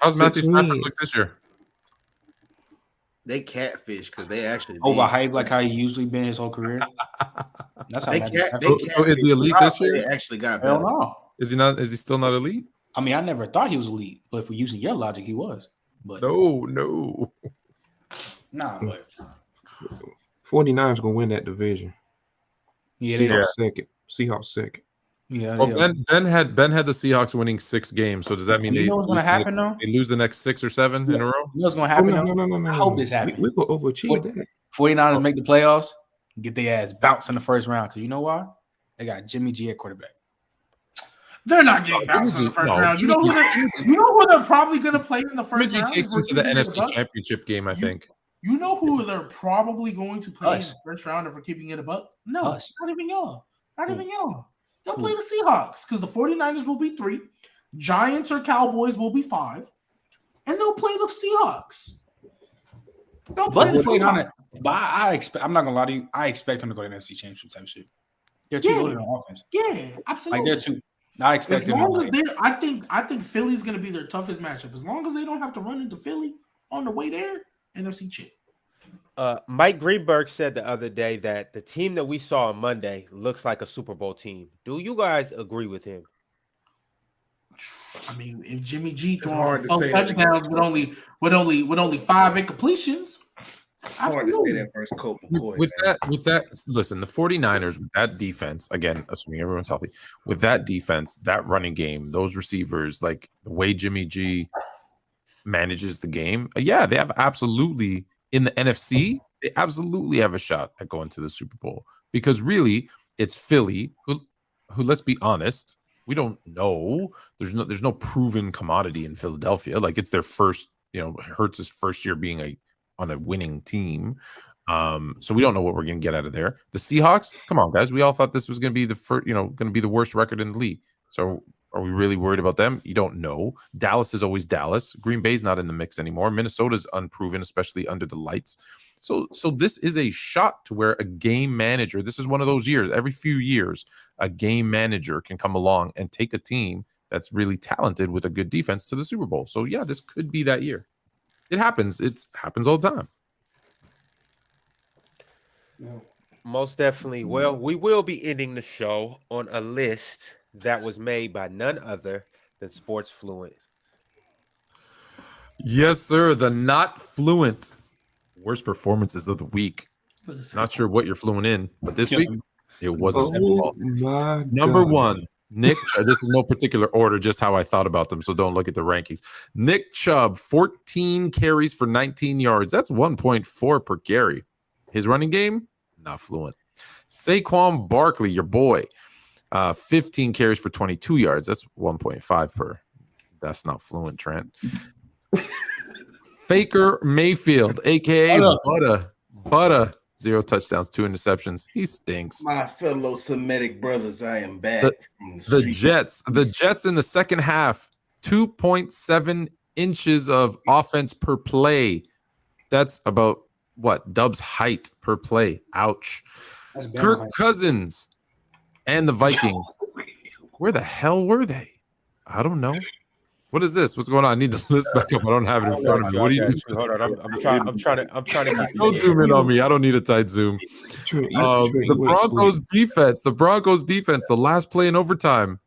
How's Matthew 16. Stafford look this year? They catfish because they actually Overhyped like how he usually been his whole career. That's how They Matthew cat. Stafford- They So is he elite this year? They actually got Hell better. no. Is he not? Is he still not elite? I mean, I never thought he was elite, but if we're using your logic, he was. But No. nah, but 49ers gonna win that division. yeah, they, Seahawks second. Seahawks second. yeah. Well, they are. Ben had the Seahawks winning 6 games. So does that mean You know what's gonna happen, though? They lose the next 6 or 7 in a row? You know what's gonna Oh, happen? no, though? no, no, no, I no. hope this happens. We gonna overachieve that. 49ers make the playoffs, get their ass bounced in the first round. Because you know why? They got Jimmy G at quarterback. They're not getting bounced in the first round. You know who they're probably going to play in the first Jimmy round? G takes them to the NFC Championship game, I think. You know who they're probably going to play in Us. the first round if we're keeping it a buck? No, Us. not even y'all. Not Who? even y'all. They'll Who? play the Seahawks because the 49ers will be 3. Giants or Cowboys will be 5. And they'll play the Seahawks. They'll play But the the 49ers, Seahawks. but I expect. I'm not gonna lie to you. I expect them to go to the NFC Championship type shit. They're too Yeah. loaded on offense. Yeah, absolutely. Like they're too. I expect As them. long to as they, I think Philly's going to be their toughest matchup. As long as they don't have to run into Philly on the way there, NFC chip. Mike Greenberg said the other day that the team that we saw on Monday looks like a Super Bowl team. Do you guys agree with him? I mean, if Jimmy G It's hard throwing to say 12 that touchdowns with only 5 incompletions, Hard to say that first Colt McCoy. With man. that, listen, the 49ers with that defense, again, assuming everyone's healthy, with that defense, that running game, those receivers, like the way Jimmy G manages the game, yeah, they have absolutely in the NFC, they absolutely have a shot at going to the Super Bowl because really it's Philly who let's be honest, we don't know. There's no proven commodity in Philadelphia. Like it's their first, Hurts' first year being on a winning team. So we don't know what we're going to get out of there. The Seahawks, come on, guys. We all thought this was going to be the first, going to be the worst record in the league. So are we really worried about them? You don't know. Dallas is always Dallas. Green Bay's not in the mix anymore. Minnesota's unproven, especially under the lights. So this is a shot to where a game manager, this is one of those years, every few years, a game manager can come along and take a team that's really talented with a good defense to the Super Bowl. So yeah, this could be that year. It happens. It happens all the time. Most definitely. Well, we will be ending the show on a list that was made by none other than Sports Fluent. Yes, sir. The not fluent worst performances of the week. Not sure what you're fluent in, but this week it wasn't. Number one, Nick. This is no particular order, just how I thought about them. So don't look at the rankings. Nick Chubb, 14 carries for 19 yards. That's 1.4 per carry. His running game, not fluent. Saquon Barkley, your boy, 15 carries for 22 yards. That's 1.5 per. That's not fluent, Trent. Faker Mayfield, aka Butter, 0 touchdowns, 2 interceptions. He stinks. My fellow Semitic brothers, I am back. The Jets in the second half, 2.7 inches of offense per play. That's about what? Dub's height per play. Ouch. Kirk Cousins and the Vikings. Where the hell were they? I don't know. What is this? What's going on? I need the list back up. I don't have it in front of me. What are you doing? Hold on. I'm trying to Don't zoom in on me. I don't need a tight zoom. The Broncos defense. The last play in overtime.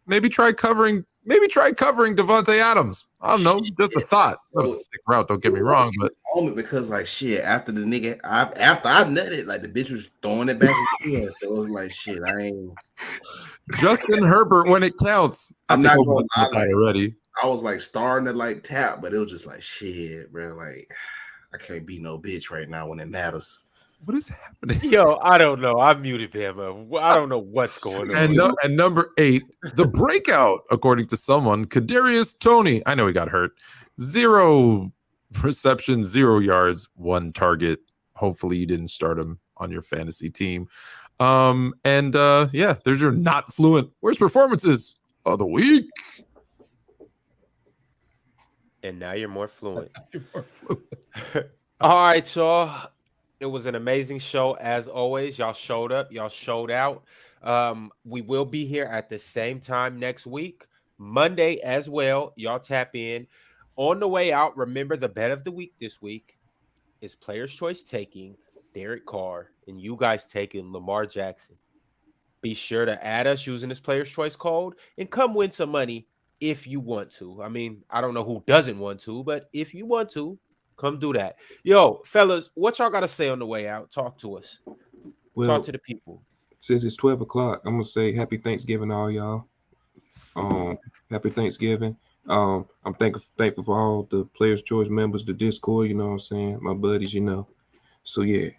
Maybe try covering Devontae Adams. I don't know. Just a thought. That was a sick route. Don't get me wrong, but only because like shit. After the nigga, after I nutted, like the bitch was throwing it back again. So it was like shit. I ain't. Justin Herbert when it counts. I'm not gonna lie, like, already. I was like starting to like tap, but it was just like shit, bro. Like I can't be no bitch right now when it matters. What is happening? Yo, I don't know. I muted him. I don't know what's going on. And number 8, the breakout, according to someone, Kadarius Toney. I know he got hurt. 0 receptions, 0 yards, 1 target. Hopefully you didn't start him on your fantasy team. Yeah, there's your not fluent worst performances of the week. And now you're more fluent. All right, y'all. It was an amazing show as always. Y'all showed up. Y'all showed out. We will be here at the same time next week, Monday as well. Y'all tap in. On the way out, remember the bet of the week this week is Player's Choice taking Derek Carr and you guys taking Lamar Jackson. Be sure to add us using this Player's Choice code and come win some money if you want to. I mean, I don't know who doesn't want to, but if you want to, come do that. Yo, fellas, what y'all got to say on the way out? Talk to us. Well, talk to the people. Since it's 12 o'clock, I'm going to say happy Thanksgiving to all y'all. Happy Thanksgiving. I'm thankful for all the Players Choice members, the Discord, you know what I'm saying? My buddies, you know. So, yeah.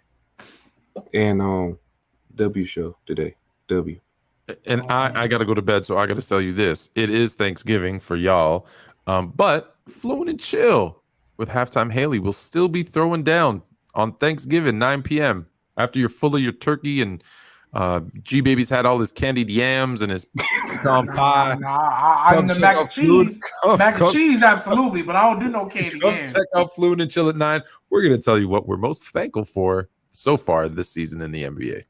And W show today. W. And I got to go to bed, so I got to tell you this. It is Thanksgiving for y'all, but Flown and Chill with Halftime Haley will still be throwing down on Thanksgiving, 9 p.m. After you're full of your turkey and G-Baby's had all his candied yams and his pecan pie. I'm the mac and cheese. Mac and cheese, absolutely, but I don't do no candy yams. Check out Flown and Chill at 9. We're going to tell you what we're most thankful for so far this season in the NBA.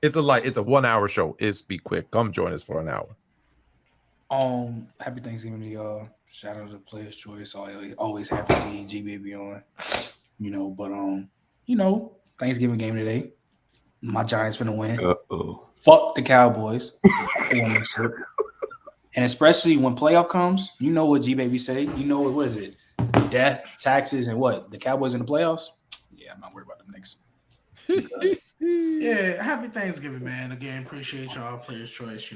It's a 1-hour show. It's be quick. Come join us for an hour. Happy Thanksgiving to y'all. Shout out to Players Choice. Always happy to be G Baby on. Thanksgiving game today. My Giants finna win. Fuck the Cowboys. And especially when playoff comes, you know what G Baby say. You know what is it? Death, taxes, and what? The Cowboys in the playoffs? Yeah, I'm not worried about them Knicks. Yeah, happy Thanksgiving, man. Again, appreciate y'all. Players Choice,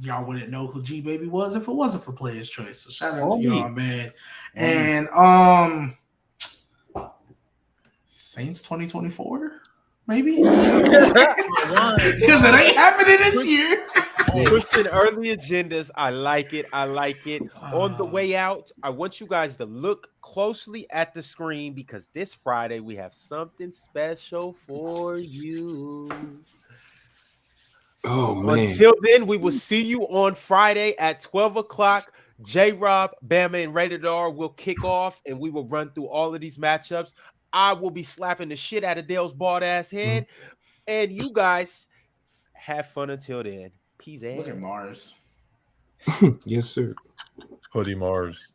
y'all wouldn't know who G Baby was if it wasn't for Players Choice. So shout out to y'all, man. And Saints 2024, maybe? Because it ain't happening this year. Pushing early agendas. I like it. On the way out, I want you guys to look closely at the screen because this Friday we have something special for you. Oh, man. Until then, we will see you on Friday at 12 o'clock. J-Rob, Bama, and Rated R will kick off, and we will run through all of these matchups. I will be slapping the shit out of Dale's bald-ass head. And you guys have fun until then. Peace. Look at Mars. Yes, sir. Hoodie Mars.